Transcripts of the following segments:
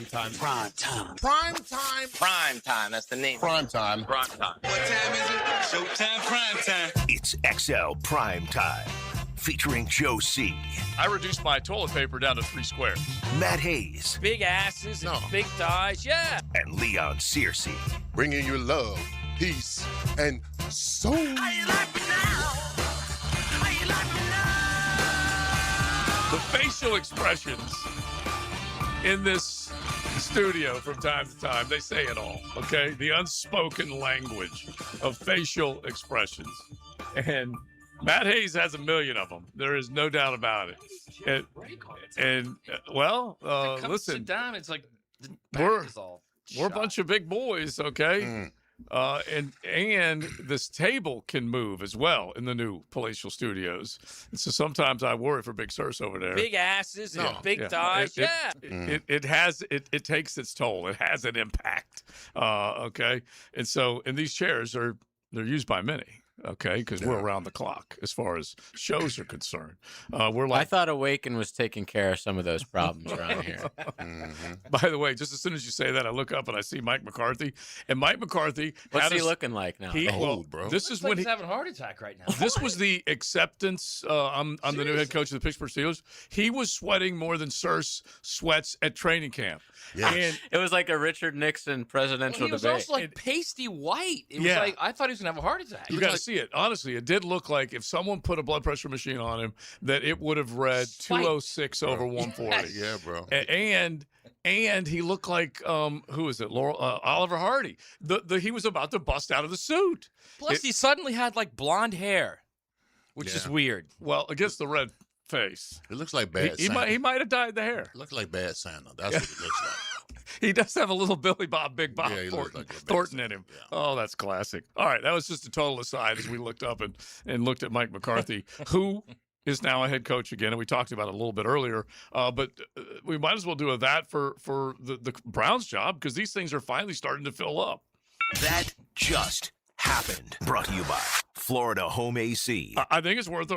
Primetime. Primetime. Primetime. Primetime. That's the name. Primetime. Primetime. What time is it? Showtime Primetime. It's XL Primetime, featuring Joe C., I reduced my toilet paper down to 3 squares. Matt Hayes, Big asses and big thighs, yeah. and Leon Searcy. Bringing you love, peace, and soul. The Facial expressions in this studio from time to time, they say it all, okay? The unspoken language of facial expressions. And Matt Hayes has a million of them. There is no doubt about it. Listen, Sit down, it's like the We're- back is all we're a shot. bunch of big boys, okay? And this table can move as well in the new palatial studios. And so sometimes I worry for Big Sirs over there. Big asses and big Yeah. thighs, It takes its toll. It has an impact. Okay. And these chairs they're used by many. Okay, because we're around the clock as far as shows are concerned. We're I like, thought Awaken was taking care of some of those problems around here. by the way, just as soon as you say that, I look up and I see Mike McCarthy. And Mike McCarthy, What's he looking like now? Old, bro. This is Looks like when he's having a heart attack right now. This was the acceptance. I'm the new head coach of the Pittsburgh Steelers. He was sweating more than Sirs sweats at training camp. Yes. And It was like a Richard Nixon presidential He was debate. also like pasty white. It was Yeah. like I thought he was gonna have a heart attack. you got to see it. Honestly, it did look like if someone put a blood pressure machine on him, that it would have read Spiked. 206 over 140. Yeah, bro. And he looked like who is it? Oliver Hardy. He was about to bust out of the suit. Plus, he suddenly had like blonde hair, which is Yeah. weird. Well, against the red face, It looks like bad he Santa. might have dyed the hair. It looks like bad Santa. That's what it looks like. He does have a little Big Bob Yeah, he looks Thornton, like a bad Thornton in Santa. him. Yeah. Oh, that's classic. All right, that was just a total aside as we looked up and looked at Mike McCarthy, who is now a head coach again, and we talked about it a little bit earlier. But we might as well do that for the Browns job because these things are finally starting to fill up. That just happened. Brought to you by Florida Home AC. I think it's worth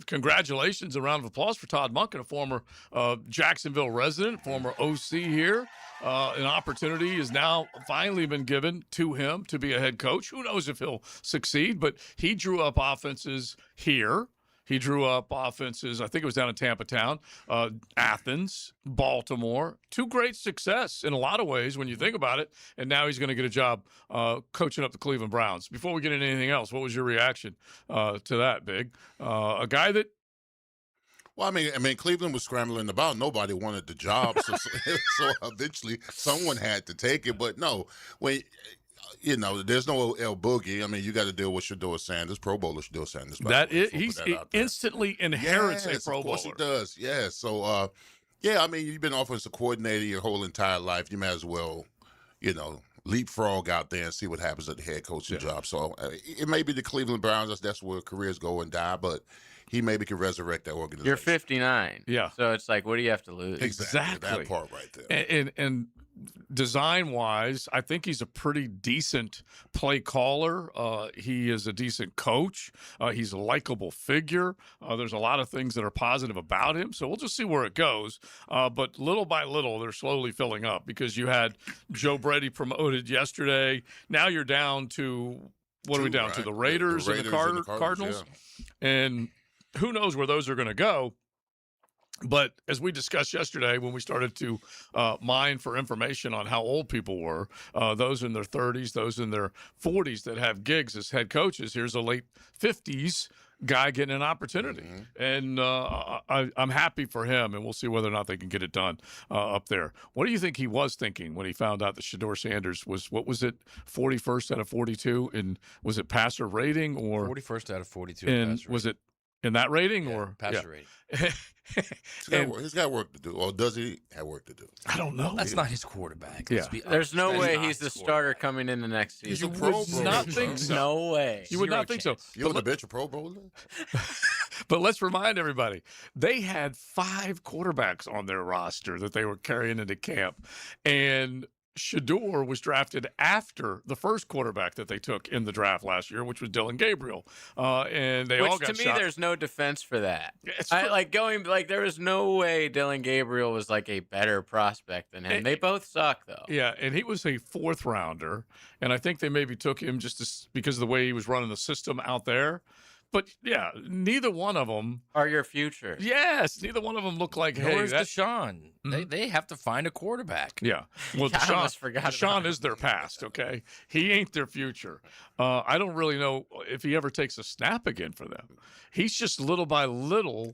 congratulations, a round of applause for Todd Monken, a former Jacksonville resident, former OC here. An opportunity has now finally been given to him to be a head coach. Who knows if he'll succeed, but he drew up offenses here. He drew up offenses, I think it was down in Tampa Town, Athens, Baltimore. 2 great success in a lot of ways when you think about it. And now he's going to get a job coaching up the Cleveland Browns. Before we get into anything else, what was your reaction to that, Big? A guy that Well, I mean, Cleveland was scrambling about. Nobody wanted the job, so eventually someone had to take it. But no, there's no El Boogie. I mean, you got to deal with Shedeur Sanders, Pro Bowler Shedeur Sanders. he instantly inherits a Pro Of course Bowler. he does. Yeah. So, I mean, you've been offensive coordinator your whole entire life. You might as well, leapfrog out there and see what happens at the head coaching job. So it may be the Cleveland Browns. That's where careers go and die. But he maybe can resurrect that organization. You're 59. Yeah. So it's like, what do you have to lose? Exactly. That part right there. And design-wise, I think he's a pretty decent play caller. He is a decent coach. He's a likable figure. There's a lot of things that are positive about him. So we'll just see where it goes. But little by little, they're slowly filling up because you had Joe Brady promoted yesterday. Now you're down to, what are we down to? The Raiders, and the Cardinals. Yeah. And who knows where those are going to go. But as we discussed yesterday when we started to mine for information on how old people were, those in their 30s, those in their 40s that have gigs as head coaches, here's a late 50s guy getting an opportunity. And I'm happy for him, and we'll see whether or not they can get it done up there. What do you think he was thinking when he found out that Shedeur Sanders was, 41st out of 42? And was it passer rating or 41st out of 42. and was it in that rating or passer rating? He's got work to do, or does he have work to do? I don't know. That's not his quarterback. Yeah. Let's be There's no honest. way That's he's not the his starter coming in the next He's season. a Pro would Bowler. not bro. think so. No way. You would Zero not think so. chance. You want to bet your Pro Bowler? But let's remind everybody, they had 5 quarterbacks on their roster that they were carrying into camp. And Shador was drafted after the first quarterback that they took in the draft last year, which was Dylan Gabriel. And they all got to me, shot. there's no defense for that. It's There was no way Dylan Gabriel was like a better prospect than him. They both suck, though. Yeah, and he was a fourth rounder, and I think they maybe took him just because of the way he was running the system out there. But yeah, neither one of them Are your future. Yes, neither one of them look like, hey, Where's that's Deshaun? They have to find a quarterback. yeah. Well, I almost forgot about Deshaun him. is their past. Okay, he ain't their future. I don't really know if he ever takes a snap again for them. He's just little by little.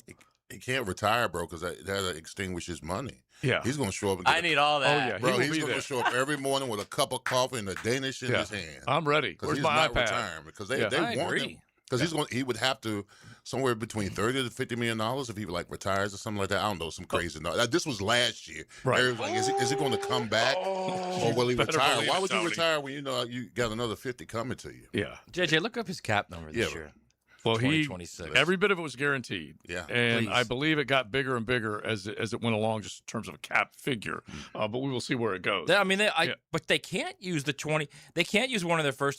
He can't retire, bro, because that extinguishes money. Yeah, He's going to show up. And I need all that. Oh, yeah. Bro, He will he's be going there. to show up every morning with a cup of coffee and a Danish in Yeah. his hand. I'm ready. Because Where's he's my not iPad? retiring. Because they I want agree. him. Because he would have to somewhere between $30 to $50 million if he like retires or something like that. I don't know, some crazy. This was last year. Right. Everyone's like, is he going to come back or will he Better retire? believe Why it, would you Tony. retire when you know you got another 50 coming to you? Yeah. JJ, look up his cap number this Yeah. year. Well, 2026. every bit of it was guaranteed. Yeah. And I Please. believe it got bigger and bigger as it went along, just in terms of a cap figure. But we will see where it goes. But they can't use the 20. They can't use one of their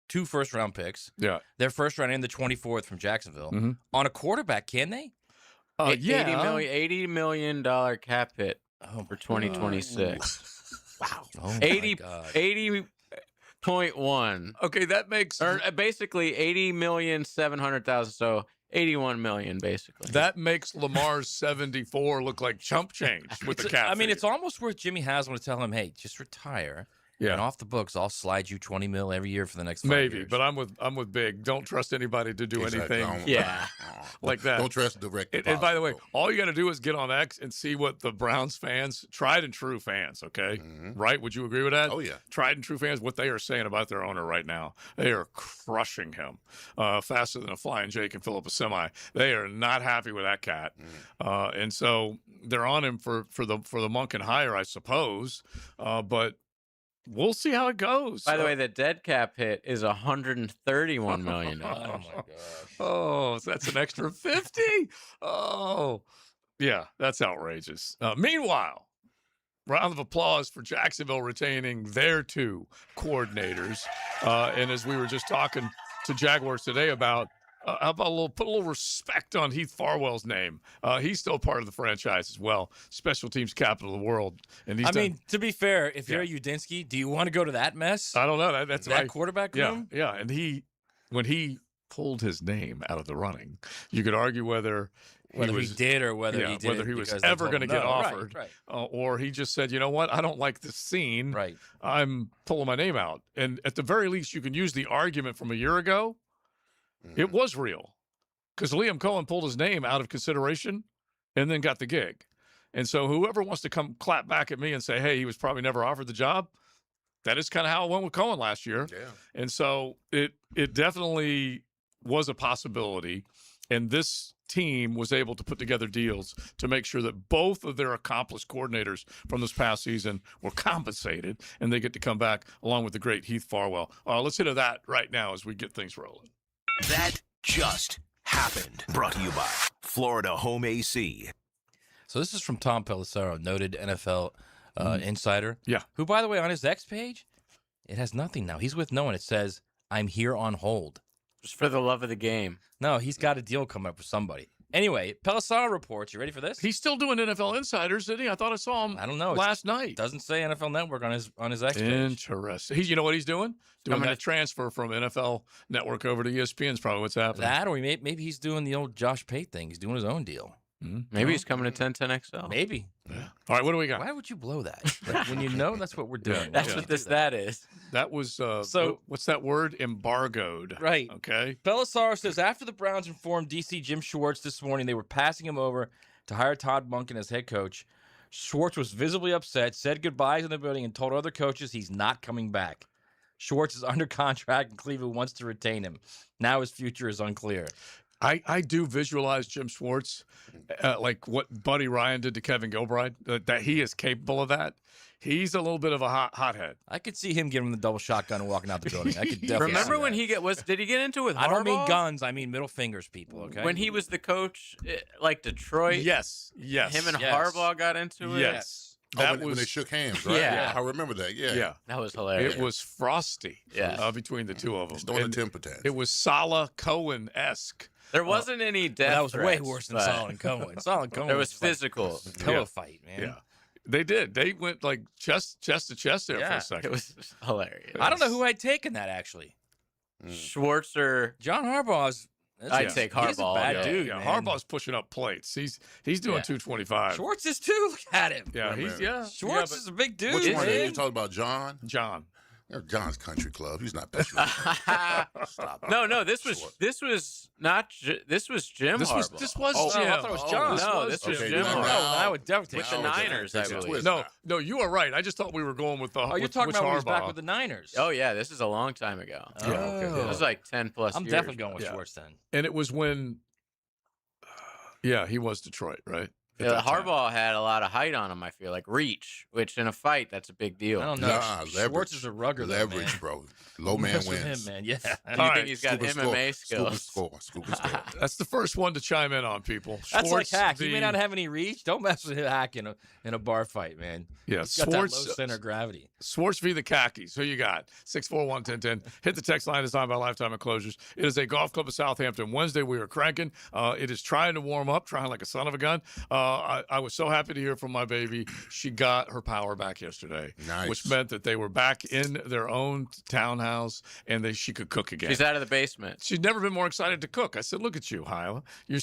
two first round picks. Yeah. Their first round and the 24th from Jacksonville Mhm. on a quarterback, can they? Yeah. $80 million cap hit for 2026. Wow. Oh my 80 God. 80.1. Okay, that makes Or basically 80,700,000. So 81 million, basically. that makes Lamar's 74 look like chump change with the cap. I mean, figure. it's almost worth Jimmy Haslam to tell him, hey, just retire. Yeah. And off the books, I'll slide you 20 mil every year for the next 5 maybe, years. but I'm with Big. Don't trust anybody to do Exactly. anything Yeah. like that. Don't trust direct And by the way, deposit, all you got to do is get on X and see what the Browns fans, tried and true fans, okay? Right? Would you agree with that? Oh, yeah. Tried and true fans, what they are saying about their owner right now. They are crushing him faster than a flying J can fill up a semi. They are not happy with that cat. And so they're on him for the monk and hire, I suppose. But we'll see how it goes. By the way, the dead cap hit is $131 million. Oh, my gosh. Oh, so that's an extra 50. Oh, yeah, that's outrageous. Meanwhile, round of applause for Jacksonville retaining their two coordinators. And as we were just talking to Jaguars today about, how about put a little respect on Heath Farwell's name? He's still part of the franchise as well. Special teams capital of the world. And he's To be fair, if you're Yeah. Udinsky, do you want to go to that mess? I don't know. That's that my quarterback Yeah, room? yeah. And when he pulled his name out of the running, you could argue whether Whether he did or whether yeah, he did whether he was because they ever told going to him get no. Right, offered, right. or he just said, you know what, I don't like this scene. Right. I'm pulling my name out. And at the very least, you can use the argument from a year ago. It was real because Liam Cohen pulled his name out of consideration and then got the gig. And so whoever wants to come clap back at me and say, hey, he was probably never offered the job, that is kind of how it went with Cohen last year. Yeah. And so it definitely was a possibility. And this team was able to put together deals to make sure that both of their accomplished coordinators from this past season were compensated, and they get to come back along with the great Heath Farwell. Let's hit that right now as we get things rolling. That just happened. Brought to you by Florida Home AC. So this is from Tom Pelissero, noted NFL insider. Yeah. Who, by the way, on his X page, it has nothing now. He's with no one. It says, I'm here on hold. Just for the love of the game. No, he's got a deal coming up with somebody. Anyway, Pelissero reports. You ready for this? He's still doing NFL Insiders, isn't he? I thought I saw him I don't know. last night. Doesn't say NFL Network on his X page. Interesting. You know what he's doing? Doing that transfer from NFL Network over to ESPN is probably what's happening. That, or maybe he's doing the old Josh Pate thing. He's doing his own deal. Maybe he's coming to 1010XL. Maybe. Yeah. All right, what do we got? Why would you blow that? Like, when you know that's what we're doing. That's why what would you do that is. That was So- what's that word? Embargoed. Right. Okay. Pelissero says after the Browns informed DC Jim Schwartz this morning they were passing him over to hire Todd Monken as head coach, Schwartz was visibly upset, said goodbyes in the building, and told other coaches he's not coming back. Schwartz is under contract and Cleveland wants to retain him. Now his future is unclear. I do visualize Jim Schwartz like what Buddy Ryan did to Kevin Gilbride, that he is capable of that. He's a little bit of a hothead. I could see him giving him the double shotgun and walking out the building. I could definitely Remember see when that. did he get into it with Harbaugh? I don't mean guns, I mean middle fingers, people, okay? When he was the coach, like Detroit? Yes. Him and Yes. Harbaugh got into it? Yes. when they shook hands, right? Yeah. I remember that. Yeah. Yeah. That was hilarious. It was frosty between the two of them. Still in And temper tantrum. it was Salah Cohen-esque. There wasn't any death That was way threats, worse than but Solid Cohen. Solid Cohen. There was just like physical. a pillow fight, man. Yeah. They did. They went like chest to chest there for Yeah. a second. It was hilarious. I don't know who I'd taken that actually. Schwartz or John Harbaugh's. I'd take He's a Harbaugh, bad yeah. dude. Yeah, man. Harbaugh's pushing up plates. He's doing Yeah. 225. Schwartz is too. Look at him. Yeah, Wait a he's minute. Schwartz but is a big dude. Which one? Are you man. talking about John? John. John's Country Club. He's not best. Stop. no. This was not. This was Jim This Harbaugh. was Oh, Jim. I thought it was John. No, this was Okay, Jim now- Harbaugh. now- I would definitely With take the Now, Niners, there's I a believe. twist. No, you are right. I just thought we were going with the. Oh, you're with, talking which about when he was back Harbaugh. with the Niners. Oh yeah, this is a long time ago. Yeah, okay. It was like 10 plus I'm years. definitely going with Yeah. Schwartz then. And it was when. Yeah, he was Detroit, right? At Yeah, that time. Harbaugh had a lot of height on him. I feel like reach, which in a fight that's a big deal. I don't know. Nah, Schwartz leverage. is a rugger, though, Leverage, man. bro. Low man Mess with wins. him, man. Yeah. You All think right, he's got Scoop and MMA score. skills? Scoop and score. That's the first one to chime in on people. That's Schwartz, like Hack. He the- may not have any reach. Don't mess with Hack in a bar fight, man. Yeah, He's got Schwartz. that low center of gravity. Schwartz v. the Khakis. Who you got? 641-1010. Hit the text line designed by Lifetime Enclosures. It is a golf club of Southampton. Wednesday, we were cranking. It is trying to warm up, trying like a son of a gun. I was so happy to hear from my baby. She got her power back yesterday, Nice. which meant that they were back in their own townhouse and she could cook again. She's out of the basement. She's never been more excited to cook. I said, "Look at you, Hyla. You're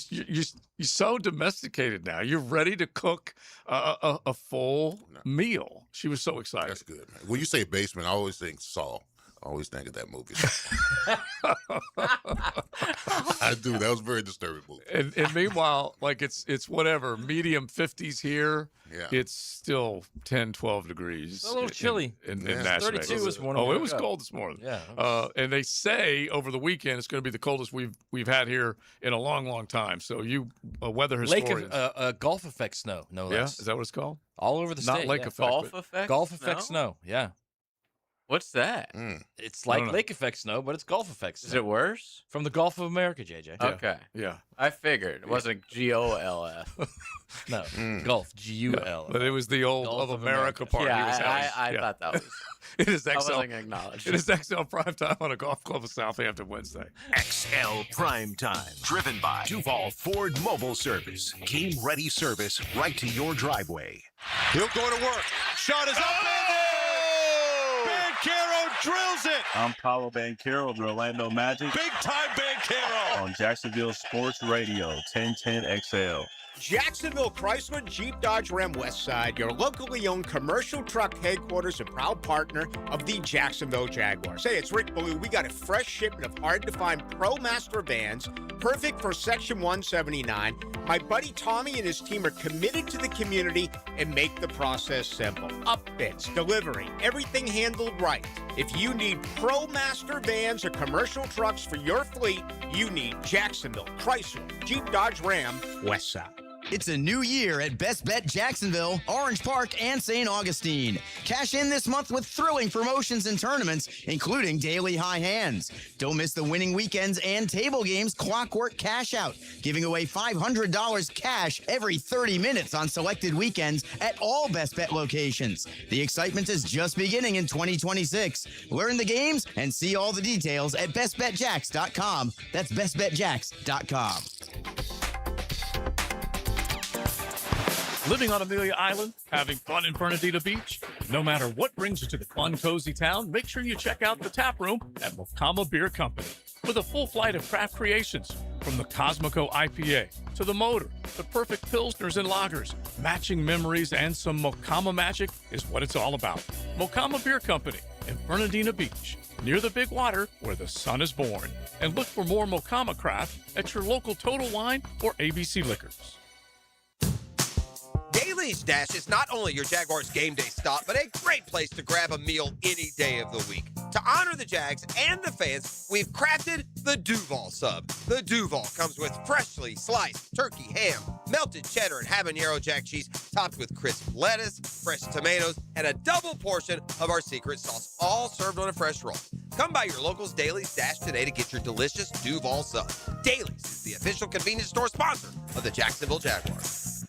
so domesticated now. You're ready to cook a full meal." She was so excited. That's good, man. When you say basement, I always think Saw. I always think of that movie. I do. That was a very disturbing movie. And meanwhile, like it's whatever, medium 50s here. Yeah. It's still 10, 12 degrees. It's a little chilly. In Yeah. Nashville. 32 this morning. Oh, when it I was woke up. cold this morning. Yeah. And they say over the weekend it's going to be the coldest we've had here in a long, long time. So you weather Lake historians. of Gulf effect snow. No yeah, less. is that what it's called? All over the Not state. lake yeah. effect. Golf but- effect? Gulf effect No? snow. Yeah. What's that? It's I like don't know. lake effect snow, but it's Gulf effect snow. Is it worse? From the Gulf of America, JJ? Yeah. Okay. Yeah. I figured. It wasn't GOLF. No. Gulf. G-U-L. But it was the old Gulf of of America America. part. yeah, he was having. I Yeah. thought that was. It is I XL. wasn't gonna acknowledge It is XL Primetime on a golf club of Southampton Wednesday. XL Prime Time, driven by Duval Ford Mobile Service. Game ready service right to your driveway. He'll go to work. Shot is up. Banchero drills it. I'm Paulo Banchero of the Orlando Magic Big time Banchero. on Jacksonville Sports Radio, 1010 XL. Jacksonville Chrysler Jeep Dodge Ram Westside, your locally owned commercial truck headquarters and proud partner of the Jacksonville Jaguars. Hey, it's Rick Ballou. We got a fresh shipment of hard-to-find ProMaster vans, perfect for Section 179. My buddy Tommy and his team are committed to the community and make the process simple. Upfits, delivery, everything handled right. If you need ProMaster vans or commercial trucks for your fleet, you need Jacksonville Chrysler Jeep Dodge Ram Westside. It's a new year at Best Bet Jacksonville, Orange Park, and St. Augustine. Cash in this month with thrilling promotions and tournaments, including daily high hands. Don't miss the winning weekends and table games Clockwork Cash Out, giving away $500 cash every 30 minutes on selected weekends at all Best Bet locations. The excitement is just beginning in 2026. Learn the games and see all the details at bestbetjacks.com. That's bestbetjacks.com. Living on Amelia Island, having fun in Fernandina Beach? No matter what brings you to the fun, cozy town, make sure you check out the tap room at Mokama Beer Company. With a full flight of craft creations, from the Cosmico IPA to the Motor, the perfect pilsners and lagers, matching memories and some Mokama magic is what it's all about. Mokama Beer Company in Fernandina Beach, near the big water where the sun is born. And look for more Mokama craft at your local Total Wine or ABC Liquors. Daly's Dash is not only your Jaguars game day stop, but a great place to grab a meal any day of the week. To honor the Jags and the fans, we've crafted the Duval Sub. The Duval comes with freshly sliced turkey ham, melted cheddar and habanero jack cheese, topped with crisp lettuce, fresh tomatoes, and a double portion of our secret sauce, all served on a fresh roll. Come by your local's Daly's Dash today to get your delicious Duval Sub. Daly's is the official convenience store sponsor of the Jacksonville Jaguars.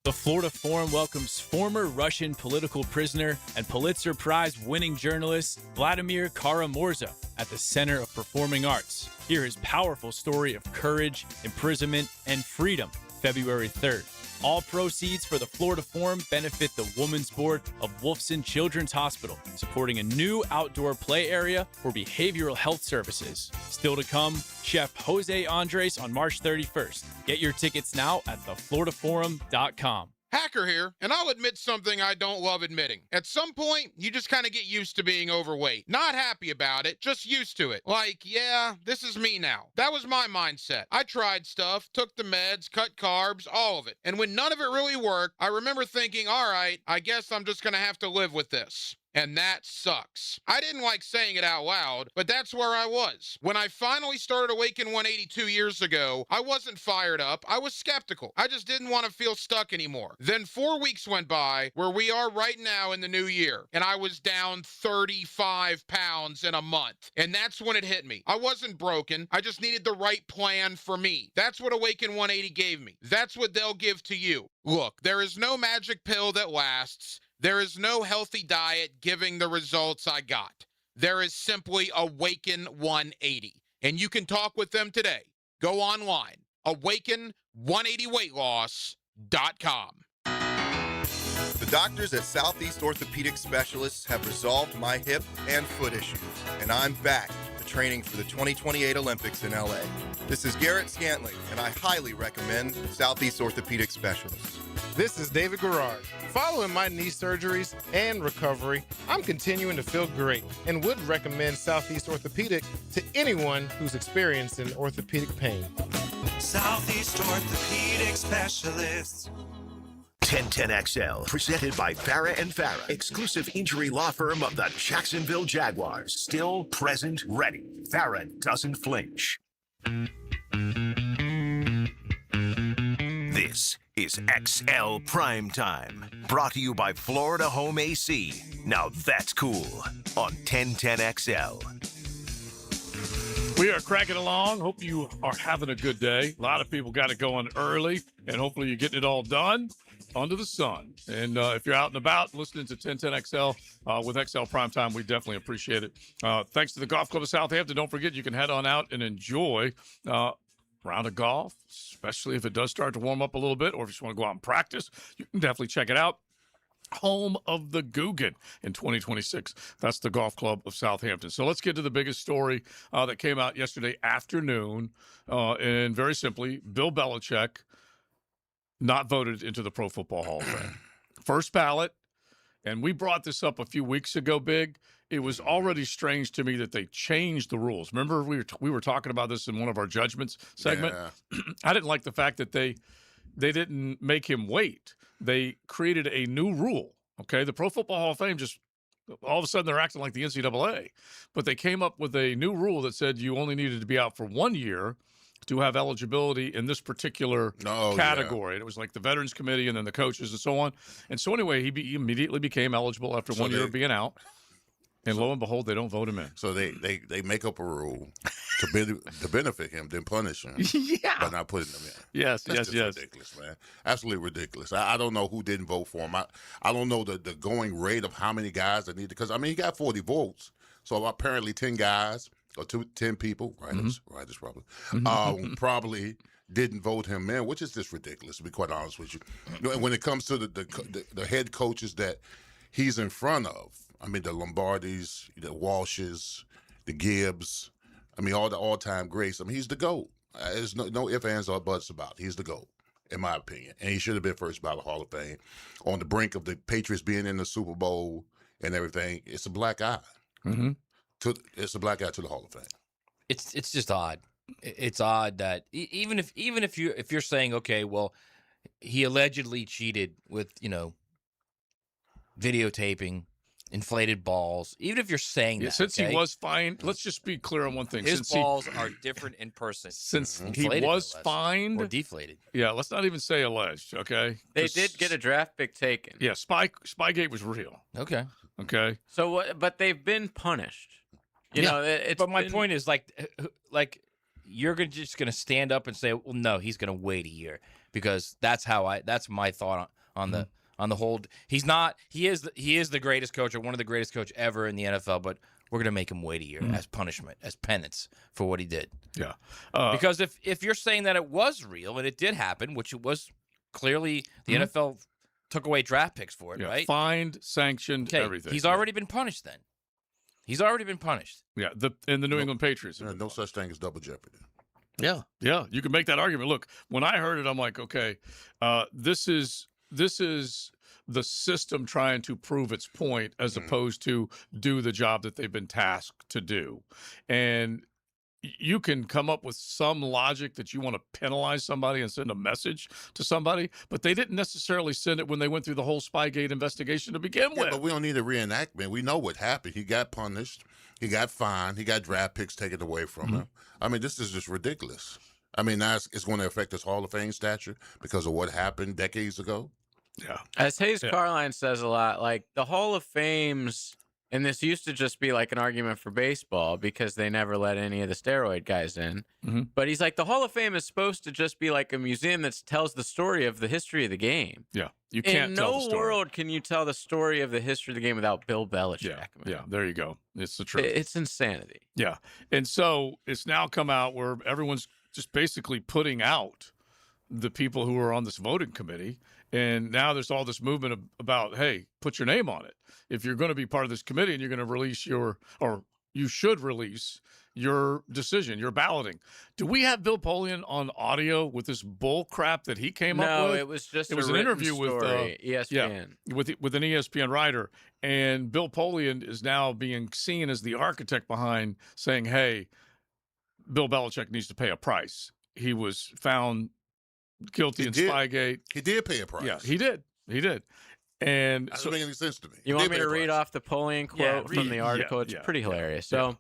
The Florida Forum welcomes former Russian political prisoner and Pulitzer Prize-winning journalist Vladimir Kara-Murza at the Center of Performing Arts. Hear his powerful story of courage, imprisonment, and freedom, February 3rd. All proceeds for the Florida Forum benefit the Women's Board of Wolfson Children's Hospital, supporting a new outdoor play area for behavioral health services. Still to come, Chef Jose Andres on March 31st. Get your tickets now at thefloridaforum.com. Hacker here, and I'll admit something I don't love admitting. At some point, you just kind of get used to being overweight. Not happy about it, just used to it. Like, yeah, this is me now. That was my mindset. I tried stuff, took the meds, cut carbs, all of it. And when none of it really worked, I remember thinking, all right, I guess I'm just going to have to live with this. And that sucks. I didn't like saying it out loud, but that's where I was. When I finally started Awaken 182 years ago, I wasn't fired up. I was skeptical. I just didn't want to feel stuck anymore. Then 4 weeks went by where we are right now in the new year, and I was down 35 pounds in a month. And that's when it hit me. I wasn't broken. I just needed the right plan for me. That's what Awaken 180 gave me. That's what they'll give to you. Look, there is no magic pill that lasts. There is no healthy diet giving the results I got. There is simply Awaken 180. And you can talk with them today. Go online, awaken180weightloss.com. The doctors at Southeast Orthopedic Specialists have resolved my hip and foot issues, and I'm back to training for the 2028 Olympics in LA. This is Garrett Scantling, and I highly recommend Southeast Orthopedic Specialists. This is David Garrard. Following my knee surgeries and recovery, I'm continuing to feel great and would recommend Southeast Orthopedic to anyone who's experiencing orthopedic pain. Southeast Orthopedic Specialists. 1010XL, presented by Farah and Farah, exclusive injury law firm of the Jacksonville Jaguars. Still present, ready. Farah doesn't flinch. This is XL Primetime, brought to you by Florida Home AC. Now that's cool on 1010XL. We are cracking along. Hope you are having a good day. A lot of people got it going early, and hopefully you're getting it all done under the sun. And if you're out and about listening to 1010XL with XL Primetime, we definitely appreciate it. Thanks to the Golf Club of Southampton. Don't forget, you can head on out and enjoy round of golf, especially if it does start to warm up a little bit, or if you just want to go out and practice, you can definitely check it out. Home of the Guggen in 2026. That's the Golf Club of Southampton. So let's get to the biggest story that came out yesterday afternoon. And very simply, Bill Belichick not voted into the Pro Football Hall of Fame. First ballot. And we brought this up a few weeks ago, Big. It was already strange to me that they changed the rules. Remember, we were talking about this in one of our judgments segment. Yeah. I didn't like the fact that they didn't make him wait. They created a new rule. Okay, the Pro Football Hall of Fame just all of a sudden they're acting like the NCAA, but they came up with a new rule that said you only needed to be out for 1 year to have eligibility in this particular category. And it was like the Veterans Committee and then the coaches and so on. And so anyway, he immediately became eligible after 1 year of being out. And lo and behold, they don't vote him in. So they make up a rule to benefit him, then punish him by not putting him in. That's ridiculous, man. Absolutely ridiculous. I don't know who didn't vote for him. I don't know the going rate of how many guys that need to, because, I mean, he got 40 votes. So apparently 10 guys or 10 people, writers probably, probably didn't vote him in, which is just ridiculous, to be quite honest with you. When it comes to the head coaches that he's in front of, I mean, the Lombardis, the Walshes, the Gibbs, I mean, all the all-time greats. I mean, he's the GOAT. There's no ifs, ands, or buts about it. He's the GOAT, in my opinion. And he should have been first ballot Hall of Fame. On the brink of the Patriots being in the Super Bowl and everything, it's a black eye. It's a black eye to the Hall of Fame. It's just odd. It's odd that even if you're saying, okay, well, he allegedly cheated with, videotaping, inflated balls. Even if you're saying that, since he was fined, let's just be clear on one thing. His balls are different in person. Since he was fined or deflated. Yeah, let's not even say alleged. Okay, they did get a draft pick taken. Yeah, Spygate was real. Okay. So, but they've been punished. But my point is, like you're just going to stand up and say, well, no, he's going to wait a year. because that's my thought on the whole. He is the greatest coach, or one of the greatest coach ever in the NFL, but we're going to make him wait a year as punishment, as penance for what he did. Yeah. Because if you're saying that it was real and it did happen, which it was clearly, the NFL took away draft picks for it, right? Fined, sanctioned, everything. He's already been punished then. He's already been punished. Yeah, in the New England Patriots. No such thing as double jeopardy. Yeah, you can make that argument. Look, when I heard it, I'm like, okay, this is the system trying to prove its point as opposed to do the job that they've been tasked to do. And you can come up with some logic that you want to penalize somebody and send a message to somebody, but they didn't necessarily send it when they went through the whole Spygate investigation to begin with. But we don't need a reenactment. We know what happened. He got punished. He got fined. He got draft picks taken away from him. I mean, this is just ridiculous. I mean, now it's going to affect his Hall of Fame stature because of what happened decades ago. Yeah. As Hayes Carline says a lot, like the Hall of Fames, and this used to just be like an argument for baseball because they never let any of the steroid guys in. But he's like, the Hall of Fame is supposed to just be like a museum that tells the story of the history of the game. Yeah. You can't tell the story. In no world can you tell the story of the history of the game without Bill Belichick. Yeah, there you go. It's the truth. It's insanity. Yeah. And so it's now come out where everyone's just basically putting out the people who are on this voting committee. And now there's all this movement about, hey, put your name on it. If you're going to be part of this committee and you're going to release or you should release your decision, your balloting. Do we have Bill Polian on audio with this bull crap that he came up with? No, it was just an interview with ESPN. With an ESPN writer. And Bill Polian is now being seen as the architect behind saying, hey, Bill Belichick needs to pay a price. He was found guilty in Spygate. He did pay a price. Yeah, he did. And that doesn't make any sense to me. You want me to read off the Polian quote from the article? It's pretty hilarious. So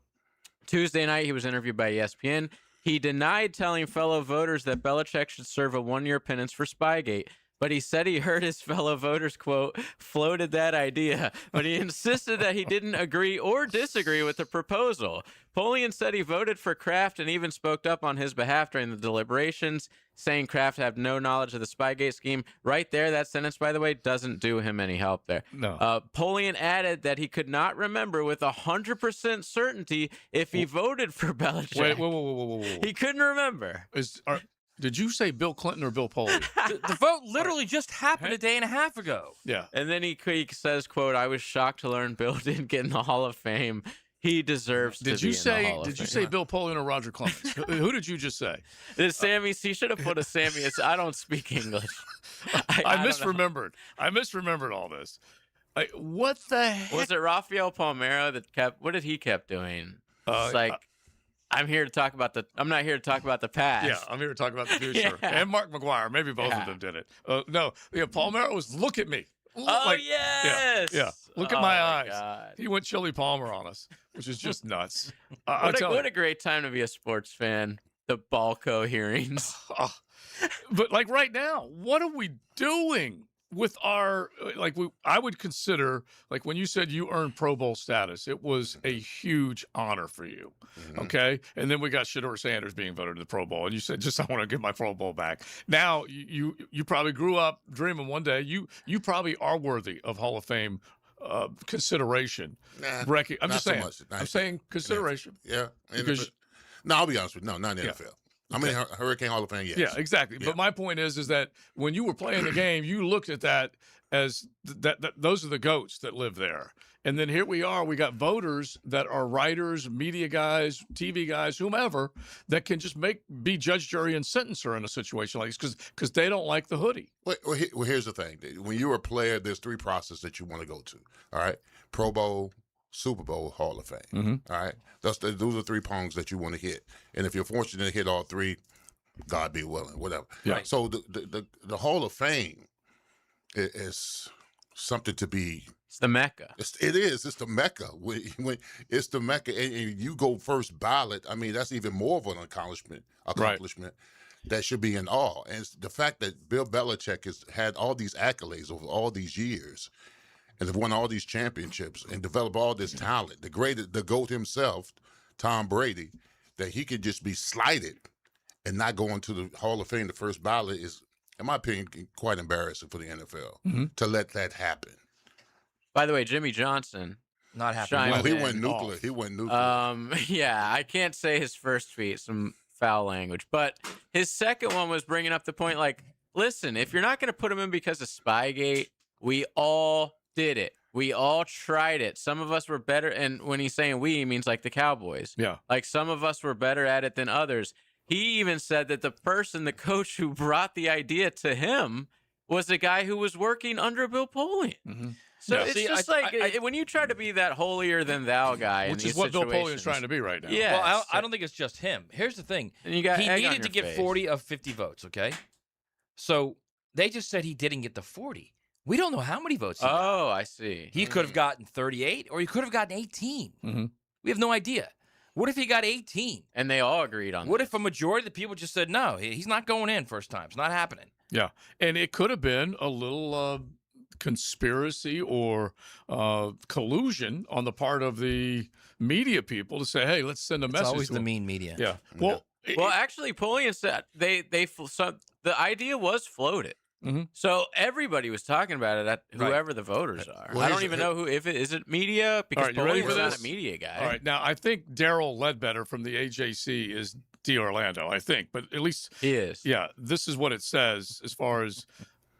Tuesday night, he was interviewed by ESPN. He denied telling fellow voters that Belichick should serve a one-year penance for Spygate. But he said he heard his fellow voters, quote, floated that idea, but he insisted that he didn't agree or disagree with the proposal. Polian said he voted for Kraft and even spoke up on his behalf during the deliberations, saying Kraft had no knowledge of the Spygate scheme. Right there, that sentence, by the way, doesn't do him any help there. No. Polian added that he could not remember with 100% certainty if he voted for Belichick. Wait. He couldn't remember. Did you say Bill Clinton or Bill Polian? The vote literally just happened a day and a half ago. Yeah. And then he says, quote, I was shocked to learn Bill didn't get in the Hall of Fame. He deserves to be in the Hall of Fame. Did you say Bill Polian or Roger Clemens? Who did you just say? Sammy, he should have put a Sammy. I don't speak English. I misremembered. I misremembered all this. What the heck? Was it Rafael Palmeiro that what did he kept doing? It's like, I'm not here to talk about the past. Yeah, I'm here to talk about the future. And Mark McGuire. Maybe both of them did it. No, Palmeiro was, look at me. Yes. Yeah. Look at my eyes. God. He went Chili Palmer on us, which is just nuts. What a great time to be a sports fan. The Balco hearings. But like right now, what are we doing with our, I would consider, like when you said you earned Pro Bowl status, it was a huge honor for you. Okay. And then we got Shedeur Sanders being voted to the Pro Bowl. And you said, I want to get my Pro Bowl back. Now you probably grew up dreaming one day, you probably are worthy of Hall of Fame consideration. I'm just saying. I'm saying consideration. Yeah. No, I'll be honest with you. No, not in the NFL. I mean, Hurricane Hall of Fame, yes. Yeah, exactly. Yeah. But my point is that when you were playing the game, you looked at that as those are the GOATs that live there. And then here we are. We got voters that are writers, media guys, TV guys, whomever, that can just be judge, jury, and sentencer in a situation like this because they don't like the hoodie. Well, here's the thing. When you're a player, there's three processes that you want to go to. All right? Pro Bowl, Super Bowl, Hall of Fame. All right? Those are three prongs that you want to hit. And if you're fortunate to hit all three, God be willing, whatever. Yeah. Right. So the Hall of Fame is something to be. It's the Mecca. It is. It's the Mecca. When it's the Mecca, and you go first ballot. I mean, that's even more of an accomplishment. Right. That should be in awe. And it's the fact that Bill Belichick has had all these accolades over all these years, and have won all these championships and developed all this talent. The GOAT himself, Tom Brady, that he could just be slighted and not go into the Hall of Fame, the first ballot, is in my opinion, quite embarrassing for the NFL Mm-hmm. to let that happen. By the way, Jimmy Johnson. Not happy. chimed He in. went nuclear. He went nuclear. Yeah, I can't say his first tweet, some foul language, but his second one was bringing up the point like, listen, if you're not going to put him in because of Spygate, we all did it. We all tried it. Some of us were better. And when he's saying we, he means like the Cowboys. Yeah. Like some of us were better at it than others. He even said that the coach who brought the idea to him was the guy who was working under Bill Polian. Mm-hmm. So Yeah. it's See, just when you try to be that holier than thou guy, Which in is these what Bill situations, Polian's trying to be right now. Yeah. Well, I don't think it's just him. Here's the thing. And you got he egg on needed to your get face. 40 of 50 votes, okay? So they just said he didn't get the 40. We don't know how many votes he got. Oh, I see. He could have gotten 38 or he could have gotten 18. Mm-hmm. We have no idea. What if he got 18? And they all agreed on What if a majority of the people just said, no, he's not going in first time. It's not happening. Yeah. And it could have been a little conspiracy or collusion on the part of the media people to say, hey, let's send a message. It's always to the him. mean media. Yeah. Well, actually, Polian said so the idea was floated. Mm-hmm. So everybody was talking about it at whoever the voters are. Well, I don't even know who. If it is it media because All right, you ready Polian's for not this? a media guy. All right. Now, I think Daryl Ledbetter from the AJC is D. Orlando, I think. But at least he is. Yeah. This is what it says as far as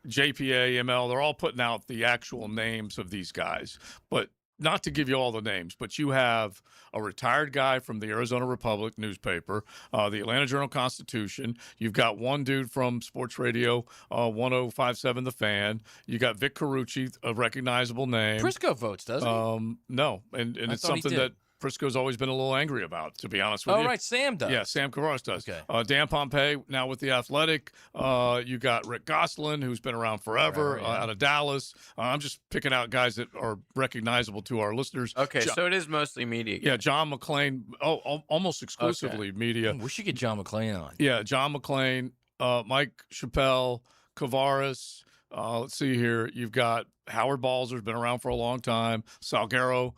JPA, ML. They're all putting out the actual names of these guys. But not to give you all the names, but you have a retired guy from the Arizona Republic newspaper, the Atlanta Journal-Constitution. You've got one dude from Sports Radio 1057 The Fan. You got Vic Carucci, a recognizable name. Prisco votes, doesn't he? No, and it's thought he something did. that Prisco's always been a little angry about, to be honest with you. Oh, right, Sam does. Yeah, Sam Kavaris does. Okay. Dan Pompey, now with The Athletic. You got Rick Gosselin, who's been around forever, out of Dallas. I'm just picking out guys that are recognizable to our listeners. Okay, so it is mostly media. Yeah, John McClain, almost exclusively media. We should get John McClain on. Yeah, John McClain, Mike Chappelle, Kavaris. Let's see here. You've got Howard Balzer's been around for a long time. Salguero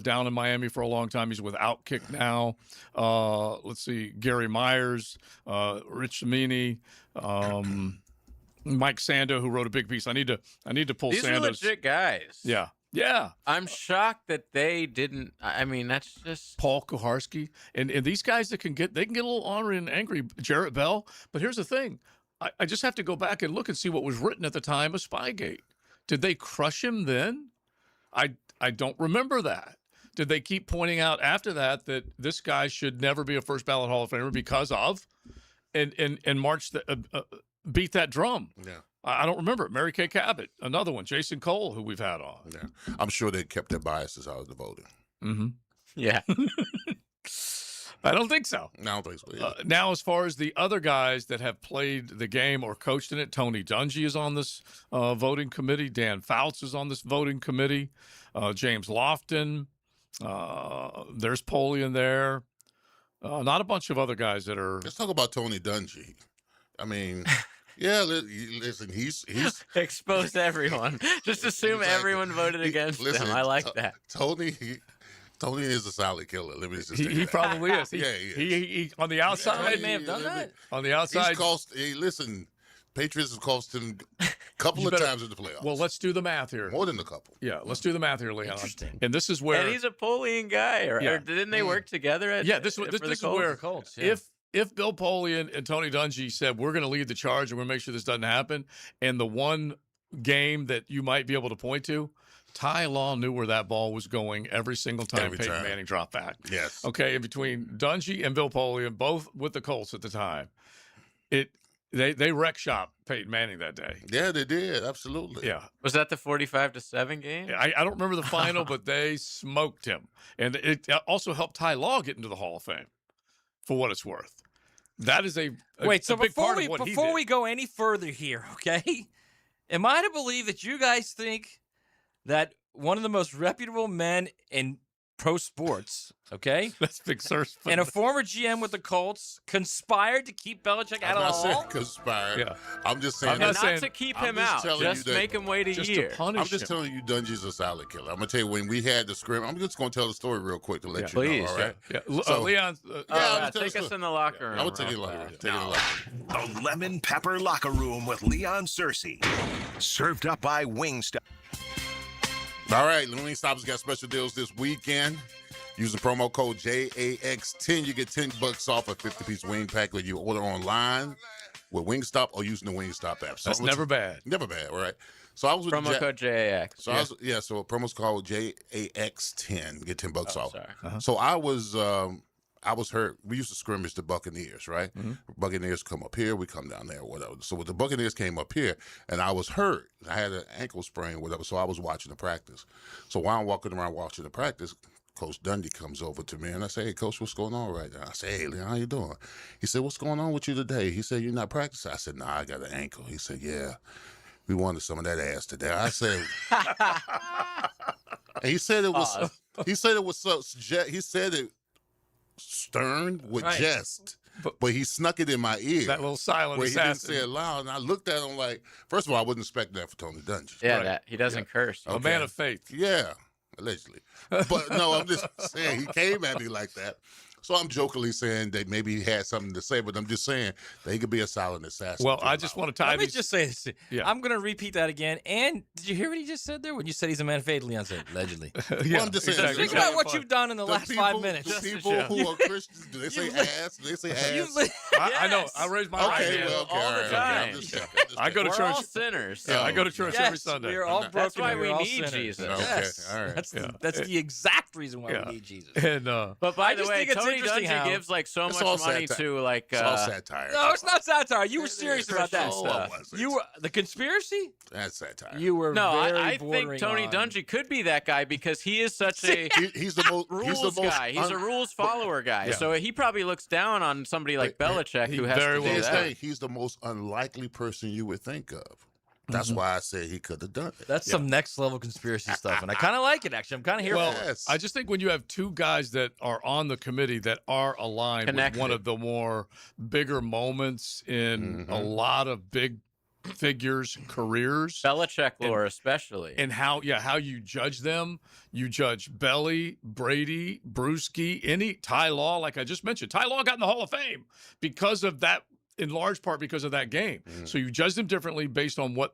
down in Miami for a long time. He's with Outkick now. Let's see. Gary Myers, Rich Samini, Mike Sando, who wrote a big piece. I need to pull These are Sando's. legit guys. Yeah. Yeah. I'm shocked that they didn't. I mean, that's just Paul Kuharski. And these guys that can get a little ornery and angry. Jarrett Bell. But here's the thing. I just have to go back and look and see what was written at the time of Spygate. Did they crush him then? I don't remember that. Did they keep pointing out after that this guy should never be a first ballot Hall of Famer because of and march beat that drum? Yeah. I don't remember. Mary Kay Cabot, another one. Jason Cole, who we've had on. Yeah. I'm sure they kept their biases out of the voting. Mm-hmm. Yeah. I don't think so. I don't think so. Yeah. Now, as far as the other guys that have played the game or coached in it, Tony Dungy is on this voting committee. Dan Fouts is on this voting committee. James Lofton. There's Polian there. Not a bunch of other guys that are. Let's talk about Tony Dungy. I mean, yeah, listen, he's expose everyone. Just assume everyone voted against him. I like that. Tony is a solid killer. Let me just say He that. probably is. He on the outside. He may have done that. On the outside. Listen, Patriots have cost him a couple of times in the playoffs. Well, let's do the math here. More than a couple. Yeah, let's do the math here, Leon. Interesting. And this is where. And he's a Polian guy, or didn't they work together? This is where Colts, yeah. If Bill Polian and Tony Dungy said we're going to lead the charge and we're going to make sure this doesn't happen, and the one game that you might be able to point to, Ty Law knew where that ball was going every single time Peyton Manning dropped back. Yes. Okay, and between Dungy and Bill Polian, both with the Colts at the time, they wreck shop Peyton Manning that day. Yeah, they did. Absolutely. Yeah. Was that the 45-7 game? I don't remember the final, but they smoked him. And it also helped Ty Law get into the Hall of Fame, for what it's worth. That is a Wait, so big before part of what he before did. we go any further here, okay? Am I to believe that you guys think that one of the most reputable men in pro sports, okay? That's big search. And a former GM with the Colts conspired to keep Belichick out I'm not of the saying hall? conspired. Yeah. I'm just saying. I'm not saying to keep I'm him just out. telling Just you that- make him wait a just year. to punish I'm just him. telling you, Dungy's a silent killer. I'm gonna tell you when we had the scrim. I'm just gonna tell the story real quick to let you Please. know. All right. Yeah. So- Leon, Yeah, take us in the locker room. I would take it in the locker room. Take it in the locker room. The Lemon Pepper Locker Room with Leon Searcy. Served up by Wingstop. All right, Wingstop's got special deals this weekend. Using promo code JAX10, you get $10 off a 50-piece wing pack when you order online with Wingstop or using the Wingstop app. So That's never bad. Never bad, all right? So I was with Promo code JAX. So so promo's called JAX10. Get $10 off. Sorry. So I was hurt. We used to scrimmage the Buccaneers, right? Mm-hmm. Buccaneers come up here, we come down there, whatever. So the Buccaneers came up here, and I was hurt. I had an ankle sprain, whatever. So I was watching the practice. So while I'm walking around watching the practice, Coach Dundee comes over to me, and I say, "Hey, Coach, what's going on right now?" I say, "Hey, Leon, how you doing?" He said, "What's going on with you today?" He said, "You're not practicing?" I said, "Nah, I got an ankle." He said, "Yeah, we wanted some of that ass today." I said, and he said it was, he said it stern with Right. jest. But he snuck it in my ear. That little silent where he didn't assassin. say it loud. And I looked at him like, first of all, I wasn't expecting that for Tony Dungy. Yeah, Right. that he doesn't curse. A man of faith. Yeah, allegedly. But no, I'm just saying he came at me like that. So I'm jokingly saying that maybe he had something to say, but I'm just saying that he could be a silent assassin. Well, I just want to tie Let me these. just say this. Yeah. I'm going to repeat that again. And did you hear what he just said there? When you said he's a man of faith, Leon said, allegedly. Yeah, I'm just saying, exactly. Think about what you've done in the last 5 minutes. The people who are Christians, do they say ass? Do they say ass? I know. I raised my right Okay, hand. well, okay, all all the right. time. I'm just checking, I'm just I go to We're church. all sinners. Yeah, I go to church every Yes, Sunday. we are all broken. That's why and we we're all need sinners. Jesus. Okay, Yes. all right. That's the exact reason why Yeah. we need Jesus. And But by I the just way, think it's Tony interesting Dungy how- gives like so It's much all money satire. to like. It's all satire. No, it's not satire. You were serious about that No, stuff. I wasn't. You were the conspiracy. That's satire. You were No, very I bordering think Tony on- Dungy could be that guy because he is such a He's the most rules guy. He's a rules follower guy. Yeah. So he probably looks down on somebody like Belichick he who has very to well do Here's the that. thing, he's the most unlikely person you would think of. That's why I said he could have done it. That's some next level conspiracy stuff, and I kind of like it. Actually, I'm kind of here Well, for it. Yes. I just think when you have two guys that are on the committee that are aligned Connected. with one of the more bigger moments in a lot of big figures' careers, Belichick lore, especially. and how you judge them. You judge Belly, Brady, Brewski, Ty Law, like I just mentioned. Ty Law got in the Hall of Fame because of that, in large part because of that game. So you judge them differently based on what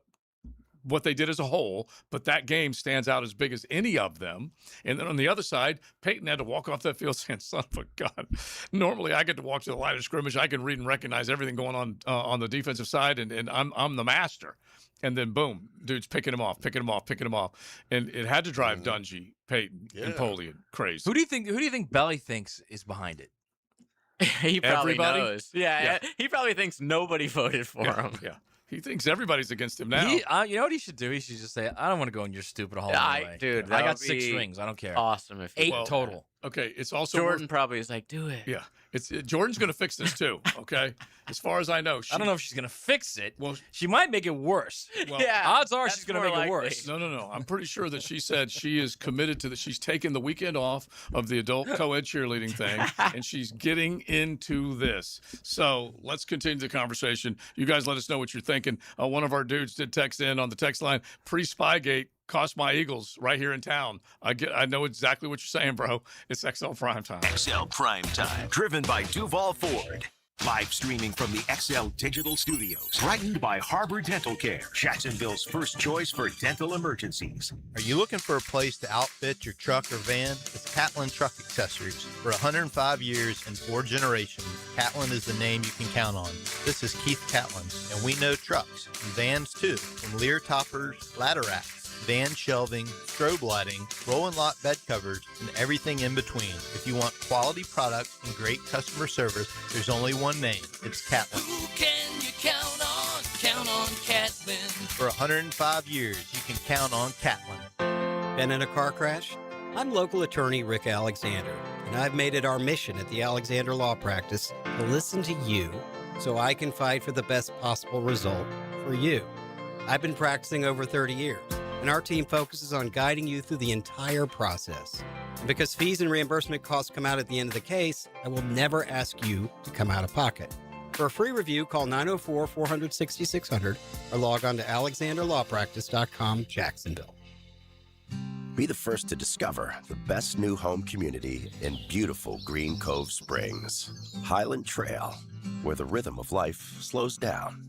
they did as a whole, but that game stands out as big as any of them. And then on the other side, Peyton had to walk off that field saying, "Son of a gun." Normally, I get to walk to the line of scrimmage. I can read and recognize everything going on the defensive side, and I'm the master. And then boom, dude's picking him off, and it had to drive Dungy, Peyton, and Polian crazy. Who do you think Belly thinks is behind it? He probably Everybody? knows. Yeah, he probably thinks nobody voted for him. Yeah, he thinks everybody's against him now. You know what he should do? He should just say, "I don't want to go in your stupid hall." Anyway. Dude, I that got would 6 be rings. I don't care. Awesome if he 8 did total. Okay, it's also Jordan probably is like, do it. Yeah, Jordan's going to fix this too. Okay, as far as I know, I don't know if she's gonna fix it. Well, she might make it worse. Well, Yeah, odds are that's she's gonna more make likely. it worse. No. I'm pretty sure that she said she is committed to she's taken the weekend off of the adult co-ed cheerleading thing, and she's getting into this. So let's continue the conversation. You guys let us know what you're thinking. One of our dudes did text in on the text line, pre-Spygate cost my Eagles right here in town. I know exactly what you're saying, bro. It's XL Primetime. XL Primetime. Driven by Duval Ford. Live streaming from the XL Digital Studios. Brightened by Harbor Dental Care. Jacksonville's first choice for dental emergencies. Are you looking for a place to outfit your truck or van? It's Catlin Truck Accessories. For 105 years and 4 generations, Catlin is the name you can count on. This is Keith Catlin, and we know trucks and vans too. From Lear toppers, ladder racks, van shelving, strobe lighting, roll and lock bed covers, and everything in between. If you want quality products and great customer service, there's only one name. It's Catlin. Who can you count on? Count on Catlin. For 105 years, you can count on Catlin. Been in a car crash? I'm local attorney Rick Alexander, and I've made it our mission at the Alexander Law Practice to listen to you so I can fight for the best possible result for you. I've been practicing over 30 years. and our team focuses on guiding you through the entire process. And because fees and reimbursement costs come out at the end of the case, I will never ask you to come out of pocket. For a free review, call 904-400-6600 or log on to alexanderlawpractice.com, Jacksonville. Be the first to discover the best new home community in beautiful Green Cove Springs. Highland Trail, where the rhythm of life slows down.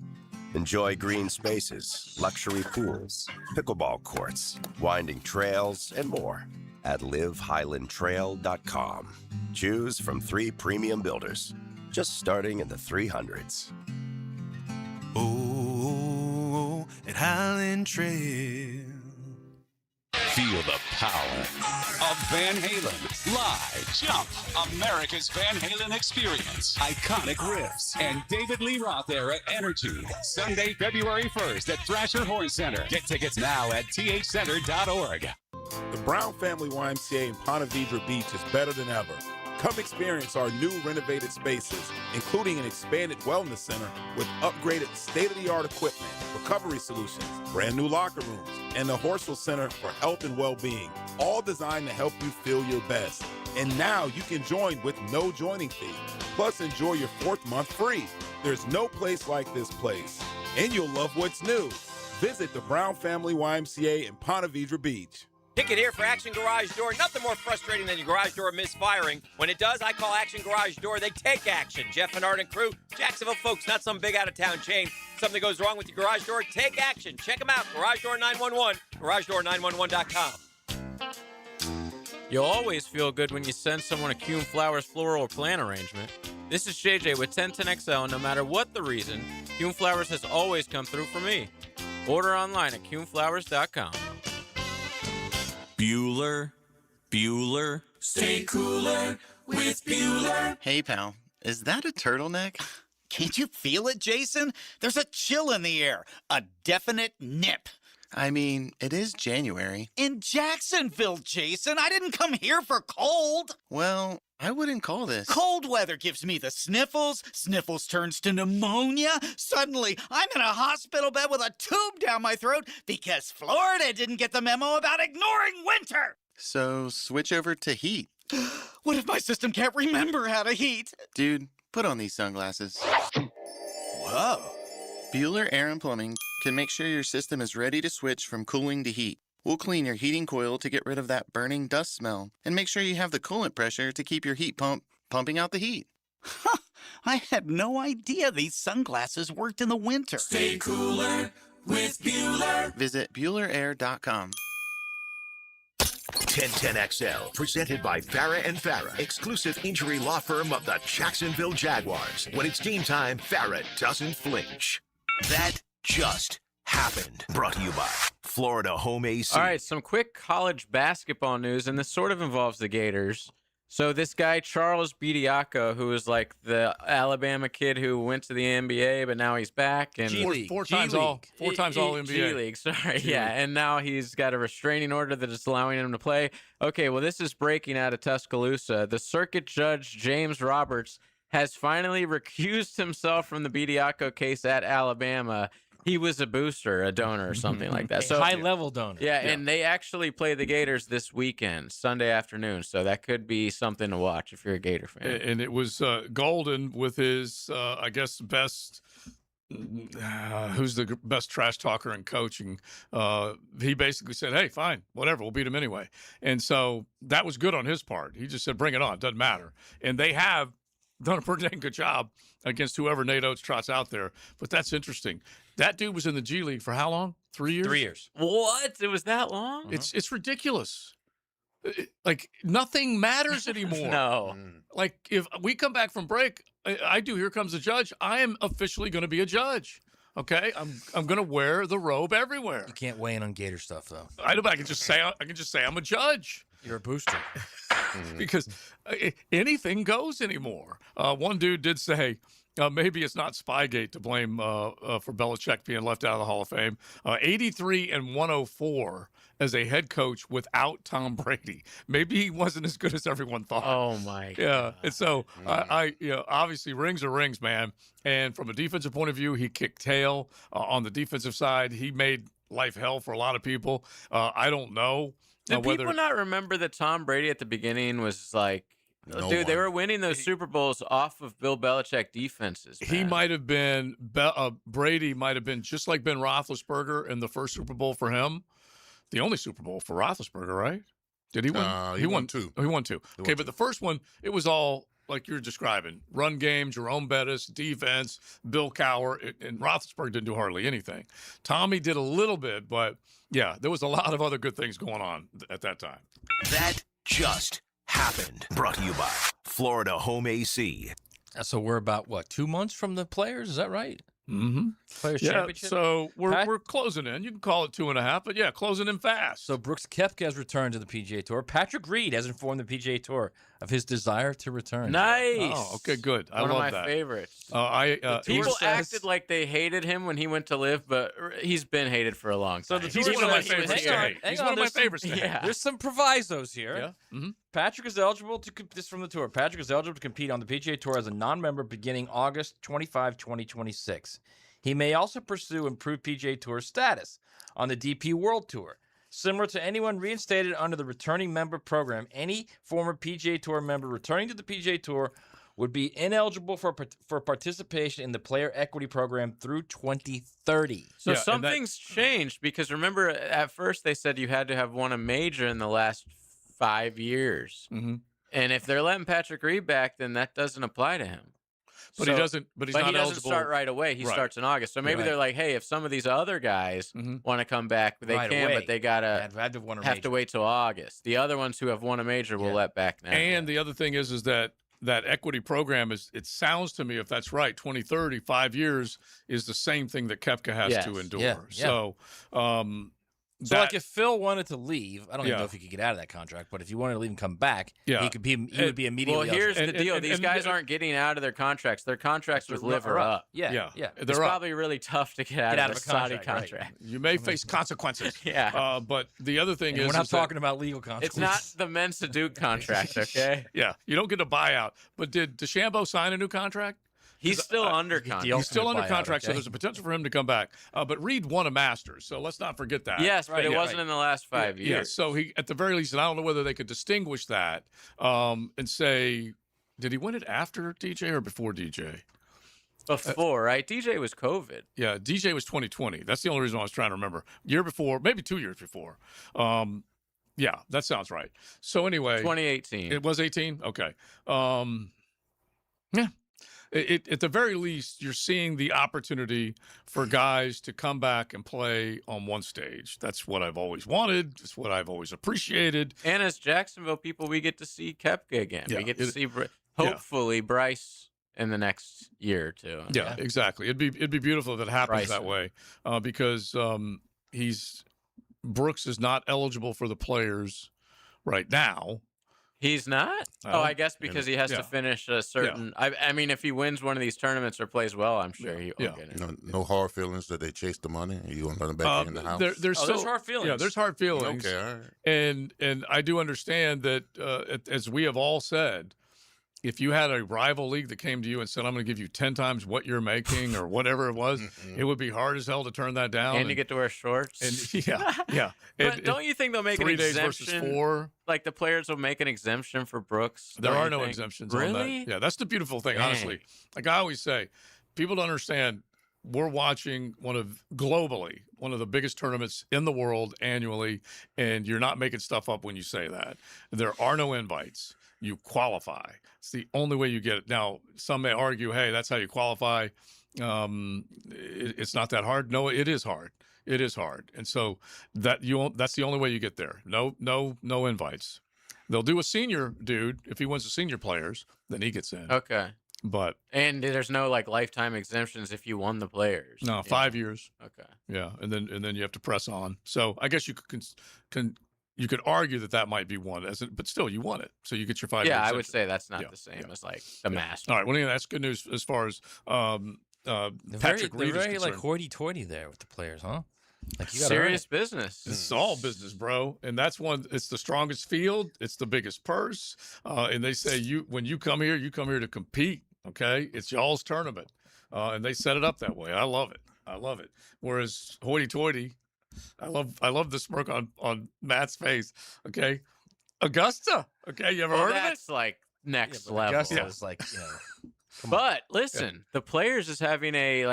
Enjoy green spaces, luxury pools, pickleball courts, winding trails, and more at livehighlandtrail.com. Choose from 3 premium builders, just starting in the 300s. Oh, at Highland Trail. Feel the power of Van Halen. Live. Jump. America's Van Halen experience. Iconic riffs. And David Lee Roth era energy. Sunday, February 1st at Thrasher Horn Center. Get tickets now at thcenter.org. The Brown Family YMCA in Ponte Vedra Beach is better than ever. Come experience our new renovated spaces, including an expanded wellness center with upgraded state-of-the-art equipment, recovery solutions, brand new locker rooms, and the Horsell Center for Health and Well-Being, all designed to help you feel your best. And now you can join with no joining fee. Plus, enjoy your 4th month free. There's no place like this place. And you'll love what's new. Visit the Brown Family YMCA in Ponte Vedra Beach. Ticket here for Action Garage Door. Nothing more frustrating than your garage door misfiring. When it does, I call Action Garage Door. They take action. Jeff and Art and crew, Jacksonville folks, not some big out-of-town chain. Something goes wrong with your garage door, take action. Check them out. Garage Door 911, garagedoor911.com. You'll always feel good when you send someone a Kuhn Flowers floral or plant arrangement. This is JJ with 1010XL, and no matter what the reason, Kuhn Flowers has always come through for me. Order online at kuhnflowers.com. Bueller. Stay cooler with Bueller. Hey, pal, is that a turtleneck? Can't you feel it, Jason? There's a chill in the air, a definite nip. I mean, it is January. In Jacksonville, Jason. I didn't come here for cold. Well, I wouldn't call this. Cold weather gives me the sniffles. Sniffles turns to pneumonia. Suddenly, I'm in a hospital bed with a tube down my throat because Florida didn't get the memo about ignoring winter. So switch over to heat. What if my system can't remember how to heat? Dude, put on these sunglasses. Whoa. Bueller Air and Plumbing can make sure your system is ready to switch from cooling to heat. We'll clean your heating coil to get rid of that burning dust smell and make sure you have the coolant pressure to keep your heat pump pumping out the heat. Huh, I had no idea these sunglasses worked in the winter. Stay cooler with Bueller. Visit BuellerAir.com. 1010XL, presented by Farah and Farah, exclusive injury law firm of the Jacksonville Jaguars. When it's game time, Farah doesn't flinch. That just happened. Brought to you by Florida Home AC. All right, some quick college basketball news, and this sort of involves the Gators. So this guy, Charles Bediako, who is like the Alabama kid who went to the NBA, but now he's back. And Four times all NBA. G League, sorry. G Yeah, League. and now he's got a restraining order that is allowing him to play. Okay, well, this is breaking out of Tuscaloosa. The circuit judge, James Roberts, has finally recused himself from the Bediako case at Alabama. He was a booster, a donor, or something like that. A high-level donor. Yeah, and they actually play the Gators this weekend, Sunday afternoon. So that could be something to watch if you're a Gator fan. And it was Golden with his, I guess, best. Who's the best trash talker in coaching? He basically said, "Hey, fine, whatever, we'll beat him anyway." And so that was good on his part. He just said, "Bring it on, doesn't matter." And they have done a pretty dang good job against whoever Nate Oates trots out there. But that's interesting. That dude was in the G League for how long? 3 years? 3 years. What? It was that long? It's ridiculous. Like, nothing matters anymore. No. Like, if we come back from break, I do Here Comes the Judge, I am officially going to be a judge. Okay? I'm going to wear the robe everywhere. You can't weigh in on Gator stuff, though. I know, but I can just say I'm a judge. You're a booster. Because anything goes anymore. One dude did say, maybe it's not Spygate to blame for Belichick being left out of the Hall of Fame. 83-104 as a head coach without Tom Brady. Maybe he wasn't as good as everyone thought. Oh my! Yeah, and so obviously rings are rings, man. And from a defensive point of view, he kicked tail on the defensive side. He made life hell for a lot of people. I don't know. Do whether people not remember that Tom Brady at the beginning was like, dude, they were winning those Super Bowls off of Bill Belichick defenses. Man. He might have been Brady might have been just like Ben Roethlisberger in the first Super Bowl for him, the only Super Bowl for Roethlisberger, right? Did he win? He won 2. Oh, he won 2. Okay, but the first one, it was all like you're describing: run game, Jerome Bettis, defense, Bill Cowher, and Roethlisberger didn't do hardly anything. Tommy did a little bit, but yeah, there was a lot of other good things going on at that time. That just happened. Brought to you by Florida Home AC. So we're about, 2 months from the players? Is that right? Mm-hmm. Players Yeah, Championship? so we're closing in. You can call it 2.5, but yeah, closing in fast. So Brooks Koepka has returned to the PGA Tour. Patrick Reed has informed the PGA Tour of his desire to return. Nice. Oh, okay, good. I One love of my that. favorites. People acted like they hated him when he went to live, but he's been hated for a long time. So the He's Tour one of my says he was favorites here. to hate. He's one of my favorites to hate. Yeah. There's some provisos here. Yeah. Mm-hmm. Patrick is eligible to this from the tour. Patrick is eligible to compete on the PGA Tour as a non-member beginning August 25, 2026. He may also pursue improved PGA Tour status on the DP World Tour. Similar to anyone reinstated under the returning member program, any former PGA Tour member returning to the PGA Tour would be ineligible for participation in the player equity program through 2030. So something's changed because remember at first they said you had to have won a major in the last 5 years. Mm-hmm. And if they're letting Patrick Reed back, then that doesn't apply to him. But he doesn't. But he's not he doesn't eligible. start right away. He starts in August. So maybe they're like, hey, if some of these other guys want to come back, they Right can, away. but they gotta have to wait till August. The other ones who have won a major will let back now. And the other thing is that equity program is. It sounds to me, if that's right, 2030, 5 years is the same thing that Koepka has to endure. Yeah. So. So, like, if Phil wanted to leave, I don't even know if he could get out of that contract, but if he wanted to leave and come back, he would be immediately. Well, here's eligible. the deal: these guys aren't getting out of their contracts. Their contracts with Live are up. Yeah. It's probably really tough to get out of a Saudi contract, contract. You may face consequences. Yeah. But the other thing is, we're not talking about legal It's consequences. not the Mensa Duke contract, okay? Yeah, you don't get a buyout. But did DeChambeau sign a new contract? He's still under contract. He's still under contract, so there's a potential for him to come back. But Reed won a Masters, so let's not forget that. Yes, but it wasn't in the last 5 years. Yeah, so he, at the very least, and I don't know whether they could distinguish that and say, did he win it after DJ or before DJ? Before, right? DJ was COVID. Yeah, DJ was 2020. That's the only reason I was trying to remember. Year before, maybe 2 years before. Yeah, that sounds right. So anyway. 2018. It was 18? Okay. Yeah. At the very least, you're seeing the opportunity for guys to come back and play on one stage. That's what I've always wanted. It's what I've always appreciated. And as Jacksonville people, we get to see Koepka again. Yeah, we get to see, hopefully, Bryce in the next year or two. Yeah, exactly. It'd be beautiful if it happens that way because Brooks is not eligible for the players right now. He's not? I guess because he has to finish a certain... I mean, if he wins one of these tournaments or plays well, I'm sure he'll get it. No hard feelings that they chase the money and you want to let them back in the house? There's hard feelings. Yeah, there's hard feelings. Okay, all right. And I do understand that, as we have all said, if you had a rival league that came to you and said, I'm going to give you 10 times what you're making or whatever it was, it would be hard as hell to turn that down. And you get to wear shorts. And yeah. But don't you think they'll make an 3 days exemption? versus 4. Like the players will make an exemption for Brooks? There are no exemptions on that. Yeah, that's the beautiful thing, honestly. Like I always say, people don't understand, we're watching globally, one of the biggest tournaments in the world annually, and you're not making stuff up when you say that. There are no invites. You qualify. It's the only way you get it. Now, some may argue, hey, that's how you qualify. It's not that hard. No, it is hard. It is hard. And so that's the only way you get there. No invites. They'll do a senior dude. If he wins the senior players, then he gets in. Okay. And there's no like lifetime exemptions if you won the players. No, 5 years. Okay. Yeah, and then you have to press on. So I guess you you could argue that might be one, but still you won it, so you get your 5 years. Yeah, I would say that's not the same as like the Masters. All right, well, that's good news as far as Patrick Reed is very like concerned. hoity-toity there with the players, huh? Like you got serious business. It's all business, bro, and that's one. It's the strongest field. It's the biggest purse, and they say when you come here to compete. Okay, it's y'all's tournament, and they set it up that way. I love it. Whereas hoity-toity, I love the smirk on Matt's face. Okay, Augusta. Okay, you ever heard of it? That's like next but level. Augusta is like, But listen, the Players is having a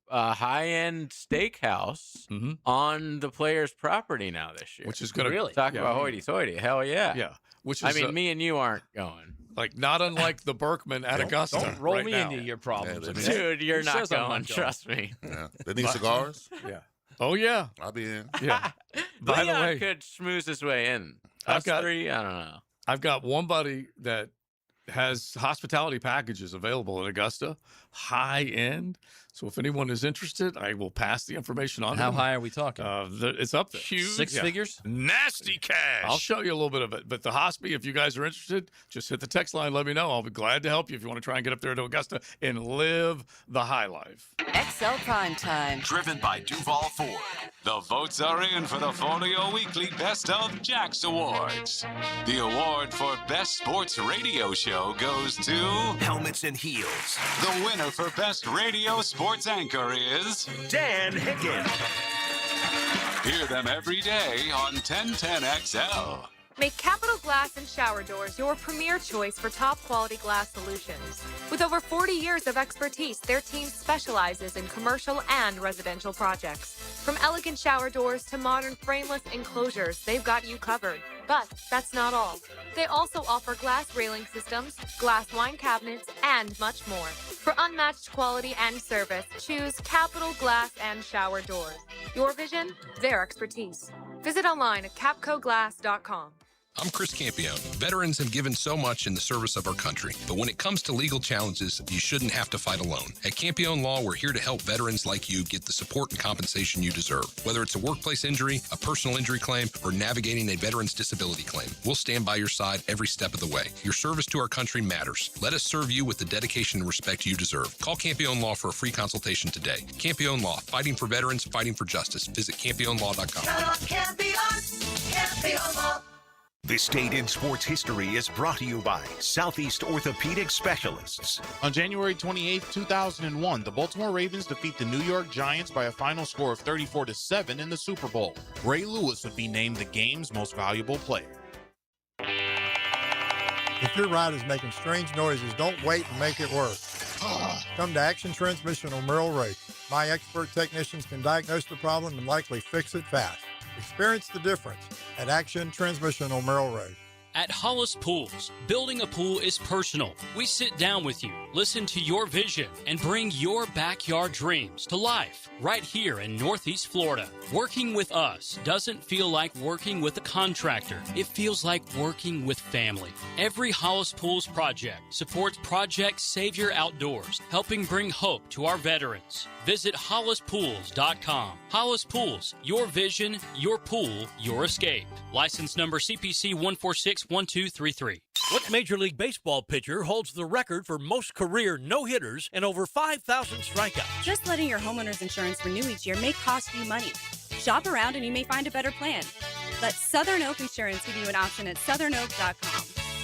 high-end steakhouse on the Players' property now this year. Which is going to really talk about hoity-toity. Hell yeah, yeah. Which I is, mean, me and you aren't going. Like not unlike the Berkman at Augusta. Don't roll right me now. into your problems, Dude. You're Who not says I'm going. not going? Trust me. Yeah. They need cigars? Yeah. Oh yeah. I'll be in. Yeah. By the Leon way, could schmooze his way in. I've Us got- three, I don't know. I've got one buddy that has hospitality packages available in Augusta, high end. So if anyone is interested, I will pass the information on. How to them. high are we talking? It's up there. Huge. Six figures? Nasty cash. I'll show you a little bit of it. But the hospi, if you guys are interested, just hit the text line. Let me know. I'll be glad to help you if you want to try and get up there to Augusta and live the high life. XL Primetime. Driven by Duval Ford. The votes are in for the Folio Weekly Best of Jacks Awards. The award for Best Sports Radio Show goes to Helmets and Heels. the winner for Best Radio Sports Anchor is Dan Higgins. Hear them every day on 1010XL. Make Capital Glass and Shower Doors your premier choice for top quality glass solutions. With over 40 years of expertise, their team specializes in commercial and residential projects. From elegant shower doors to modern frameless enclosures, they've got you covered. But that's not all. They also offer glass railing systems, glass wine cabinets, and much more. For unmatched quality and service, choose Capital Glass and Shower Doors. Your vision, their expertise. Visit online at capcoglass.com. I'm Chris Campione. Veterans have given so much in the service of our country, but when it comes to legal challenges, you shouldn't have to fight alone. At Campione Law, we're here to help veterans like you get the support and compensation you deserve. Whether it's a workplace injury, a personal injury claim, or navigating a veteran's disability claim, we'll stand by your side every step of the way. Your service to our country matters. Let us serve you with the dedication and respect you deserve. Call Campione Law for a free consultation today. Campione Law, fighting for veterans, fighting for justice. Visit CampioneLaw.com. Campione Law. This date in sports history is brought to you by Southeast Orthopedic Specialists. On January 28, 2001, the Baltimore Ravens defeat the New York Giants by a final score of 34-7 in the Super Bowl. Ray Lewis would be named the game's most valuable player. If your ride is making strange noises, don't wait and make it worse. Come to Action Transmission on Merrill Road. My expert technicians can diagnose the problem and likely fix it fast. Experience the difference at Action Transmission on Merrill Road. At Hollis Pools, building a pool is personal. We sit down with you, listen to your vision, and bring your backyard dreams to life right here in Northeast Florida. Working with us doesn't feel like working with a contractor. It feels like working with family. Every Hollis Pools project supports Project Savior Outdoors, helping bring hope to our veterans. Visit HollisPools.com. Hollis Pools, your vision, your pool, your escape. License number CPC 1461233. What Major League Baseball pitcher holds the record for most career no-hitters and over 5,000 strikeouts? Just letting your homeowner's insurance renew each year may cost you money. Shop around and you may find a better plan. Let Southern Oak Insurance give you an option at southernoak.com.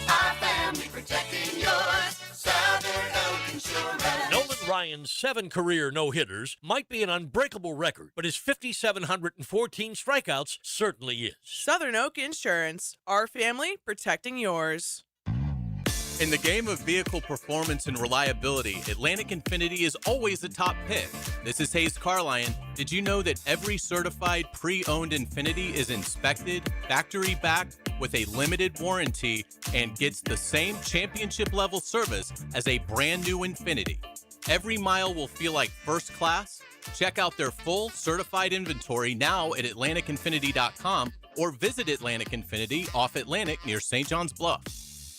Our family protecting yours. Southern Oak Insurance. Nolan Ryan's 7 career no-hitters might be an unbreakable record, but his 5,714 strikeouts certainly is. Southern Oak Insurance. Our family protecting yours. In the game of vehicle performance and reliability, Atlantic Infiniti is always the top pick. This is Hayes Carlion. Did you know that every certified pre-owned Infiniti is inspected, factory-backed, with a limited warranty, and gets the same championship-level service as a brand-new Infiniti? Every mile will feel like first class. Check out their full certified inventory now at AtlanticInfiniti.com or visit Atlantic Infiniti off Atlantic near St. John's Bluff.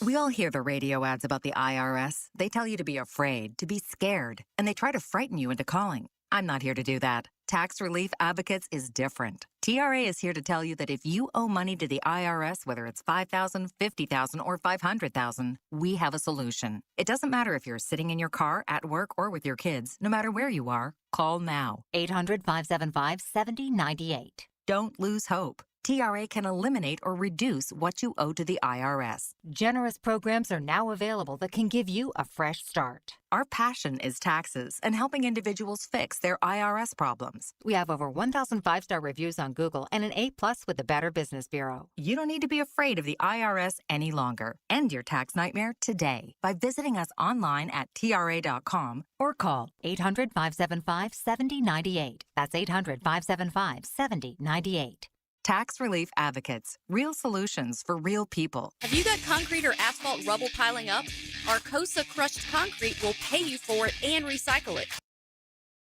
We all hear the radio ads about the IRS. They tell you to be afraid, to be scared, and they try to frighten you into calling. I'm not here to do that. Tax Relief Advocates is different. TRA is here to tell you that if you owe money to the IRS, whether it's $5,000, $50,000, or $500,000, we have a solution. It doesn't matter if you're sitting in your car, at work, or with your kids. No matter where you are, call now. 800-575-7098. Don't lose hope. TRA can eliminate or reduce what you owe to the IRS. Generous programs are now available that can give you a fresh start. Our passion is taxes and helping individuals fix their IRS problems. We have over 1,000 5-star reviews on Google and an A+ with the Better Business Bureau. You don't need to be afraid of the IRS any longer. End your tax nightmare today by visiting us online at TRA.com Or call 800-575-7098. That's 800-575-7098. Tax Relief Advocates. Real solutions for real people. Have you got concrete or asphalt rubble piling up? Arcosa Crushed Concrete will pay you for it and recycle it.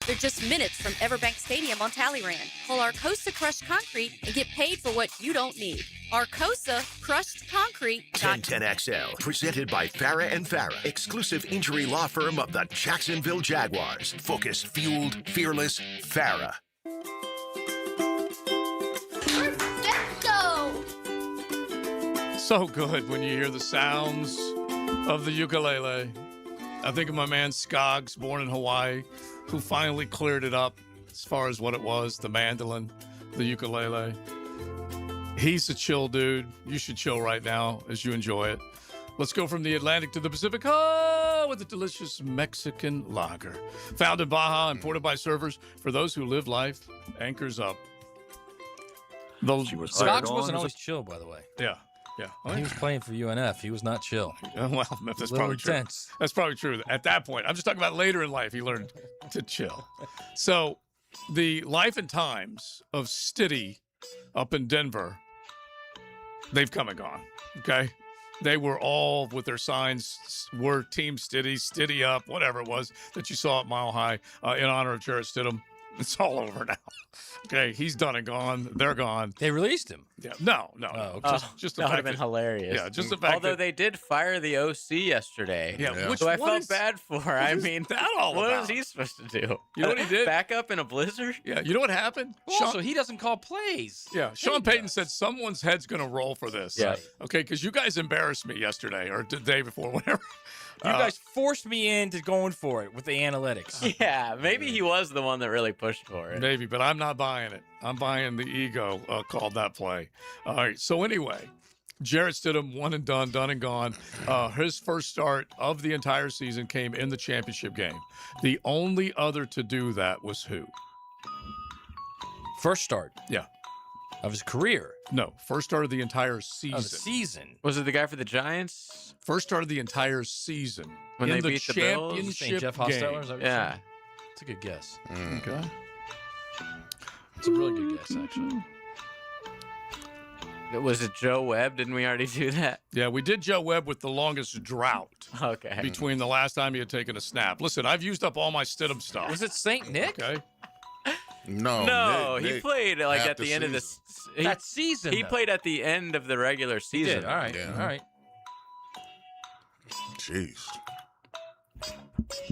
They're just minutes from Everbank Stadium on Talleyrand. Call Arcosa Crushed Concrete and get paid for what you don't need. Arcosa Crushed Concrete. 1010XL, presented by Farah and Farah, exclusive injury law firm of the Jacksonville Jaguars. Focused, fueled, fearless, Farah. So good when you hear the sounds of the ukulele. I think of my man Skoggs, born in Hawaii, who finally cleared it up as far as what it was, the mandolin, the ukulele. He's a chill dude. You should chill right now as you enjoy it. Let's go from the Atlantic to the Pacific with a delicious Mexican lager. Found in Baja, imported by servers for those who live life, anchors up. Skoggs wasn't always chill, by the way. Yeah. Yeah. When he was playing for UNF, he was not chill. Well, that's probably true. That's probably true. At that point, I'm just talking about later in life, he learned to chill. So the life and times of Stiddy up in Denver, they've come and gone, okay? They were all with their signs, were Team Stiddy, Stiddy up, whatever it was that you saw at Mile High in honor of Jarrett Stidham. It's all over now. Okay, he's done and gone. They're gone. They released him. Yeah, no. Just the that would fact have been hilarious. Yeah, just the fact. Although they did fire the OC yesterday. Yeah, which who I what felt is- bad for. I mean, that all what about? was he supposed to do? You know what he did? Back up in a blizzard? Yeah, you know what happened? Also, he doesn't call plays. Yeah, Sean Payton said someone's head's going to roll for this. Yeah. Okay, because you guys embarrassed me yesterday or the day before, whatever. You guys forced me into going for it with the analytics. Yeah, maybe he was the one that really pushed for it. Maybe, but I'm not buying it. I'm buying the ego called that play. All right, so anyway, Jarrett Stidham, one and done and gone. His first start of the entire season came in the championship game. The only other to do that was who? First start. Yeah. Of his career. No, first start of the entire season. Of the season. Was it the guy for the Giants? First start of the entire season. When in they the beat the Bills? championship Jeff game. Hostetler? Is that what you're Yeah. saying? That's a good guess. Okay. It's a really good guess, actually. Was it Joe Webb? Didn't we already do that? Yeah, we did Joe Webb with the longest drought Okay. between the last time he had taken a snap. Listen, I've used up all my Stidham stuff. Was it St. Nick? Okay. No, he Nick, played like half at the the end of season. the That season, He though. played at the end of the regular He season. did. All right. Yeah. All right. Jeez.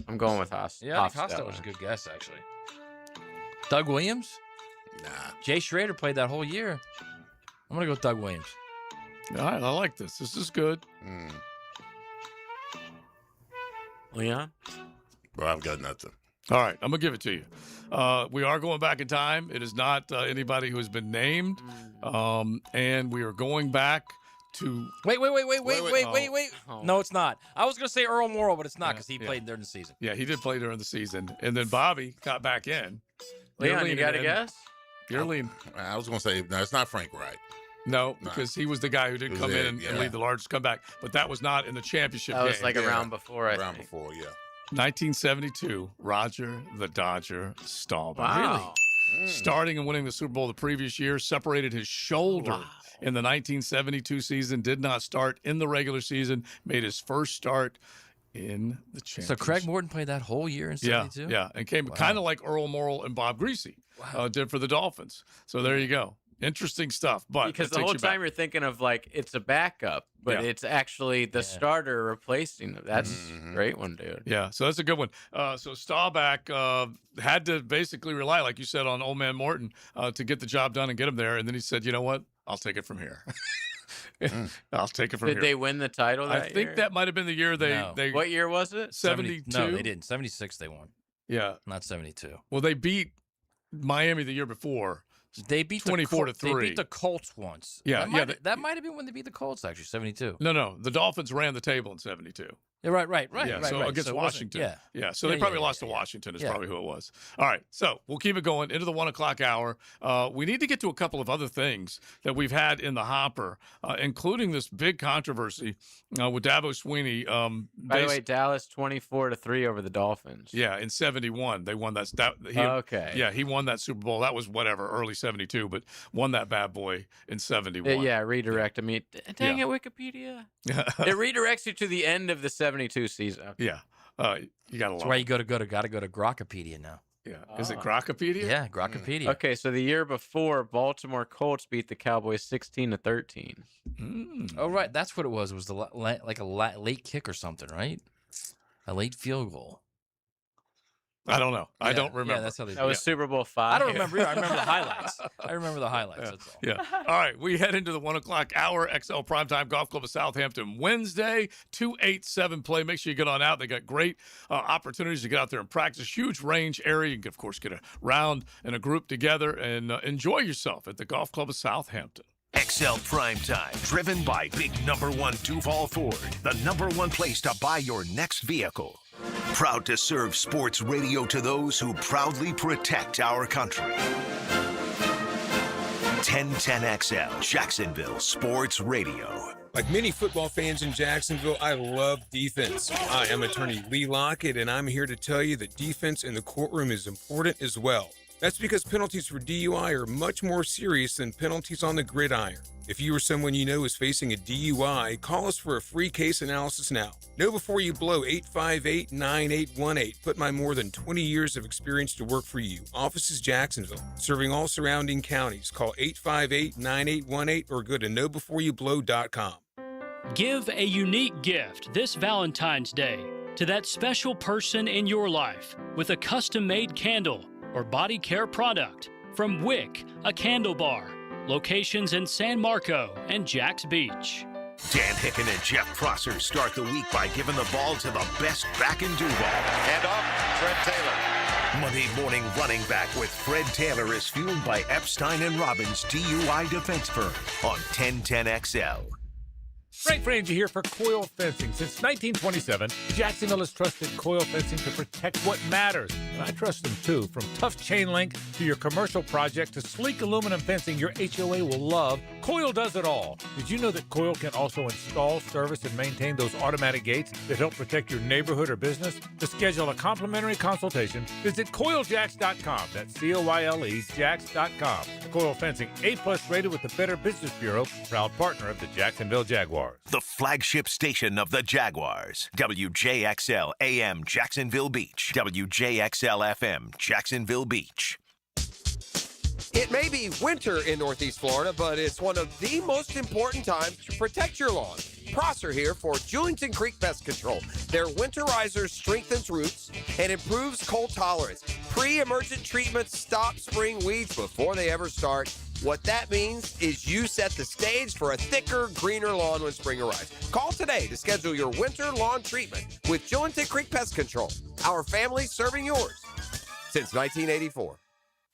I'm going with Haas. Yeah, I think Hostetler was a good guess, actually. Doug Williams? Nah. Jay Schrader played that whole year. I'm going to go with Doug Williams. All right, I like this. This is good. Leon? Well, I've got nothing. All right, I'm going to give it to you. We are going back in time. It is not anybody who has been named. And we are going back to... Wait. Oh. No, it's not. I was going to say Earl Morrall, but it's not because he played during the season. Yeah, he did play during the season. And then Bobby got back in. Leon, you got to guess? You're leaning. I was going to say, no, it's not Frank Wright. No, because he was the guy who did come in and lead the largest comeback. But that was not in the championship game. That was like a round before, I Round think. before, yeah. 1972, Roger the Dodger Staubach. Wow. Starting and winning the Super Bowl the previous year, separated his shoulder in the 1972 season, did not start in the regular season, made his first start in the championship. So Craig Morton played that whole year in 72? Yeah, and came kind of like Earl Morrall and Bob Greasy did for the Dolphins. So there you go. Interesting stuff. But Because it the takes whole you back. time you're thinking of like it's a backup, but it's actually the starter replacing them. That's a great one, dude. Yeah, so that's a good one. So Staubach had to basically rely, like you said, on old man Morton to get the job done and get him there. And then he said, you know what? I'll take it from here. I'll take it from here. Did they win the title that I think year? that might have been the year they What year was it? 72? No, they didn't. 76 they won. Yeah. Not 72. Well, they beat Miami the year before. They beat 24-3. They beat the Colts once. Yeah, that might have been when they beat the Colts, actually, 72. No. The Dolphins ran the table in 72. Yeah, right. Yeah, so right. against So Washington. Yeah. So they probably lost to Washington is probably who it was. All right, so we'll keep it going into the 1 o'clock hour. We need to get to a couple of other things that we've had in the hopper, including this big controversy with Dabo Swinney. By the way, Dallas 24-3 over the Dolphins. Yeah, in 71. They won that. Okay. Yeah, he won that Super Bowl. That was early 72, but won that bad boy in 71. Yeah, redirect. I mean, dang it, Wikipedia. It redirects you to the end of the 72 season. Yeah. You got to That's why you gotta go to Grokpedia now. Yeah. Is it Grokpedia? Yeah, Grokpedia. Okay, so the year before, Baltimore Colts beat the Cowboys 16-13. Oh, right. That's what it was. It was like a late kick or something, right? A late field goal. I don't know. I don't remember. Yeah, that's how they. That was Super Bowl 5. I don't remember. I remember the highlights. That's all. Yeah. All right. We head into the 1 o'clock hour. XL Primetime Golf Club of Southampton Wednesday, 2-8-7 play. Make sure you get on out. They got great opportunities to get out there and practice. Huge range area. You can, of course, get a round and a group together and enjoy yourself at the Golf Club of Southampton. XL Primetime, driven by Big Number 1 Duval Ford, the #1 place to buy your next vehicle. Proud to serve sports radio to those who proudly protect our country. 1010XL, Jacksonville Sports Radio. Like many football fans in Jacksonville, I love defense. I am attorney Lee Lockett, and I'm here to tell you that defense in the courtroom is important as well. That's because penalties for DUI are much more serious than penalties on the gridiron. If you or someone you know is facing a DUI, call us for a free case analysis now. Know before you blow 858-9818. Put my more than 20 years of experience to work for you. Office is Jacksonville, serving all surrounding counties. Call 858-9818 or go to knowbeforeyouBlow.com. Give a unique gift this Valentine's Day to that special person in your life with a custom-made candle or body care product from Wick, a candle bar. Locations in San Marco and Jax Beach. Dan Hicken and Jeff Prosser start the week by giving the ball to the best back in Duval. And off, Fred Taylor. Monday morning running back with Fred Taylor is fueled by Epstein and Robbins DUI defense firm on 1010XL. Frank Frangie here for Coil Fencing. Since 1927, Jacksonville has trusted Coil Fencing to protect what matters. And I trust them too. From tough chain link to your commercial project to sleek aluminum fencing your HOA will love, Coil does it all. Did you know that Coil can also install, service, and maintain those automatic gates that help protect your neighborhood or business? To schedule a complimentary consultation, visit CoilJax.com. That's COYLE Jax.com. Coil Fencing, A+ rated with the Better Business Bureau, proud partner of the Jacksonville Jaguars. The flagship station of the Jaguars. WJXL AM Jacksonville Beach. WJXL FM Jacksonville Beach. It may be winter in Northeast Florida, but it's one of the most important times to protect your lawn. Prosser here for Julington Creek Pest Control. Their winterizer strengthens roots and improves cold tolerance. Pre-emergent treatments stop spring weeds before they ever start. What that means is you set the stage for a thicker, greener lawn when spring arrives. Call today to schedule your winter lawn treatment with Julington Creek Pest Control. Our family serving yours since 1984.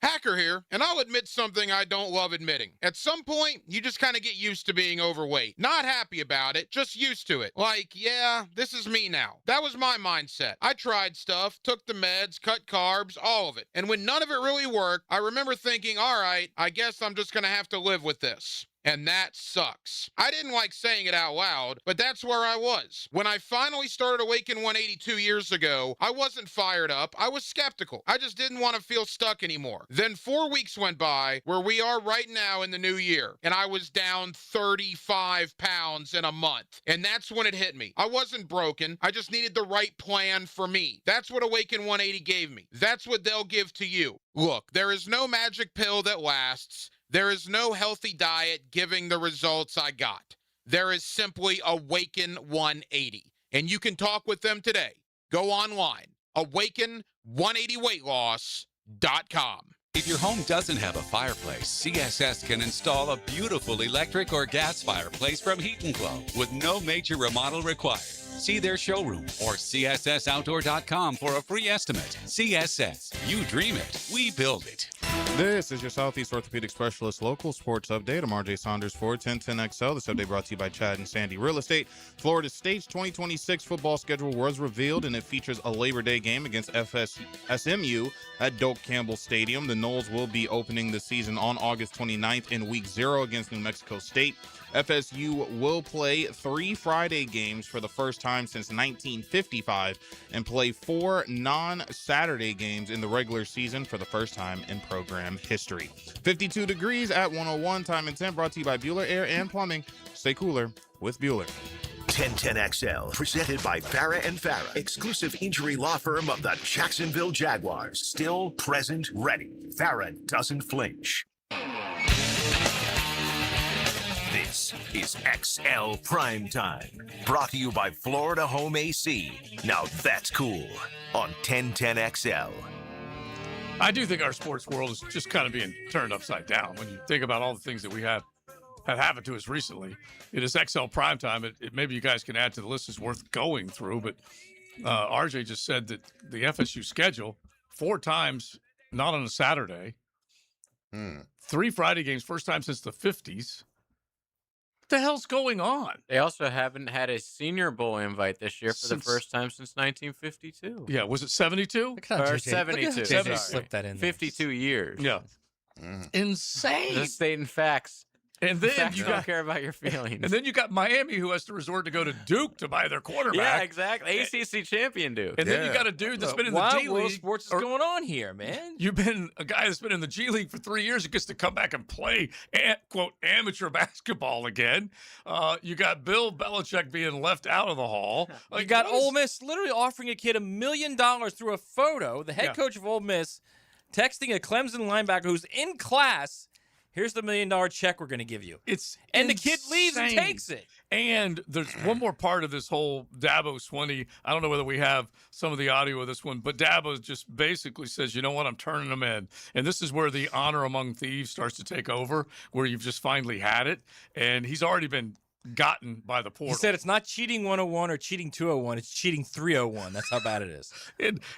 Hacker here, and I'll admit something I don't love admitting. At some point, you just kind of get used to being overweight. Not happy about it, just used to it. Like, yeah, this is me now. That was my mindset. I tried stuff, took the meds, cut carbs, all of it. And when none of it really worked, I remember thinking, all right, I guess I'm just gonna have to live with this. And that sucks. I didn't like saying it out loud, but that's where I was. When I finally started Awaken 182 years ago, I wasn't fired up. I was skeptical. I just didn't want to feel stuck anymore. Then 4 weeks went by where we are right now in the new year, and I was down 35 pounds in a month. And that's when it hit me. I wasn't broken. I just needed the right plan for me. That's what Awaken 180 gave me. That's what they'll give to you. Look, there is no magic pill that lasts. There is no healthy diet giving the results I got. There is simply Awaken 180. And you can talk with them today. Go online, awaken180weightloss.com. If your home doesn't have a fireplace, CSS can install a beautiful electric or gas fireplace from Heat & Glow with no major remodel required. See their showroom or cssoutdoor.com for a free estimate. CSS, you dream it, we build it. This is your Southeast Orthopedic Specialist local sports update. I'm RJ Saunders for 1010XL. This update brought to you by Chad and Sandy Real Estate. Florida State's 2026 football schedule was revealed, and it features a Labor Day game against SMU at Doak Campbell Stadium. The Noles will be opening the season on August 29th in Week 0 against New Mexico State. FSU will play 3 Friday games for the first time since 1955 and play 4 non-Saturday games in the regular season for the first time in program history. 52 degrees at 101. Time and temp brought to you by Bueller Air and Plumbing. Stay cooler with Bueller. 1010XL, presented by Farah and Farah, exclusive injury law firm of the Jacksonville Jaguars. Still present, ready. Farah doesn't flinch. This is XL Primetime, brought to you by Florida Home AC. Now that's cool on 1010XL. I do think our sports world is just kind of being turned upside down when you think about all the things that we have happened to us recently. It is XL Primetime. Maybe you guys can add to the list. It's worth going through, but RJ just said that the FSU schedule 4 times, not on a Saturday, 3 Friday games, first time since the 50s. What the hell's going on? They also haven't had a Senior Bowl invite this year for the first time since 1952. Yeah, was it 72? Or 72. Slip that in there. 52 years. Yeah. Insane. Just stating facts. And then Facts you don't got care about your feelings. And then you got Miami, who has to resort to go to Duke to buy their quarterback. Yeah, exactly. ACC champion Duke. And then you got a dude that's been in the Wild G world League. sports is going on here, man. You've been a guy that's been in the G League for 3 years who gets to come back and play, quote, amateur basketball again. You got Bill Belichick being left out of the hall. You got Ole Miss literally offering a kid $1 million through a photo. The head coach of Ole Miss texting a Clemson linebacker who's in class. Here's the $1 million check we're going to give you. And the kid leaves and takes it. And there's one more part of this whole Dabo Swinney. I don't know whether we have some of the audio of this one, but Dabo just basically says, you know what, I'm turning them in. And this is where the honor among thieves starts to take over, where you've just finally had it. And he's already been gotten by the portal. He said it's not cheating 101 or cheating 201. It's cheating 301. That's how bad it is.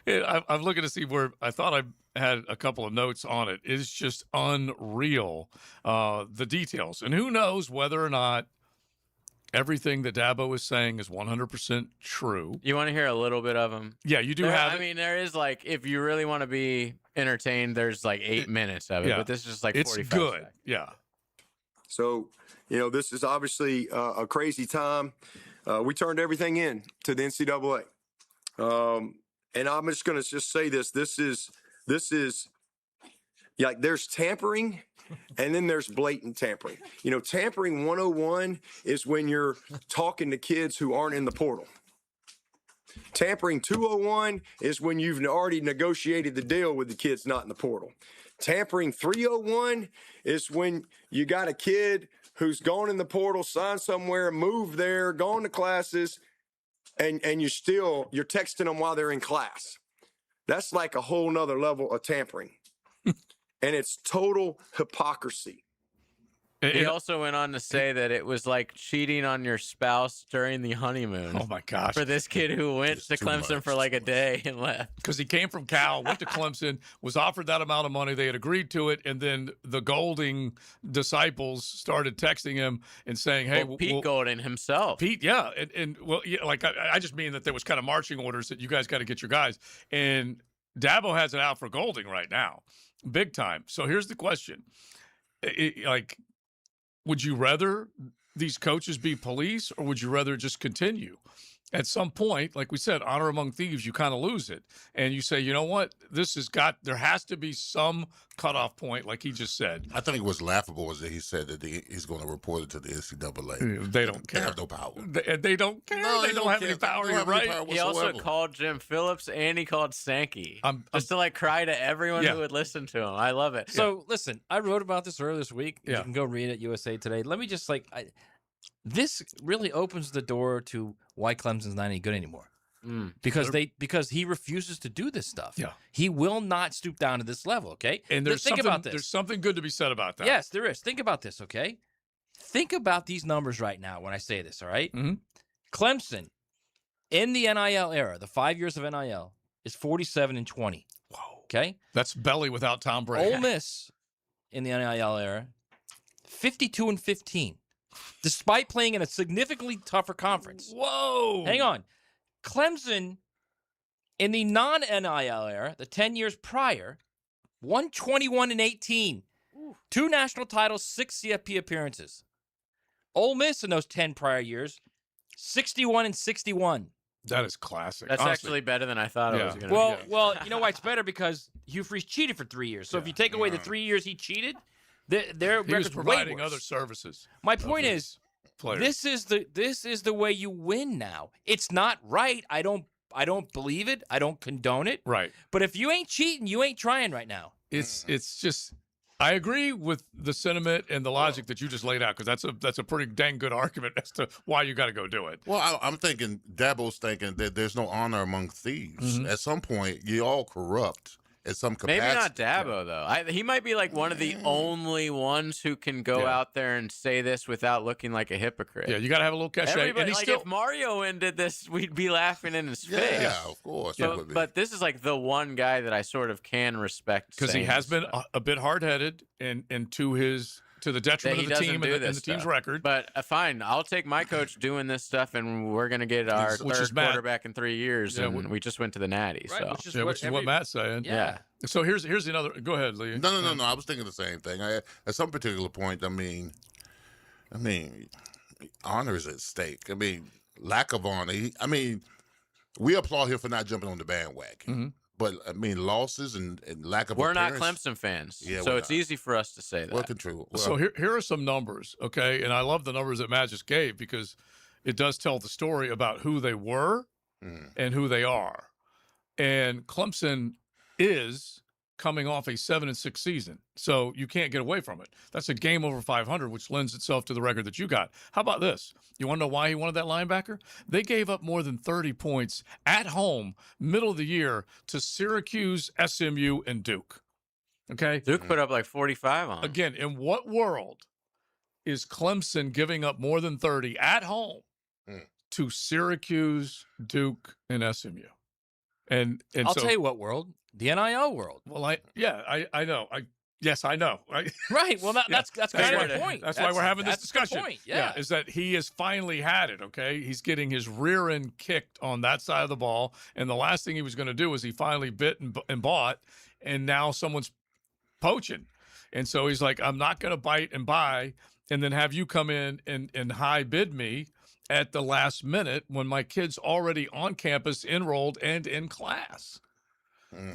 I'm looking to see where I thought I had a couple of notes on it. It's just unreal, the details. And who knows whether or not everything that Dabo is saying is 100% true. You want to hear a little bit of them? Yeah, you do have it. I mean, there is like, if you really want to be entertained, there's like 8 minutes of it, but this is just like 45 It's good. seconds. Yeah. So, this is obviously a crazy time. We turned everything in to the NCAA. And I'm just going to just say this. This is like there's tampering and then there's blatant tampering. Tampering 101 is when you're talking to kids who aren't in the portal. Tampering 201 is when you've already negotiated the deal with the kids not in the portal. Tampering 301 is when you got a kid who's gone in the portal, signed somewhere, moved there, gone to classes, and you're texting them while they're in class. That's like a whole nother level of tampering. And it's total hypocrisy. He also went on to say that it was like cheating on your spouse during the honeymoon. Oh, my gosh. For this kid who went to Clemson for like a day and left. Because he came from Cal, went to Clemson, was offered that amount of money. They had agreed to it. And then the Golding disciples started texting him and saying, hey. Pete Golding himself. Pete, yeah. I just mean that there was kind of marching orders that you guys got to get your guys. And Dabo has it out for Golding right now. Big time. So here's the question. Would you rather these coaches be police, or would you rather just continue? At some point, like we said, honor among thieves, you kind of lose it. And you say, you know what? There has to be some cutoff point, like he just said. I think it was laughable was that he said that he's going to report it to the NCAA. They don't care. They have no power. They don't care. No, they don't have any power. You're right. He also called Jim Phillips and he called Sankey. Just to cry to everyone who would listen to him. I love it. So, listen, I wrote about this earlier this week. You can go read it, USA Today. Let me just this really opens the door to why Clemson's not any good anymore. Because he refuses to do this stuff. Yeah. He will not stoop down to this level, okay? And think about this. There's something good to be said about that. Yes, there is. Think about this, okay? Think about these numbers right now when I say this, all right? Mm-hmm. Clemson, in the NIL era, the 5 years of NIL, is 47-20. Whoa. Okay? That's belly without Tom Brady. Ole Miss in the NIL era, 52-15, despite playing in a significantly tougher conference. Whoa! Hang on. Clemson in the non-NIL era, the 10 years prior, won 21-18. 2 national titles, 6 CFP appearances. Ole Miss in those 10 prior years, 61-61. That is classic. That's Honestly. actually better than I thought it was going to be. Well, you know why it's better? Because Hugh Freeze cheated for 3 years. So if you take away the 3 years he cheated, their He was record's providing way worse. other services. My point of is, players. this is the way you win now. It's not right. I don't believe it. I don't condone it. Right. But if you ain't cheating, you ain't trying right now. It's just. I agree with the sentiment and the logic that you just laid out because that's a pretty dang good argument as to why you got to go do it. Well, I'm thinking Dabo's thinking that there's no honor among thieves. At some point, you all corrupt at some capacity. Maybe not Dabo, though. He might be like one of the only ones who can go out there and say this without looking like a hypocrite. Yeah, you got to have a little cachet. Everybody, And he's like still, if Mario Wynn did this, we'd be laughing in his face. Yeah, of course. But this is like the one guy that I sort of can respect because he has been a bit hard-headed and to the detriment of the team and the team's record. But fine, I'll take my coach doing this stuff, and we're going to get our third quarterback in 3 years, and we just went to the Natty. Right, So. which is what Matt's saying. Yeah. So here's another. Go ahead, Lee. No. I was thinking the same thing. At some particular point, I mean, honor is at stake. I mean, lack of honor. We applaud him for not jumping on the bandwagon. But, I mean, losses and lack of We're not appearance. Clemson fans, Yeah, so we're it's not. easy for us to say that. Well, control. So here are some numbers, okay? And I love the numbers that Matt just gave because it does tell the story about who they were and who they are. And Clemson is coming off a 7-6 season, so you can't get away from it. That's a game over 500, which lends itself to the record that you got. How about this? You want to know why he wanted that linebacker? They gave up more than 30 points at home, middle of the year, to Syracuse, SMU, and Duke. Okay? Duke put up like 45 on him. Again, in what world is Clemson giving up more than 30 at home to Syracuse, Duke, and SMU? And I'll so, tell you what world. The NIL world. Well, I know. Yes, I know. Right. Well, that's kind of the point. That's why we're having this that's the discussion. point. Yeah. Is that he has finally had it, okay? He's getting his rear end kicked on that side of the ball. And the last thing he was going to do is he finally bit and bought, and now someone's poaching. And so he's like, I'm not going to bite and buy and then have you come in and high bid me at the last minute when my kid's already on campus, enrolled, and in class.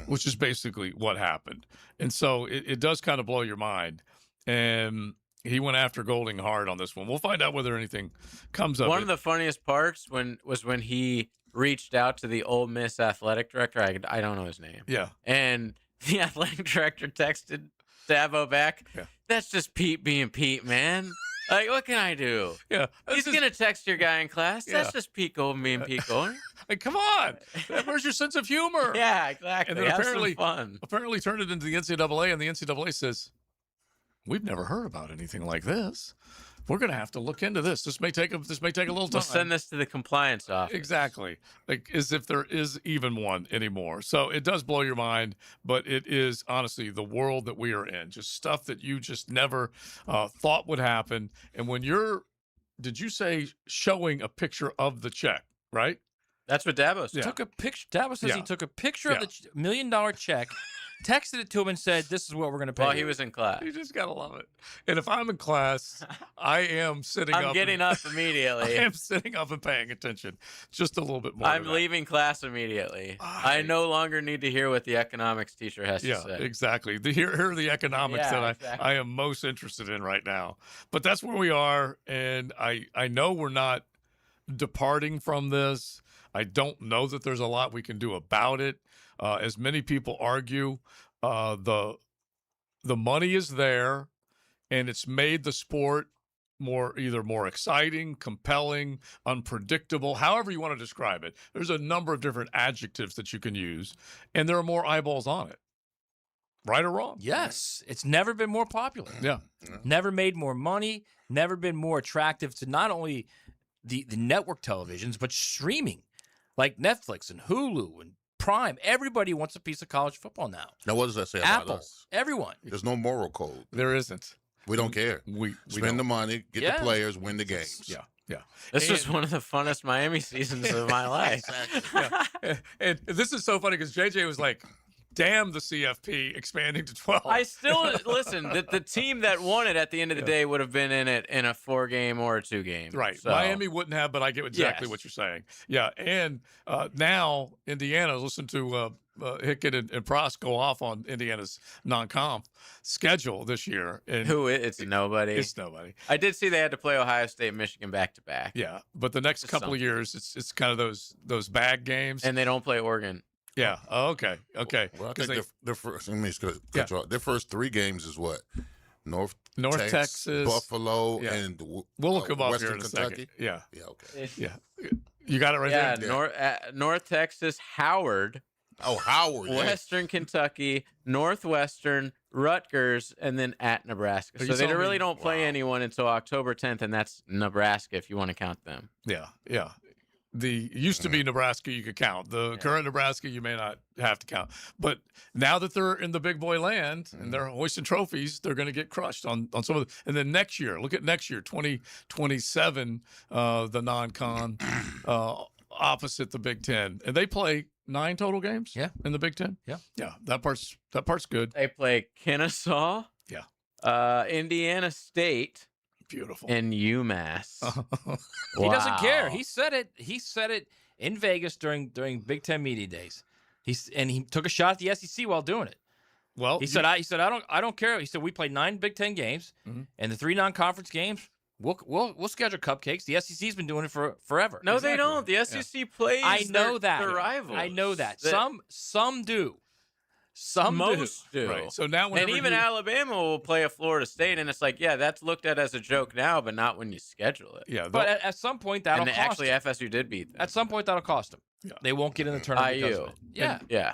Which is basically what happened. And so it does kind of blow your mind. And he went after Golding hard on this one. We'll find out whether anything comes up. One of the funniest parts was when he reached out to the Ole Miss athletic director. I don't know his name. Yeah. And the athletic director texted Dabo back. Yeah. That's just Pete being Pete, man. Like, what can I do? Yeah. He's going to text your guy in class. Yeah. That's just Pete Golden being Pete Golden. Like, come on. Where's your sense of humor? Yeah, exactly. And then Have some fun. apparently turned it into the NCAA, and the NCAA says, we've never heard about anything like this. We're going to have to look into this. This may take a little time. We'll send this to the compliance office. Exactly. Like as if there is even one anymore. So it does blow your mind, but it is honestly the world that we are in. Just stuff that you just never thought would happen. And when did you say showing a picture of the check, right? That's what Dabo said. Took a picture. Dabo says he took a picture of the $1 million check, texted it to him, and said, "This is what we're going to pay." Well, he was in class. You just gotta love it. And if I'm in class, I am sitting up. I'm getting up immediately. I am sitting up and paying attention just a little bit more. I'm leaving class immediately. I no longer need to hear what the economics teacher has to say. Yeah, exactly. Here are the economics that I am most interested in right now. But that's where we are, and I know we're not departing from this. I don't know that there's a lot we can do about it. As many people argue, the money is there, and it's made the sport either more exciting, compelling, unpredictable, however you want to describe it. There's a number of different adjectives that you can use, and there are more eyeballs on it. Right or wrong? Yes. It's never been more popular. Yeah. Never made more money, never been more attractive to not only the network televisions, but streaming like Netflix and Hulu and Prime. Everybody wants a piece of college football now. Now, what does that say about Apple, us? everyone. There's no moral code. There isn't. We don't care. We spend the money, get the players, win the games. Yeah. This was one of the funnest Miami seasons of my life. And this is so funny because JJ was like, damn the CFP expanding to 12. I still listen. The team that won it at the end of the day would have been in it in a 4-game or a 2-game. Right. So. Miami wouldn't have, but I get exactly what you're saying. Yeah. And now Indiana, listen to Hickett and Pross go off on Indiana's non-conf schedule this year. And it's nobody. It's nobody. I did see they had to play Ohio State and Michigan back-to-back. Yeah. But the next couple of years, it's kind of those bag games. And they don't play Oregon. Yeah. Oh, okay. Well, I think their first. Let me cut you off. Their first 3 games is what? North Texas, Buffalo, and we'll look them up Western here in a Kentucky. second. Yeah. Yeah. Okay. Yeah. You got it right there. Yeah. North Texas, Howard. Oh, Howard. Western Kentucky, Northwestern, Rutgers, and then at Nebraska. So they really don't play anyone until October 10th, and that's Nebraska if you want to count them. Yeah. The used to be Nebraska you could count. The current Nebraska you may not have to count. But now that they're in the big boy land and they're hoisting trophies, they're going to get crushed on some of the. And then next year, look at next year, 2027, the non-con opposite the Big Ten, and they play 9 total games. Yeah, in the Big Ten. Yeah. That part's good. They play Kennesaw. Yeah. Indiana State. Beautiful. And UMass. He doesn't care. He said it in Vegas during Big Ten media days. He took a shot at the SEC while doing it. Well, he said I don't care. He said we played 9 Big Ten games, and the 3 non-conference games. We'll schedule cupcakes. The SEC's been doing it for forever. No, they don't. The SEC plays. I know their rivals. I know that. Some do. Most do. Right. So now, and even Alabama will play a Florida State, and it's like, yeah, that's looked at as a joke now, but not when you schedule it. Yeah, but at some point that'll cost actually them. FSU did beat them. At some point that'll cost them. Yeah. They won't get in the tournament because of it. Yeah. Yeah.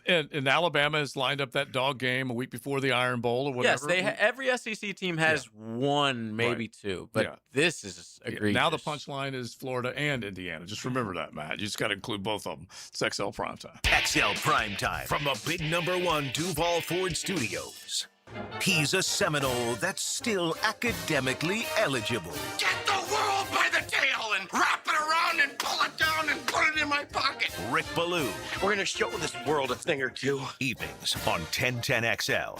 And Alabama has lined up that dog game a week before the Iron Bowl or whatever. Yes, every SEC team has 1, maybe 2, but this is egregious. Now the punchline is Florida and Indiana. Just remember that, Matt. You just got to include both of them. It's XL Primetime. XL Primetime from the big #1 Duval Ford Studios. He's a Seminole that's still academically eligible. Get the world by the tail and wrap it around and pull it down and put it in my pocket. Rick Ballou. We're going to show this world a thing or two. Evenings on 1010XL.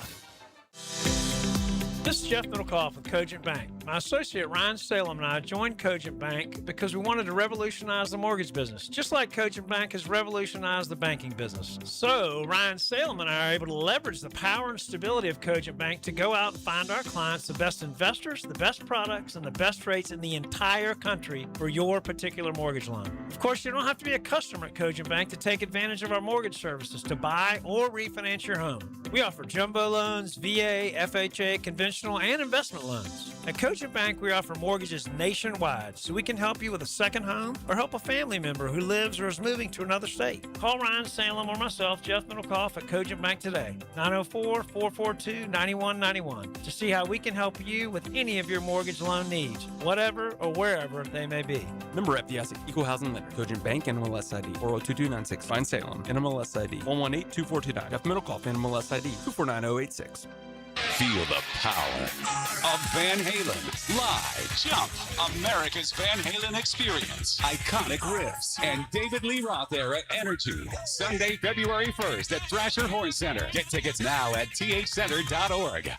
This is Jeff Middlecoff with Cogent Bank. My associate Ryan Salem and I joined Cogent Bank because we wanted to revolutionize the mortgage business, just like Cogent Bank has revolutionized the banking business. So Ryan Salem and I are able to leverage the power and stability of Cogent Bank to go out and find our clients the best investors, the best products, and the best rates in the entire country for your particular mortgage loan. Of course, you don't have to be a customer at Cogent Bank to take advantage of our mortgage services to buy or refinance your home. We offer jumbo loans, VA, FHA, conventional and investment loans. At Cogent Bank, we offer mortgages nationwide, so we can help you with a second home or help a family member who lives or is moving to another state. Call Ryan Salem or myself, Jeff Middlecoff, at Cogent Bank today, 904-442-9191, to see how we can help you with any of your mortgage loan needs, whatever or wherever they may be. Member FDIC, Equal Housing Lender, Cogent Bank, NMLS ID 402296, Fine Salem, NMLS ID 1182429, Jeff Middlecoff, NMLS ID 249086. Feel the power of Van Halen. Live. Jump. America's Van Halen experience. Iconic riffs. And David Lee Roth era energy. Sunday, February 1st at Thrasher Horn Center. Get tickets now at thcenter.org.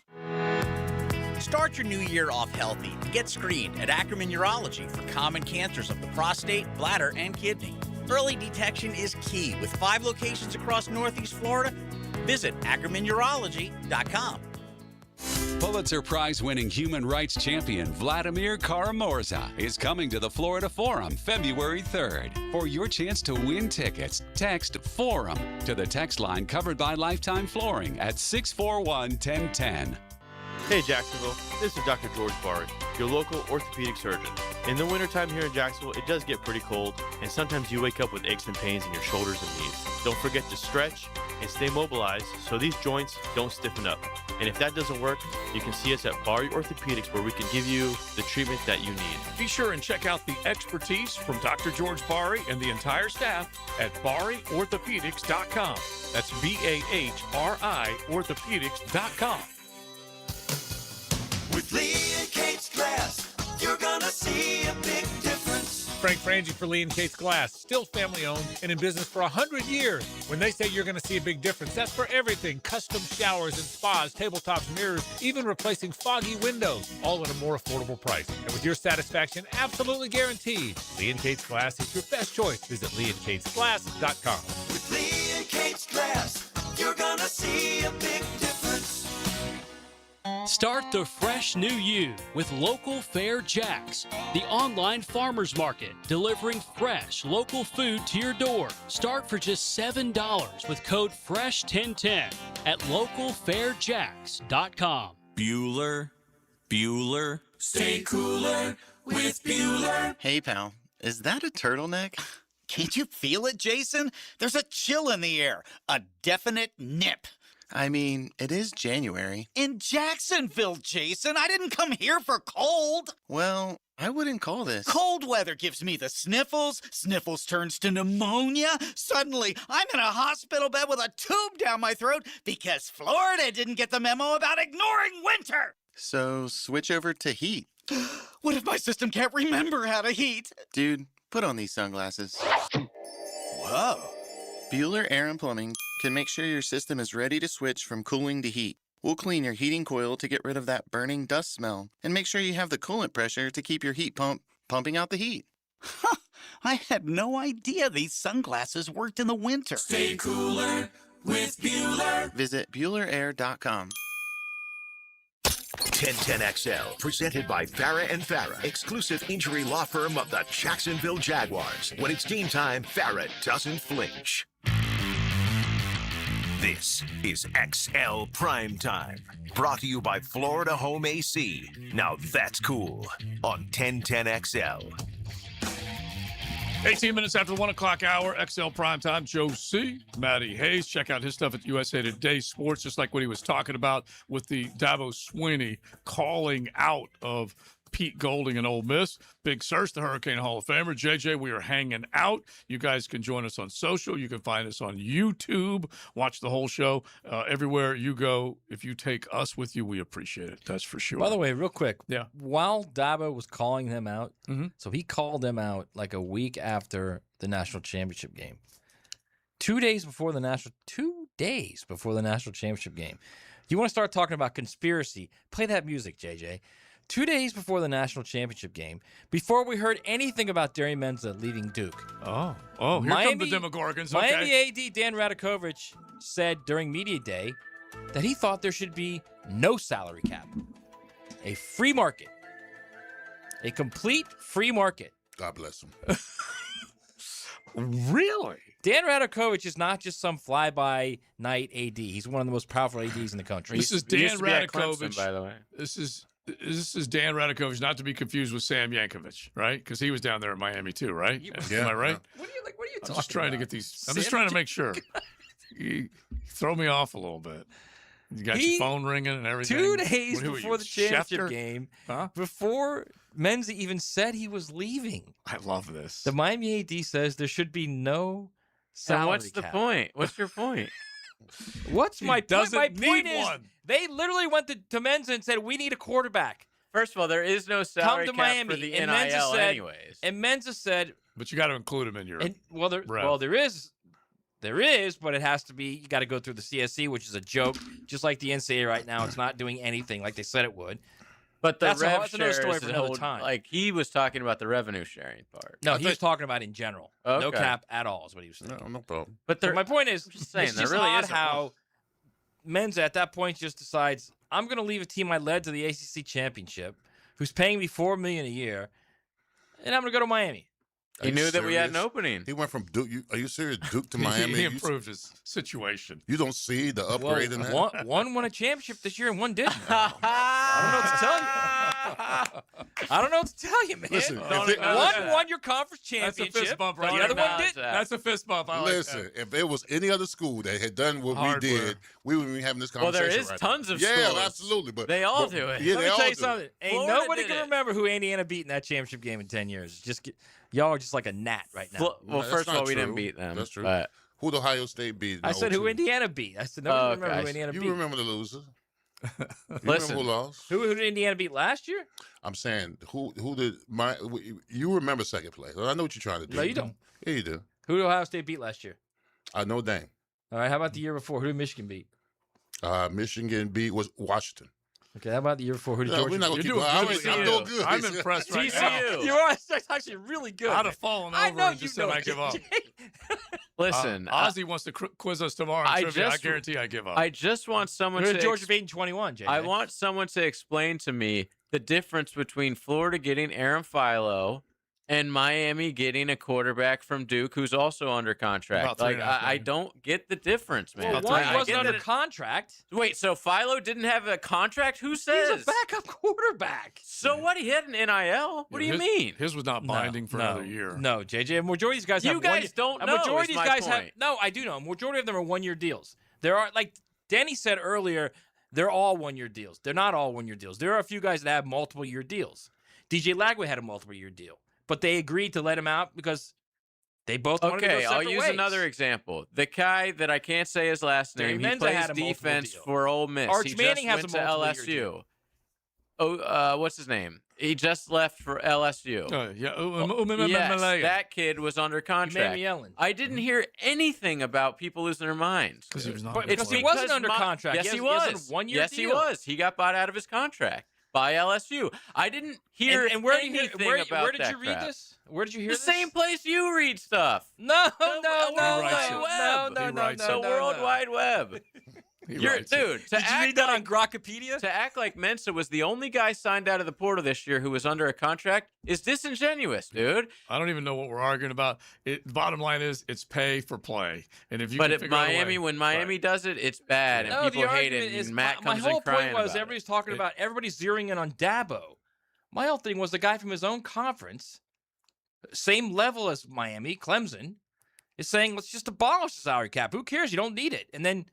Start your new year off healthy and get screened at Ackerman Urology for common cancers of the prostate, bladder, and kidney. Early detection is key with 5 locations across Northeast Florida. Visit AckermanUrology.com. Pulitzer Prize-winning human rights champion Vladimir Karamorza is coming to the Florida Forum February 3rd. For your chance to win tickets, text FORUM to the text line covered by Lifetime Flooring at 641-1010. Hey Jacksonville, this is Dr. George Bard, your local orthopedic surgeon. In the wintertime here in Jacksonville, it does get pretty cold, and sometimes you wake up with aches and pains in your shoulders and knees. Don't forget to stretch, and stay mobilized so these joints don't stiffen up. And if that doesn't work, you can see us at Bari Orthopedics, where we can give you the treatment that you need. Be sure and check out the expertise from Dr. George Bari and the entire staff at BariOrthopedics.com. That's BAHRI Orthopedics.com. With Lee and Kate's Glass, you're gonna see a big difference. Frank Frangie for Lee and Kate's Glass, still family owned and in business for 100 years. When they say you're going to see a big difference, that's for everything: custom showers and spas, tabletops, mirrors, even replacing foggy windows, all at a more affordable price. And with your satisfaction absolutely guaranteed, Lee and Kate's Glass is your best choice. Visit leeandkatesglass.com. With Lee and Kate's Glass, you're gonna see a big difference. Start the fresh new you with Local Fair Jacks, the online farmers market delivering fresh local food to your door. Start for just $7 with code FRESH1010 at localfairjacks.com. Bueller. Stay cooler with Bueller. Hey, pal, is that a turtleneck? Can't you feel it, Jason? There's a chill in the air, a definite nip. I mean, it is January. In Jacksonville, Jason. I didn't come here for cold. Well, I wouldn't call this. Cold weather gives me the sniffles. Sniffles turns to pneumonia. Suddenly, I'm in a hospital bed with a tube down my throat because Florida didn't get the memo about ignoring winter. So, switch over to heat. What if my system can't remember how to heat? Dude, put on these sunglasses. Whoa. Bueller Air and Plumbing can make sure your system is ready to switch from cooling to heat. We'll clean your heating coil to get rid of that burning dust smell and make sure you have the coolant pressure to keep your heat pump pumping out the heat. I had no idea these sunglasses worked in the winter. Stay cooler with Bueller. Visit BuellerAir.com. 1010XL, presented by Farrah and Farrah, exclusive injury law firm of the Jacksonville Jaguars. When it's game time, Farrah doesn't flinch. This is XL Primetime, brought to you by Florida Home AC. Now that's cool on 1010XL. 18 minutes after the 1 o'clock hour, XL Primetime, Joe C., Matty Hayes. Check out his stuff at USA Today Sports, just like what he was talking about with the Dabo Swinney calling out of Pete Golding and Ole Miss. Big Search, the Hurricane Hall of Famer. JJ, we are hanging out. You guys can join us on social. You can find us on YouTube. Watch the whole show. Everywhere you go, if you take us with you, we appreciate it. That's for sure. By the way, real quick. Yeah. While Dabo was calling them out, so he called them out like a week after the national championship game. 2 days before the national championship game. You want to start talking about conspiracy? Play that music, JJ. 2 days before the national championship game, before we heard anything about Derry Menza leaving Duke. Oh, here come the Demogorgons. Okay. Miami AD Dan Radakovich said during media day that he thought there should be no salary cap. A free market. A complete free market. God bless him. Really? Dan Radakovich is not just some fly-by-night AD. He's one of the most powerful ADs in the country. This is Dan Radakovich, Clemson, by the way. This is Dan Radakovich, not to be confused with Sam Yankovic, right? Because he was down there in Miami too, right? Am I right? What are you I'm just trying to get these. I'm just trying to make sure. You throw me off a little bit. You got your phone ringing and everything. 2 days Who are before you, the championship Schefter? game, Huh? before Menza even said he was leaving. I love this. The Miami AD says there should be no salary And what's the cap. point? What's your point? What's my point? doesn't My point need is one. they literally went to Menza and said, we need a quarterback. First of all, there is no salary Come to cap Miami. for the And NIL Menza said, anyways. And Menza said, But you got to include him in your. there is, but it has to be. You got to go through the CSC, which is a joke. Just like the NCAA right now, it's not doing anything like they said it would. But the that's rev another share story is for a another whole- time. Like he was talking about the revenue sharing part. No, he was talking about in general. No Okay. cap at all is what he was saying. No problem. But So my point is, just saying, it's there just really odd isn't how Menza at that point just decides, I'm going to leave a team I led to the ACC championship, who's paying me $4 million a year, and I'm going to go to Miami. He knew that we had an serious? opening. He went from Duke. Are you serious? Duke to Miami. He You- improved his situation. You don't see the upgrade in that? One won a championship this year and one didn't. I don't know what to tell you. I don't know what to tell you, man. Listen, one won your conference championship. That's a fist bump right The there. other one did. That's a fist bump. I like Listen, that. if it was any other school that had done what Hardware. we did, we wouldn't be having this Well, conversation. there is right tons now. of Yeah, schools. absolutely. But They all do it. Yeah, Let they me all tell you do. something. Ain't Florida nobody did can it. remember who Indiana beat in that championship game in 10 years. Y'all are just like a gnat right now. Well, No, that's first of not all, we true. didn't beat them. That's true. But Who did Ohio State beat? I said who 02? Indiana beat. I said nobody remember okay. who Indiana You beat. remember the loser. You Listen. remember who lost? Who did Indiana beat last year? I'm saying who did you remember second place? I know what you're trying to do. No, you don't. Yeah, you do. Who did Ohio State beat last year? Notre Dame. All right, how about the year before? Who did Michigan beat? Michigan beat was Washington. Okay, how about the year before? Who did No, Georgia we're not beat? gonna keep doing going. good. I'm doing good. I'm impressed right now. TCU. You are that's actually really good. I'd man. have fallen I over know and just you said know I give up. listen, Ozzy wants to quiz us tomorrow on trivia. I just- guarantee I give up. I just want someone Who to did Georgia beat in 21, JJ? I want someone to explain to me the difference between Florida getting Aaron Philo and Miami getting a quarterback from Duke who's also under contract. About Like, 3.5 I million. don't get the difference, man. Well, About one three. I wasn't get under that contract. Wait, so Philo didn't have a contract? Who says? He's a backup quarterback. So what? He had an NIL? What do you his, mean? His was not binding for another year. No, JJ. A majority of these guys You have guys 1 year. don't A know, majority is of these my guys have. point. No, I do know. A majority of them are 1 year deals. There are, like Danny said earlier, they're all 1 year deals. They're not all 1 year deals. There are a few guys that have multiple year deals. DJ Lagway had a multiple year deal, but they agreed to let him out because they both wanted to go Okay, separate I'll use ways. another example. The guy that I can't say his last Terry name, he Menza plays had a multiple defense deal. for Ole Miss. Arch he Manning just has went a to multiple year LSU. Oh, what's his name? He just left for LSU. Yes, that kid was under contract. Yellen. I didn't hear anything about people losing their minds. Because he was not. But good because he player. wasn't under contract. Yes, He he has was. a 1 year Yes, deal. he was. He got bought out of his contract by LSU. I didn't hear And where did anything you, where, about where did that you read crap. this? Where did you hear The this? same place you read stuff. No, The no, World writes Wide it. Web. no, He no, writes no, The no, World no. Wide Web. He You're, writes it. dude, to Did you act read that like on Grokpedia? to act like Mensa was the only guy signed out of the portal this year who was under a contract is disingenuous, dude. I don't even know what we're arguing about. The bottom line is it's pay for play. And if you But can if figure out a Miami, way, when Miami does it, it's bad, and No, people the hate it. argument is And Matt my comes whole in crying point was about everybody's talking about everybody's zeroing in on Dabo. My whole thing was the guy from his own conference, same level as Miami, Clemson, is saying let's just abolish the salary cap. Who cares? You don't need it. And then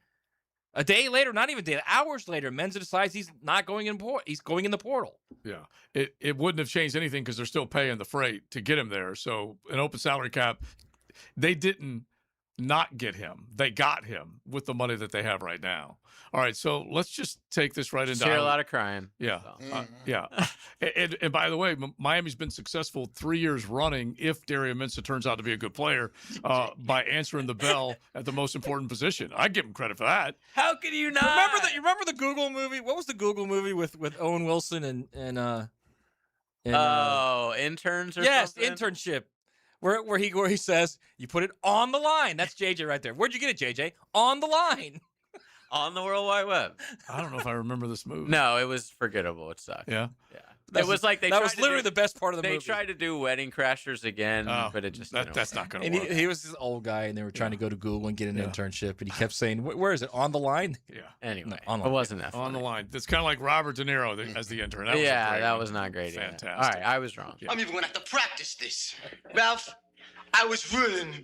a day later, not even a day, hours later, Menza decides he's not going in. He's going in the portal. Yeah, it wouldn't have changed anything because they're still paying the freight to get him there. So an open salary cap, they didn't not get him. They got him with the money that they have right now. All right, so let's just take this right into Hear a lot of crying. Yeah, yeah. And by the way, Miami's been successful 3 years running if Darius Mensah turns out to be a good player by answering the bell at the most important position. I give him credit for that. How can you not? Remember the Google movie? What was the Google movie with Owen Wilson and interns or yes, something? internship. Where he says you put it on the line. That's JJ right there. Where'd you get it, JJ? On the line. On the World Wide Web. I don't know if I remember this movie. No, it was forgettable. It sucked. Yeah? Yeah. It was like that was literally the best part of the movie. movie. They tried to do Wedding Crashers again, but it just that's not going to And work. he was this old guy, and they were trying to go to Google and get an internship, and he kept saying, "Where is it? On the line?" Yeah. Anyway, No, on the it line. wasn't that On funny. the line. It's kind of like Robert De Niro as the intern. That was a Yeah, great that one. was not great either. Fantastic. All right, I was wrong. I'm even gonna have to practice this. Ralph, I was ruined.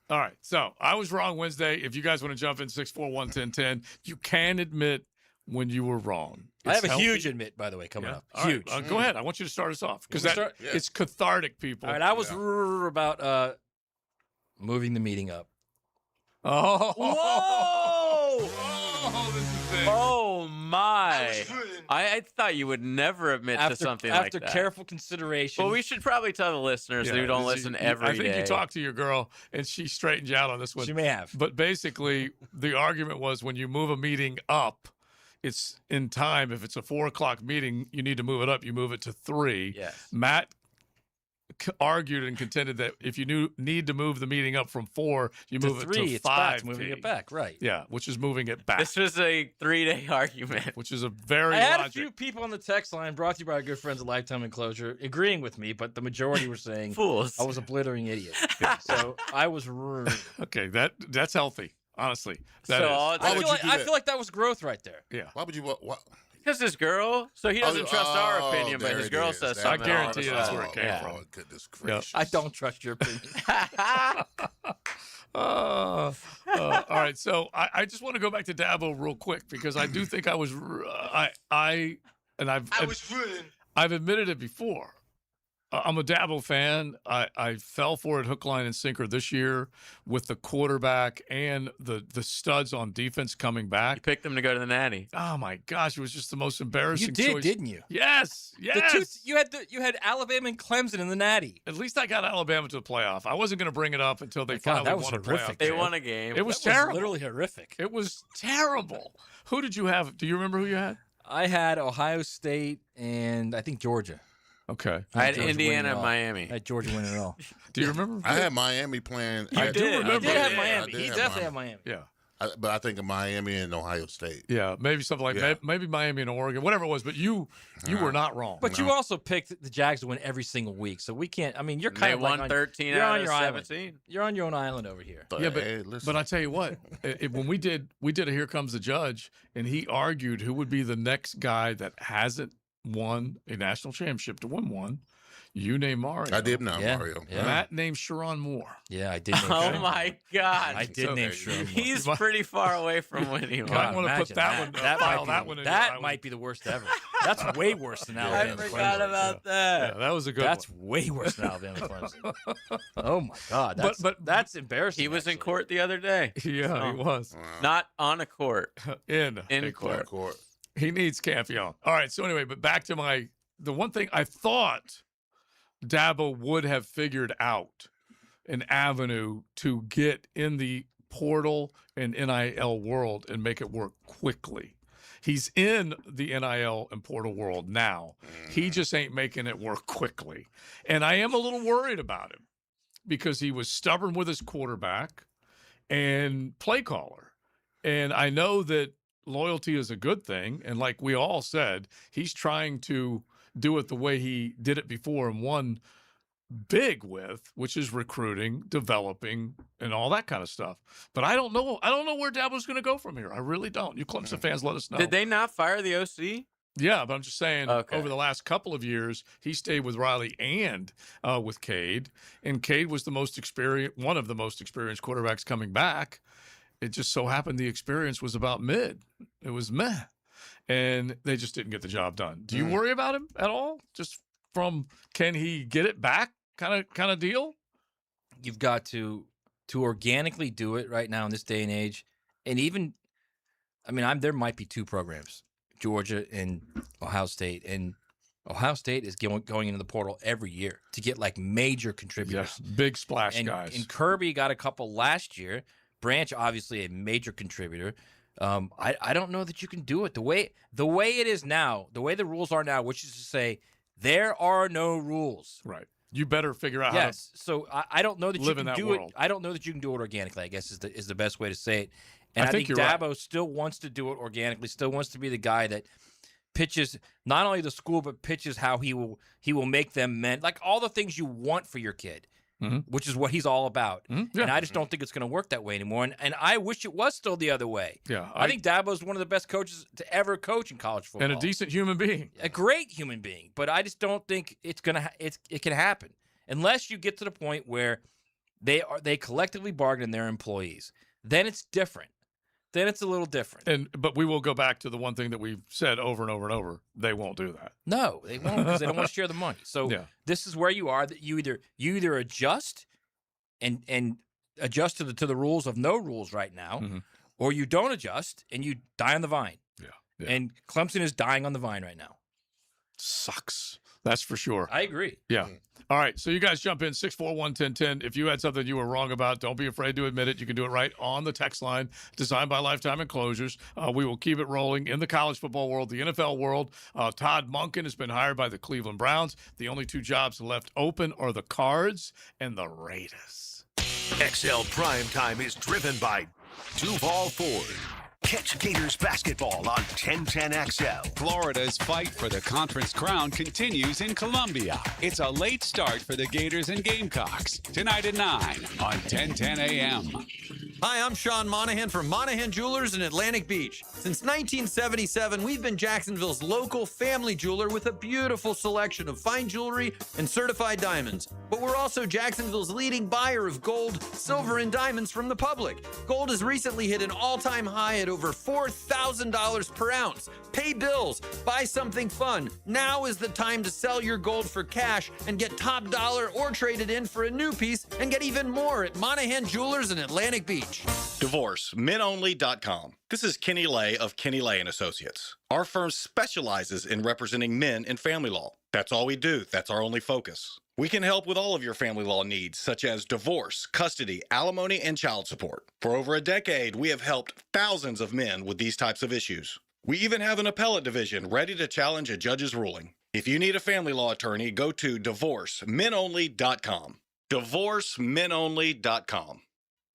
All right, so I was wrong Wednesday. If you guys want to jump in 641-1010, you can admit when you were wrong. I have It's a huge healthy. admit, by the way, coming up. All right, Huge. go ahead. I want you to start us off because You wanna start? it's cathartic, people. All right, I was about moving the meeting up. Oh, Whoa! this is big. Oh my! I thought you would never admit to something like that. After careful consideration. Well, we should probably tell the listeners who don't listen every day. I think you talked to your girl, and she straightened you out on this one. She may have. But basically, the argument was when you move a meeting up, it's in time. If it's a 4 o'clock meeting, you need to move it up. You move it to 3. Yes. Matt argued and contended that if you need to move the meeting up from 4, you To move it 3, to it's back, 5. moving it back, right. Yeah, which is moving it back. This was a 3-day argument. Which is a very I had logic. a few people on the text line brought to you by our good friends at Lifetime Enclosure agreeing with me, but the majority were saying Fools. I was a blithering idiot. So I was ruined. Okay, that's healthy, honestly. So That is. I feel like that was growth right there. Yeah. Why would you? What? Because his girl, so he doesn't trust our opinion, but his girl says something. I guarantee you that's where it came from. Goodness gracious. I don't trust your opinion. All right, so I just want to go back to Dabo real quick because I do think I was I've admitted it before. I'm a Dabo fan. I fell for it hook, line, and sinker this year with the quarterback and the studs on defense coming back. You picked them to go to the Natty. Oh my gosh, it was just the most embarrassing. You did, choice. didn't you? Yes, yes. You had Alabama and Clemson in the Natty. At least I got Alabama to the playoff. I wasn't going to bring it up until they finally that was won a horrific. playoff They game. won a game. It was That terrible. was literally horrific. It was terrible. Who did you have? Do you remember who you had? I had Ohio State and I think Georgia. Okay. I had Georgia Indiana winning and all. Miami. I had Georgia winning it all. Do you remember? I had Miami playing. I do remember. He did have I Miami. did He have definitely had Miami. Yeah. But I think of Miami and Ohio State. Yeah, maybe something like that. Maybe Miami and Oregon, whatever it was. But you were not wrong. But you also picked the Jags to win every single week, so we can't. I mean, you're kind They of like won 13 you're out on of your island. 17. You're on your own island over here. But, yeah, hey, listen. but I tell you what, when we did a Here Comes the Judge, and he argued who would be the next guy that hasn't won a national championship to win one. You named Mario. I did name Mario. Yeah. Matt named Sharon Moore. Yeah, I did. Name Oh Sharon. my God! I did name Sharon. He's pretty far away from winning one. I want to put that one. File that one in. That might be the worst ever. That's way worse than I Alabama. forgot Clemson. about that. Yeah, that was a good That's one. way worse than Alabama Clemson. Oh my God, But that's embarrassing. He was in actually. court the other day. Yeah, he was. Not on a court. In court. Court. He needs Campion. All right. So anyway, but back to the one thing I thought Dabo would have figured out an avenue to get in the portal and NIL world and make it work quickly. He's in the NIL and portal world now. He just ain't making it work quickly. And I am a little worried about him because he was stubborn with his quarterback and play caller. And I know that loyalty is a good thing. And like we all said, he's trying to do it the way he did it before and won big with, which is recruiting, developing, and all that kind of stuff. But I don't know. I don't know where Dabo's going to go from here. I really don't. You Clemson fans, let us know. Did they not fire the OC? Yeah, but I'm just saying Okay. over the last couple of years, he stayed with Riley and with Cade. And Cade was one of the most experienced quarterbacks coming back. It just so happened the experience was about mid. It was meh. And they just didn't get the job done. Do you worry about him at all? Just from can he get it back kind of deal? You've got to organically do it right now in this day and age. And even, I mean, there might be two programs, Georgia and Ohio State. And Ohio State is going into the portal every year to get like major contributors. Yeah, big splash guys. And Kirby got a couple last year. Branch, obviously, a major contributor. I don't know that you can do it the way it is now, the way the rules are now, which is to say there are no rules. Right. You better figure out Yes. So I don't know that you live can in that do world. it. I don't know that you can do it organically, I guess is the best way to say it. And I I think think you're right. Dabo still wants to do it organically, still wants to be the guy that pitches not only the school, but pitches how he will make them men, like all the things you want for your kid. Which is what he's all about. Yeah. And I just don't think it's going to work that way anymore. And I wish it was still the other way. Yeah, I think Dabo's one of the best coaches to ever coach in college football. and a decent human being. A great human being. But I just don't think it can happen unless you get to the point where they collectively bargain their employees. Then it's different. Then it's a little different. But we will go back to the one thing that we've said over and over and over. They won't do that. No, they won't because they don't want to share the money. So this is where you are. That you either adjust and adjust to the rules of no rules right now, or you don't adjust and you die on the vine. Yeah. And Clemson is dying on the vine right now. Sucks. That's for sure. I agree. Yeah. All right. So you guys jump in 641-1010. If you had something you were wrong about, don't be afraid to admit it. You can do it right on the text line, designed by Lifetime Enclosures. We will keep it rolling in the college football world, the NFL world. Todd Monken has been hired by the Cleveland Browns. The only two jobs left open are the Cards and the Raiders. XL Primetime is driven by Duval Ford. Catch Gators basketball on 1010XL. Florida's fight for the conference crown continues in Columbia. It's a late start for the Gators and Gamecocks. Tonight at 9 on 1010 AM. Hi, I'm Sean Monahan from Monahan Jewelers in Atlantic Beach. Since 1977, we've been Jacksonville's local family jeweler with a beautiful selection of fine jewelry and certified diamonds. But we're also Jacksonville's leading buyer of gold, silver, and diamonds from the public. Gold has recently hit an all-time high at over $4,000 per ounce. Pay bills, buy something fun. Now is the time to sell your gold for cash and get top dollar or trade it in for a new piece and get even more at Monahan Jewelers in Atlantic Beach. Divorce, menonly.com. This is Kenny Lay of Kenny Lay and Associates. Our firm specializes in representing men in family law. That's all we do. That's our only focus. We can help with all of your family law needs, such as divorce, custody, alimony, and child support. For over a decade, we have helped thousands of men with these types of issues. We even have an appellate division ready to challenge a judge's ruling. If you need a family law attorney, go to divorcemenonly.com. Divorcemenonly.com.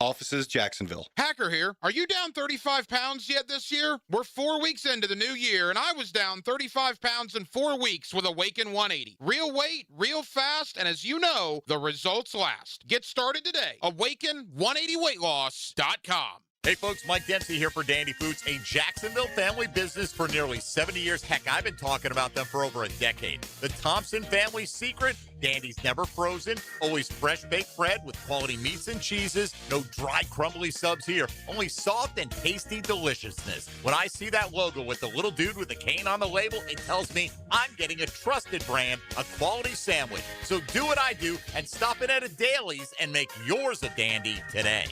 Offices, Jacksonville. Hacker here. Are you down 35 pounds yet this year? We're 4 weeks into the new year, and I was down 35 pounds in 4 weeks with Awaken 180. Real weight, real fast, and as you know, the results last. Get started today. Awaken180weightloss.com. Hey folks, Mike Dempsey here for Dandy Foods, a Jacksonville family business for nearly 70 years. Heck, I've been talking about them for over a decade. The Thompson family secret, Dandy's never frozen, always fresh baked bread with quality meats and cheeses, no dry crumbly subs here, only soft and tasty deliciousness. When I see that logo with the little dude with the cane on the label, it tells me I'm getting a trusted brand, a quality sandwich. So do what I do and stop in at a Daly's and make yours a Dandy today.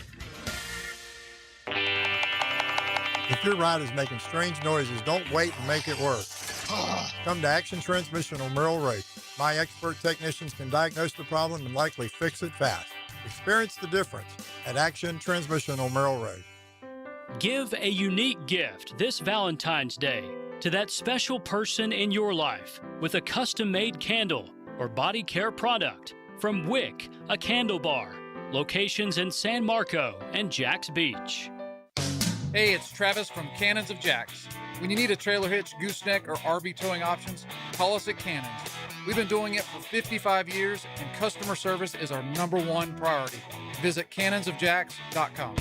If your ride is making strange noises, don't wait and make it work. Come to Action Transmission on Merrill Road. My expert technicians can diagnose the problem and likely fix it fast. Experience the difference at Action Transmission on Merrill Road. Give a unique gift this Valentine's Day to that special person in your life with a custom-made candle or body care product from Wick, a candle bar. Locations in San Marco and Jacks Beach. Hey, it's Travis from Cannons of Jacks. When you need a trailer hitch, gooseneck, or RV towing options, call us at Cannons. We've been doing it for 55 years, and customer service is our #1 priority. Visit cannonsofjacks.com.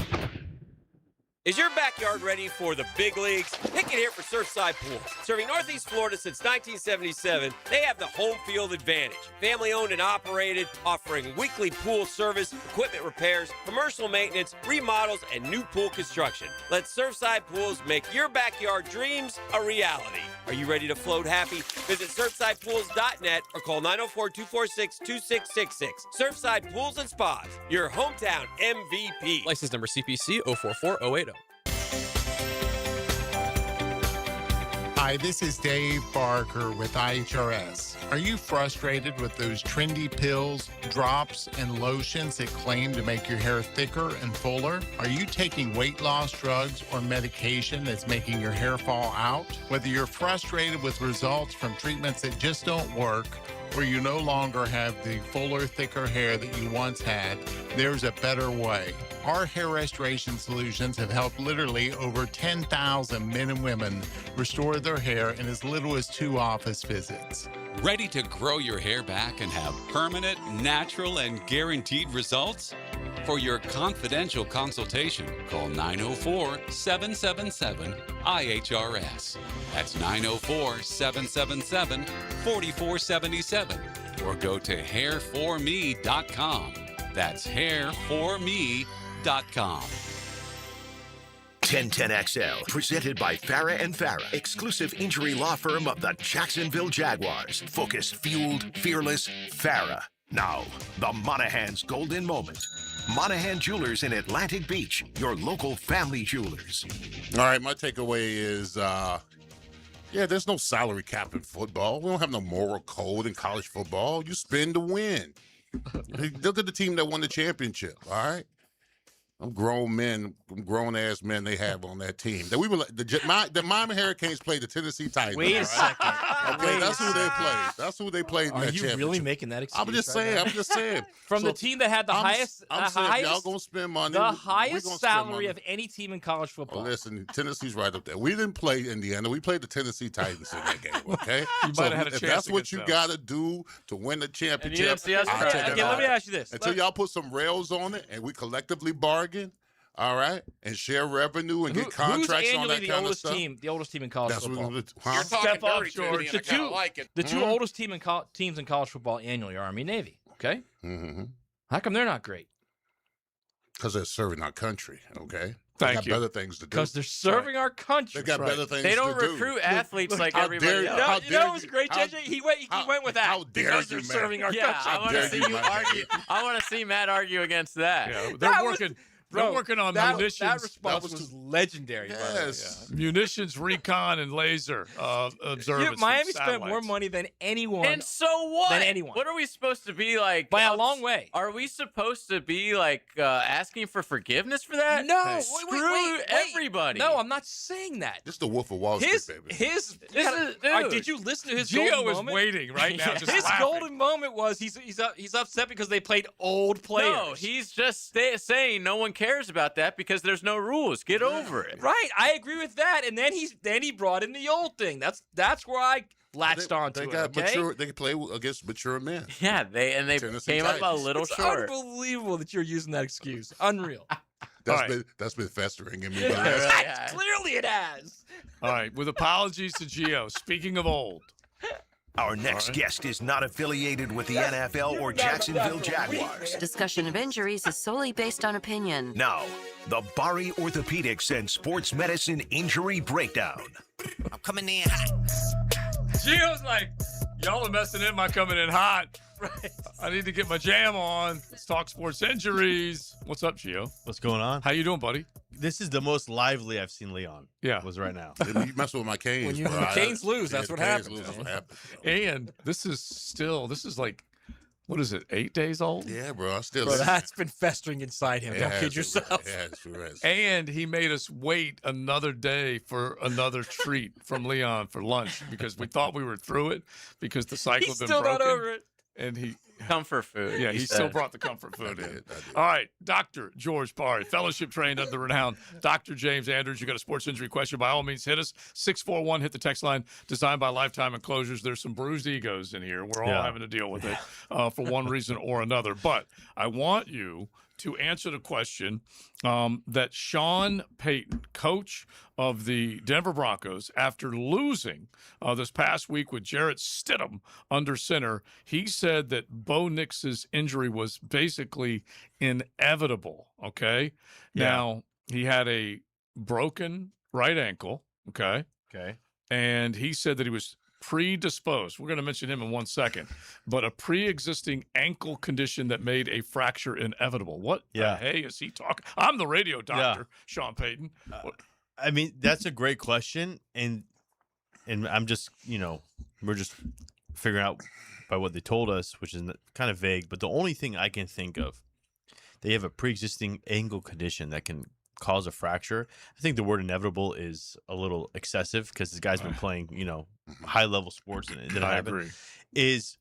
Is your backyard ready for the big leagues? Pick it here for Surfside Pools. Serving Northeast Florida since 1977, they have the home field advantage. Family owned and operated, offering weekly pool service, equipment repairs, commercial maintenance, remodels, and new pool construction. Let Surfside Pools make your backyard dreams a reality. Are you ready to float happy? Visit surfsidepools.net or call 904-246-2666. Surfside Pools and Spas, your hometown MVP. License number CPC 044080. Hi, this is Dave Barker with IHRS. Are you frustrated with those trendy pills, drops, and lotions that claim to make your hair thicker and fuller? Are you taking weight loss drugs or medication that's making your hair fall out? Whether you're frustrated with results from treatments that just don't work, or you no longer have the fuller, thicker hair that you once had, there's a better way. Our hair restoration solutions have helped literally over 10,000 men and women restore their hair in as little as 2 office visits. Ready to grow your hair back and have permanent, natural, and guaranteed results? For your confidential consultation, call 904-777-IHRS. That's 904-777-4477. Or go to hairforme.com. That's hairforme.com. 1010XL, presented by Farah and Farah, exclusive injury law firm of the Jacksonville Jaguars. Focused, fueled, fearless, Farah. Now, the Monahan's golden moment. Monahan Jewelers in Atlantic Beach, your local family jewelers. All right, my takeaway is, there's no salary cap in football. We don't have no moral code in college football. You spend to win. Look at the team that won the championship, all right? Grown-ass men they have on that team. The Miami Hurricanes played the Tennessee Titans. Wait a second. Okay, that's who they played. That's who they played in that championship. Are you really making that excuse? I'm just saying. From the team that had the highest, y'all gonna spend money. The highest salary of any team in college football. Oh, listen, Tennessee's right up there. We didn't play Indiana. We played the Tennessee Titans in that game. Okay, You might have had a if chance that's what against you them. got to do to win the championship, And you didn't see us. I'll take it Okay, all. let me ask you this. Until y'all put some rails on it and we collectively bargain. All right, and share revenue and get contracts who's on annually that the kind of oldest stuff. team? The oldest team in college That's what football. we're gonna, huh? You're talking Step up, dirty to me, George. and I kind of like it. The two oldest teams in college football annually are Army, Navy. Okay. Mm-hmm. How come they're not great? Because they're serving our country. Okay. Thank they got you. better things to do. Because they're serving our country. They got better things to do. They don't recruit athletes like how everybody dare you- else. how You know dare what was you- great, how- JJ? He went with that. how dare because you, they're man. serving our Yeah, country. I want dare to see you, you man. argue. I want to see Matt argue against that. Yeah, they're That was- working. Bro, They're working on that munitions. response was legendary. by the way. Yes. Munitions, recon, and laser observance. Miami from spent more satellites. money than anyone. And so what? Than anyone. What are we supposed to be like? By a long way. Are we supposed to be like asking for forgiveness for that? No, Hey, wait, screw everybody. No, I'm not saying that. This is the Wolf of Wall His Street, baby. his This is- all right, dude. did you listen to his Gio golden is moment? waiting right now. Just His laughing. golden moment was he's upset because they played old players. No, he's just saying no one cares about that because there's no rules. Get over it. right. I agree with that. And then he brought in the old thing. That's where I latched onto They it. got Okay? mature. They can play against mature men. Yeah, they Tennessee came up a Titans. little It's short. unbelievable that you're using that excuse. Unreal. That's been festering in me. for the Yeah, last- really has. Clearly it has. All right, with apologies to Gio. Speaking of old, Our next guest is not affiliated with the NFL or Jacksonville Jaguars. Discussion of injuries is solely based on opinion. Now, the Bari Orthopedics and Sports Medicine Injury Breakdown. I'm coming in hot. Gio's like, y'all are messing in my coming in hot. Right. I need to get my jam on. Let's talk sports injuries. What's up, Gio? What's going on? How you doing, buddy? This is the most lively I've seen Leon. Yeah. Was right now. You mess with my Canes. When bro. the Canes lose, Yeah, that's the what Canes happens. lose, that's what happens. And this is like, what is it, 8 days old? Yeah, bro. I still. Bro, that's been festering inside him. It Don't has, kid it yourself. has, it has. And he made us wait another day for another treat from Leon for lunch because we thought we were through it because the cycle He's had been still broken. not over it. And he Comfort food. Yeah, he he still said. brought the comfort food in. I did. All right, Dr. George Parry, fellowship trained under the renowned Dr. James Andrews. You got a sports injury question, by all means, hit us. 641, hit the text line, designed by Lifetime Enclosures. There's some bruised egos in here. We're all having to deal with it for one reason or another. But I want you to answer the question that Sean Payton, coach of the Denver Broncos, after losing this past week with Jarrett Stidham under center, he said that Bo Nix's injury was basically inevitable, okay? Yeah. Now, he had a broken right ankle, okay? Okay. And he said that he was predisposed. We're going to mention him in 1 second, but a pre-existing ankle condition that made a fracture inevitable. What the hey is he talking? I'm the radio doctor, Sean Payton. I mean, that's a great question, and I'm just, we're just figuring out by what they told us, which is kind of vague. But the only thing I can think of, they have a pre-existing ankle condition that can cause a fracture. I think the word inevitable is a little excessive because this guy's been playing, high-level sports and it didn't I happen. agree. Is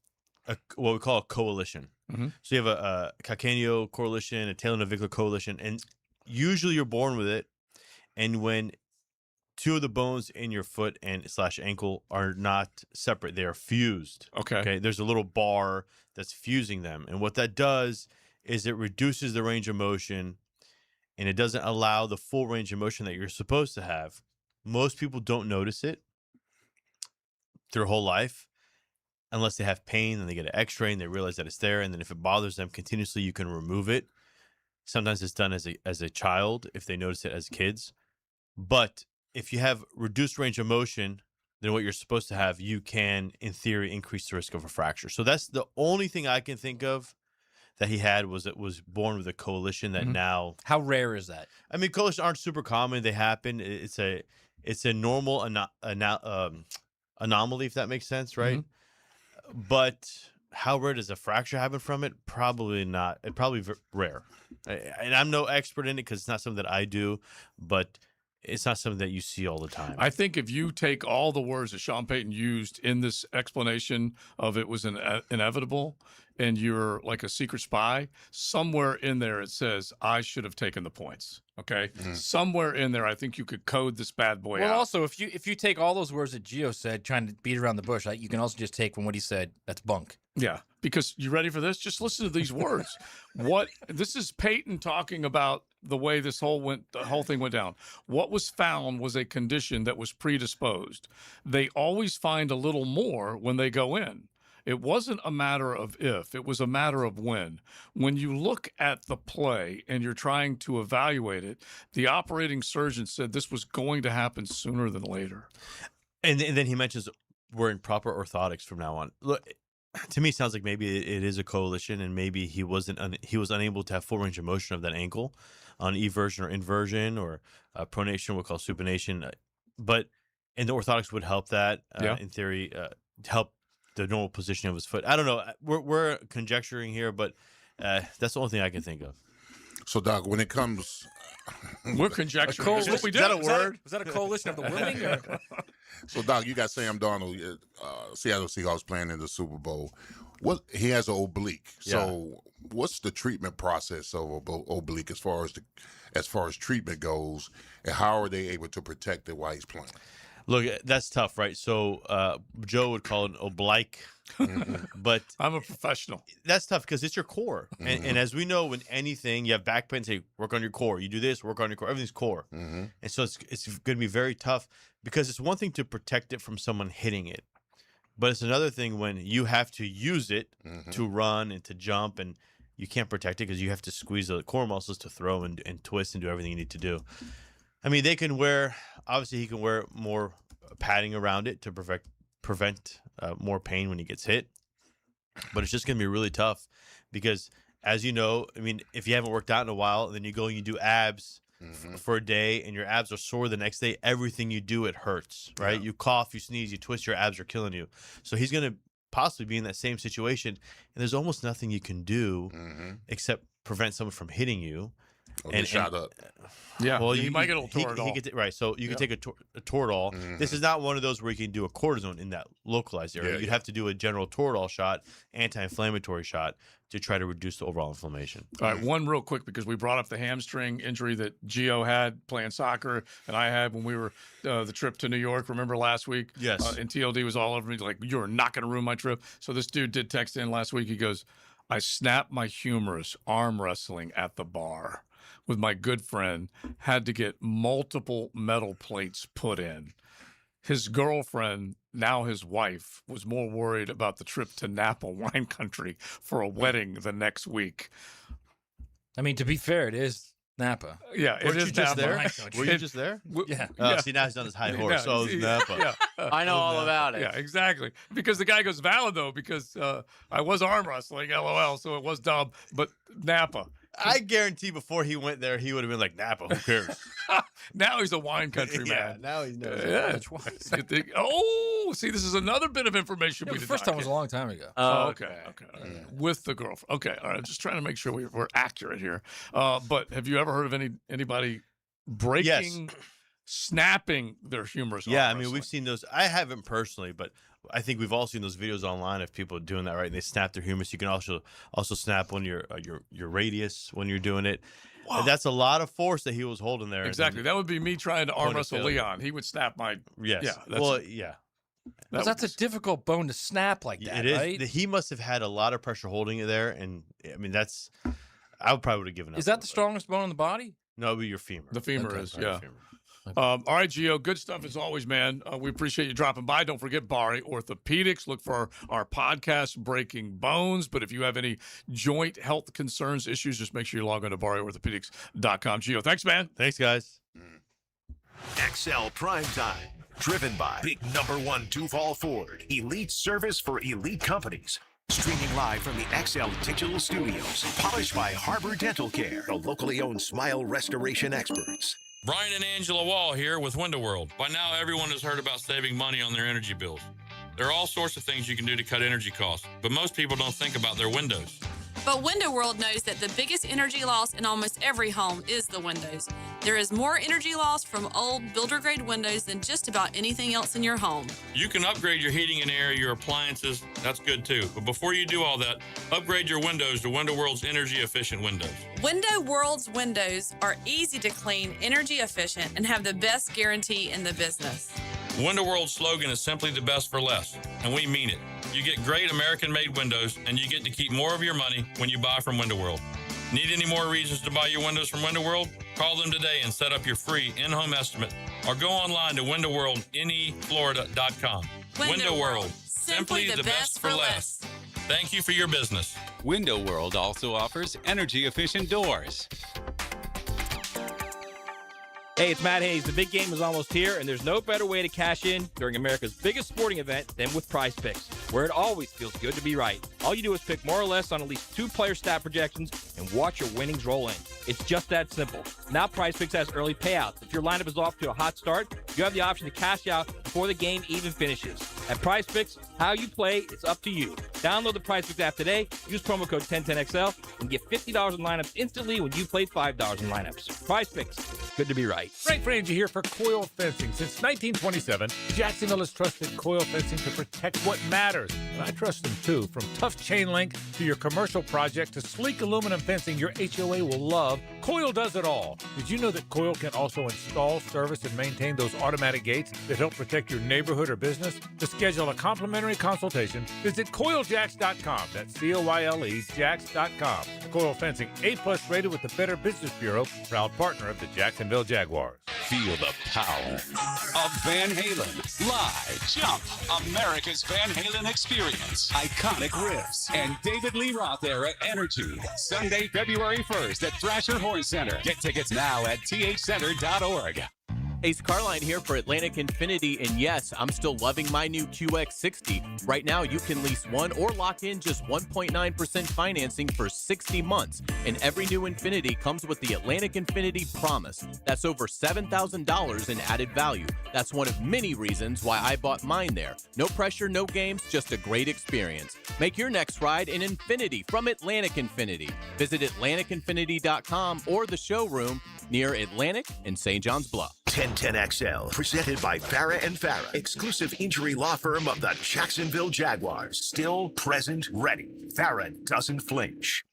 what we call a coalition. Mhm. So you have a Calcaneal coalition, a Taylor-Navicular coalition, and usually you're born with it. And when two of the bones in your foot and / ankle are not separate, they are fused. Okay. There's a little bar that's fusing them. And what that does is it reduces the range of motion and it doesn't allow the full range of motion that you're supposed to have. Most people don't notice it their whole life unless they have pain and they get an x-ray and they realize that it's there. And then if it bothers them continuously, you can remove it. Sometimes it's done as a child if they notice it as kids. But if you have reduced range of motion than what you're supposed to have, you can, in theory, increase the risk of a fracture. So that's the only thing I can think of that he had was born with a coalition that now. How rare is that? I mean, coalitions aren't super common. They happen. It's a normal anomaly, if that makes sense, right? But how rare does a fracture happen from it? Probably not. Probably rare. And I'm no expert in it because it's not something that I do, but it's not something that you see all the time. I think if you take all the words that Sean Payton used in this explanation of it was inevitable and you're like a secret spy, somewhere in there it says, I should have taken the points. Okay? Somewhere in there, I think you could code this bad boy Well, out. also, if you take all those words that Gio said, trying to beat around the bush, you can also just take from what he said, that's bunk. Yeah, because you ready for this? Just listen to these words. This is Peyton talking about the way the whole thing went down. What was found was a condition that was predisposed. They always find a little more when they go in. It wasn't a matter of if, it was a matter of when. When you look at the play and you're trying to evaluate it, the operating surgeon said this was going to happen sooner than later. And then he mentions we're in proper orthotics from now on. Look, to me, it sounds like maybe it is a coalition, and maybe he was unable to have full range of motion of that ankle on eversion or inversion or pronation, we'll call supination. But and the orthotics would help that in theory, help the normal position of his foot. I don't know. We're conjecturing here, but that's the only thing I can think of. So, Doc, when it comes, we're conjecturing. That's what we do. Is that a word? Was that a coalition of the willing? Or? So, Doc, you got Sam Darnold, Seattle Seahawks playing in the Super Bowl. He has an oblique. So, what's the treatment process of oblique as far as treatment goes, and how are they able to protect it while he's playing? Look, that's tough, right? So Joe would call it an oblique, but I'm a professional. That's tough because it's your core, and as we know, when anything you have back pain, say work on your core. You do this, work on your core. Everything's core, and so it's going to be very tough because it's one thing to protect it from someone hitting it, but it's another thing when you have to use it to run and to jump, and you can't protect it because you have to squeeze the core muscles to throw and twist and do everything you need to do. I mean, he can wear more padding around it to prevent more pain when he gets hit. But it's just going to be really tough because, as you know, I mean, if you haven't worked out in a while, and then you go and you do abs for a day and your abs are sore the next day, everything you do, it hurts, right? You cough, you sneeze, you twist, your abs are killing you. So he's going to possibly be in that same situation, and there's almost nothing you can do except prevent someone from hitting you. And shot up. Yeah, well, you might get a Toradol. Right, so you can take a Toradol. This is not one of those where you can do a cortisone in that localized area. You'd have to do a general Toradol shot, anti-inflammatory shot, to try to reduce the overall inflammation. All right, one real quick, because we brought up the hamstring injury that Gio had playing soccer, and I had when we were the trip to New York. Remember last week? Yes. And TLD was all over me, like, you're not going to ruin my trip. So this dude did text in last week. He goes, I snapped my humerus arm wrestling at the bar with my good friend, had to get multiple metal plates put in. His girlfriend, now his wife, was more worried about the trip to Napa wine country for a wedding the next week. I mean, to be fair, it is Napa. Yeah, it is Napa. There? Were you just there? Yeah. See, now he's on his high horse. So it's Napa. I know all about it. Yeah, exactly. Because the guy goes valid, though, because I was arm wrestling, LOL, so it was dumb, but Napa. I guarantee before he went there, he would have been like, Napa, who cares? Now he's a wine country man. Now he knows. Oh, see, this is another bit of information we the did first not time was get. a long time ago. Okay. All right. With the girlfriend. Okay, all right. Just trying to make sure we're accurate here. But have you ever heard of anybody breaking, snapping their humerus? Yeah, I mean, we've seen those. I haven't personally, but I think we've all seen those videos online of people doing that, right? And they snap their humerus. You can also snap on your radius when you're doing it. Wow. And that's a lot of force that he was holding there. Exactly. That would be me trying to arm wrestle Leon. He would snap my. Yes. Yeah. That's a difficult bone to snap like that, it is. right? He must have had a lot of pressure holding it there, and I mean I would probably have given up. Is that the strongest bone in the body? No, it'd be your femur. The femur is, yeah. All right, Gio, good stuff as always, man. We appreciate you dropping by. Don't forget Bari Orthopedics. Look for our podcast, Breaking Bones. But if you have any joint health concerns, issues, just make sure you log on to bariorthopedics.com. Gio, thanks, man. Thanks, guys. XL Primetime, driven by Big Number 1 Duval Ford, elite service for elite companies. Streaming live from the XL Digital Studios, polished by Harbor Dental Care, the locally owned smile restoration experts. Brian and Angela Wall here with Window World. By now, everyone has heard about saving money on their energy bills. There are all sorts of things you can do to cut energy costs, but most people don't think about their windows. But Window World knows that the biggest energy loss in almost every home is the windows. There is more energy loss from old builder-grade windows than just about anything else in your home. You can upgrade your heating and air, your appliances. That's good too. But before you do all that, upgrade your windows to Window World's energy-efficient windows. Window World's windows are easy to clean, energy efficient, and have the best guarantee in the business. Window World's slogan is simply the best for less, and we mean it. You get great American-made windows, and you get to keep more of your money when you buy from Window World. Need any more reasons to buy your windows from Window World? Call them today and set up your free in-home estimate, or go online to windowworldneflorida.com. Window World, simply the best for less. Thank you for your business. Window World also offers energy-efficient doors. Hey, it's Matt Hayes. The big game is almost here, and there's no better way to cash in during America's biggest sporting event than with Prize Picks, where it always feels good to be right. All you do is pick more or less on at least 2 player stat projections and watch your winnings roll in. It's just that simple. Now Prize Picks has early payouts. If your lineup is off to a hot start, you have the option to cash out before the game even finishes. At Prize Picks, how you play, it's up to you. Download the Prize Picks app today, use promo code 1010XL, and get $50 in lineups instantly when you play $5 in lineups. Prize Picks, good to be right. Frank Frangie here for Coil Fencing. Since 1927, Jacksonville has trusted Coil Fencing to protect what matters. And I trust them too. From tough chain link to your commercial project to sleek aluminum fencing your HOA will love, Coil does it all. Did you know that Coil can also install, service, and maintain those automatic gates that help protect your neighborhood or business? To schedule a complimentary consultation, visit CoilJacks.com. That's COYLE Jacks.com. Coil Fencing, A+ rated with the Better Business Bureau, proud partner of the Jacksonville Jaguars. Feel the power of Van Halen. Live, jump, America's Van Halen experience. Iconic riffs and David Lee Roth era energy. Sunday, February 1st at Thrasher Horn Center. Get tickets now at thcenter.org. Ace Carline here for Atlantic Infinity, and yes, I'm still loving my new QX60. Right now, you can lease one or lock in just 1.9% financing for 60 months, and every new Infinity comes with the Atlantic Infinity Promise. That's over $7,000 in added value. That's one of many reasons why I bought mine there. No pressure, no games, just a great experience. Make your next ride an Infinity from Atlantic Infinity. Visit AtlanticInfinity.com or the showroom near Atlantic and St. John's Bluff. 1010XL, presented by Farah and Farah, exclusive injury law firm of the Jacksonville Jaguars. Still present, ready. Farah doesn't flinch.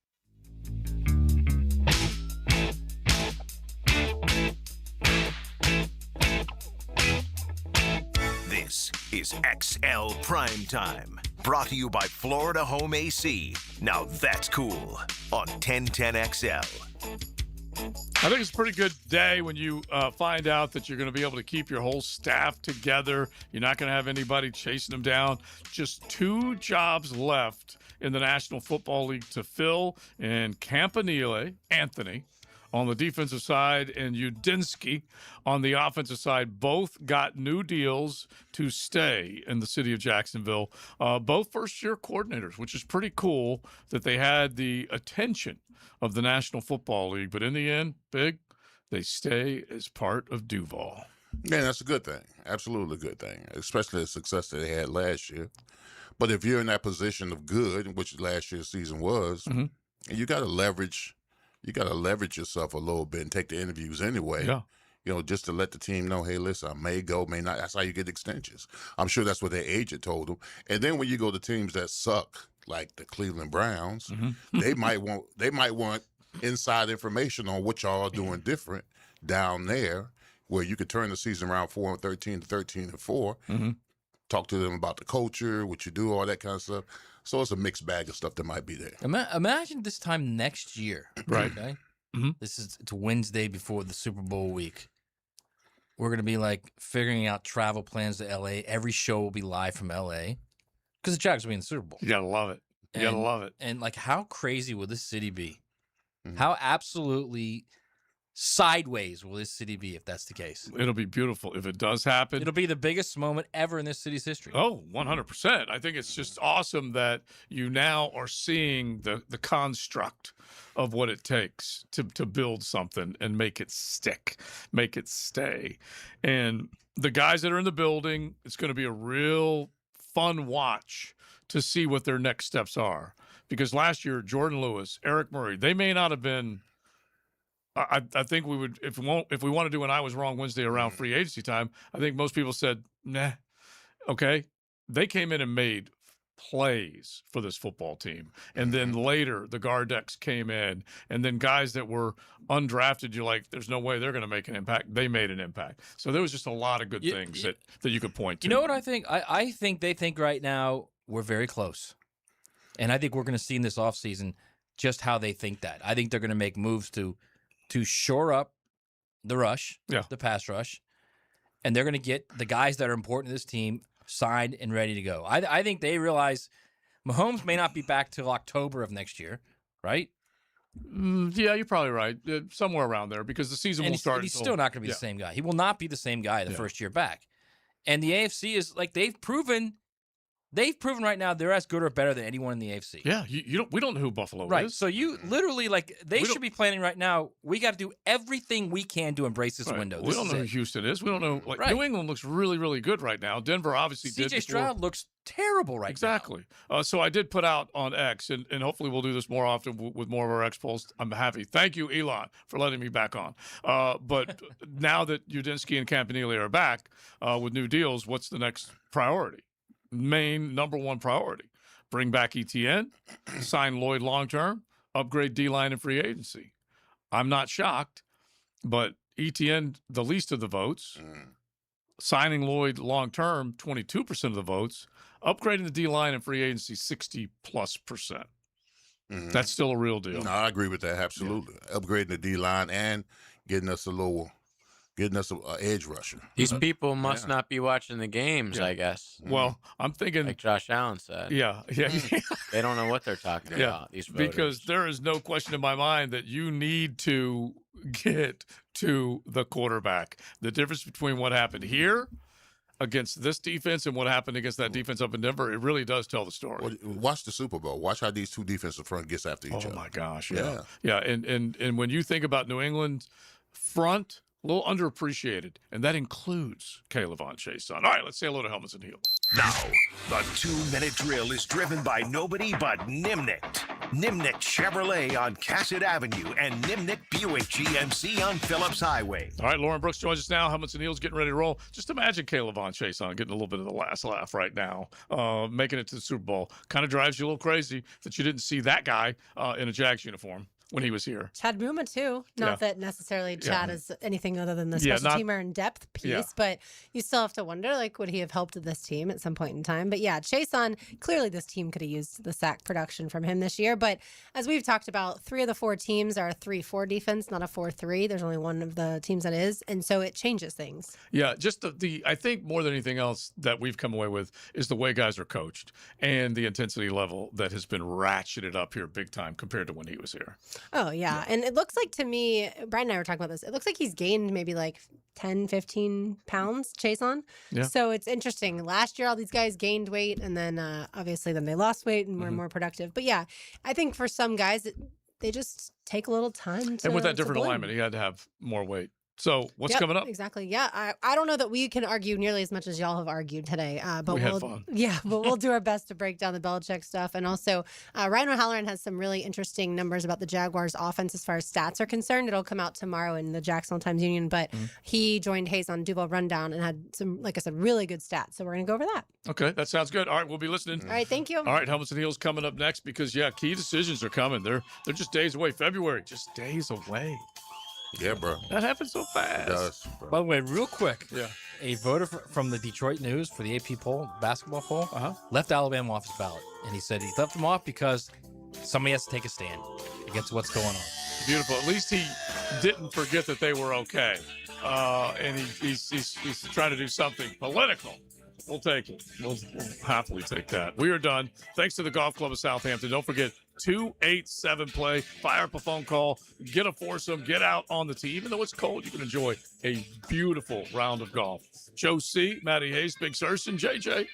This is XL Primetime, brought to you by Florida Home AC. Now that's cool on 1010XL. I think it's a pretty good day when you find out that you're going to be able to keep your whole staff together. You're not going to have anybody chasing them down. Just 2 jobs left in the National Football League to fill, and Campanile, Anthony, on the defensive side, and Udinsky on the offensive side. Both got new deals to stay in the city of Jacksonville. Both first-year coordinators, which is pretty cool that they had the attention of the National Football League. But in the end, Big, they stay as part of Duval. Yeah, that's a good thing. Absolutely a good thing, especially the success that they had last year. But if you're in that position of good, which last year's season was, and you got to leverage yourself a little bit and take the interviews anyway. Yeah. You know, just to let the team know, hey, listen, I may go, may not. That's how you get extensions. I'm sure that's what their agent told them. And then when you go to teams that suck, like the Cleveland Browns, they might want inside information on what y'all are doing different down there, where you could turn the season around 4-13 to 13-4. Talk to them about the culture, what you do, all that kind of stuff. So it's a mixed bag of stuff that might be there. Imagine this time next year. Right. Okay? It's Wednesday before the Super Bowl week. We're going to be like figuring out travel plans to LA. Every show will be live from LA because the Jags will be in the Super Bowl. You got to love it. You got to love it. And like, how crazy will this city be? How absolutely sideways will this city be if that's the case? It'll be beautiful if it does happen. It'll be the biggest moment ever in this city's history. Oh, 100%. I think it's just awesome that you now are seeing the construct of what it takes to build something and make it stick, make it stay. And the guys that are in the building, it's going to be a real fun watch to see what their next steps are. Because last year, Jordan Lewis, Eric Murray, they may not have been I think we would, if we want to do an I was wrong Wednesday around free agency time, I think most people said, nah, okay. They came in and made plays for this football team. And then later the Gardex came in, and then guys that were undrafted, you're like, there's no way they're going to make an impact. They made an impact. So there was just a lot of good things that you could point to. You know what I think? I think they think right now we're very close. And I think we're going to see in this offseason just how they think that. I think they're going to make moves to shore up the rush, the pass rush, and they're going to get the guys that are important to this team signed and ready to go. I think they realize Mahomes may not be back till October of next year, right? Yeah, you're probably right. Somewhere around there, because the season will start. He's still not going to be the same guy. He will not be the same guy the first year back. And the AFC is like they've proven right now they're as good or better than anyone in the AFC. Yeah, we don't know who Buffalo right. is. So you literally they should be planning right now. We got to do everything we can to embrace this window. We don't know who Houston is. We don't know. New England looks really, really good right now. Denver obviously did. CJ Stroud looks terrible right now. Exactly. So I did put out on X, and hopefully we'll do this more often with more of our X polls. I'm happy. Thank you, Elon, for letting me back on. But now that Udinski and Campanile are back with new deals, what's the next priority? Main number one priority: bring back ETN, sign Lloyd long term, upgrade D-line and free agency. I'm not shocked, but ETN the least of the votes, signing Lloyd long term 22% of the votes, upgrading the D-line and free agency 60+%. That's still a real deal. No, I agree with that absolutely. Upgrading the D-line and getting us an edge rusher. These people must not be watching the games, I guess. Well, I'm thinking, like Josh Allen said. Yeah. They don't know what they're talking about, these voters. Because there is no question in my mind that you need to get to the quarterback. The difference between what happened here against this defense and what happened against that defense up in Denver, it really does tell the story. Watch the Super Bowl. Watch how these two defensive front gets after each other. Oh, my gosh. Yeah. And when you think about New England's front, a little underappreciated, and that includes Caleb Chase. All right, let's say hello to Helmets and Heels. Now, the 2-minute drill is driven by nobody but Nimnicht. Nimnicht Chevrolet on Cassett Avenue and Nimnicht Buick GMC on Phillips Highway. All right, Lauren Brooks joins us now. Helmets and Heels getting ready to roll. Just imagine Caleb Chase getting a little bit of the last laugh right now, making it to the Super Bowl. Kind of drives you a little crazy that you didn't see that guy in a Jags uniform when he was here. Chad Muma, too. Not that necessarily Chad is anything other than the special teamer and depth piece, but you still have to wonder, would he have helped this team at some point in time? But Chase clearly this team could have used the sack production from him this year. But as we've talked about, 3 of the 4 teams are a 3-4 defense, not a 4-3. There's only one of the teams that is. And so it changes things. Yeah, just I think more than anything else that we've come away with is the way guys are coached and the intensity level that has been ratcheted up here big time compared to when he was here. Oh, yeah. And it looks like to me, Brian and I were talking about this, it looks like he's gained maybe 10, 15 pounds, Chase Yeah. So it's interesting. Last year, all these guys gained weight, and then obviously then they lost weight and were more productive. But I think for some guys, they just take a little time to. And with that different alignment, he had to have more weight. So what's coming up? Exactly. Yeah. I don't know that we can argue nearly as much as y'all have argued today. But we had fun. Yeah, but we'll do our best to break down the Belichick stuff. And also, Ryan O'Halloran has some really interesting numbers about the Jaguars' offense as far as stats are concerned. It'll come out tomorrow in the Jacksonville Times-Union. But he joined Hayes on Duval Rundown and had some, like I said, really good stats. So we're going to go over that. Okay, that sounds good. All right, we'll be listening. All right, thank you. All right, Helmets and Heels coming up next because, key decisions are coming. They're just days away. February, just days away. Yeah, bro. That happens so fast. It does, bro. By the way, real quick, a voter from the Detroit News for the AP poll, basketball poll, left Alabama off his ballot. And he said he left them off because somebody has to take a stand against what's going on. Beautiful. At least he didn't forget that they were okay. And he's trying to do something political. We'll take it. We'll happily take that. We are done. Thanks to the Golf Club of Southampton. Don't forget, 287 play. Fire up a phone call. Get a foursome. Get out on the tee. Even though it's cold, you can enjoy a beautiful round of golf. Joe C., Matty Hayes, Big Surson, JJ.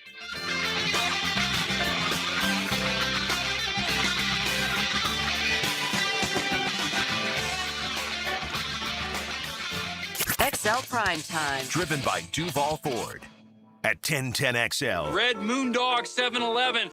XL Primetime. Driven by Duval Ford. At 1010XL. Red Moondog 711.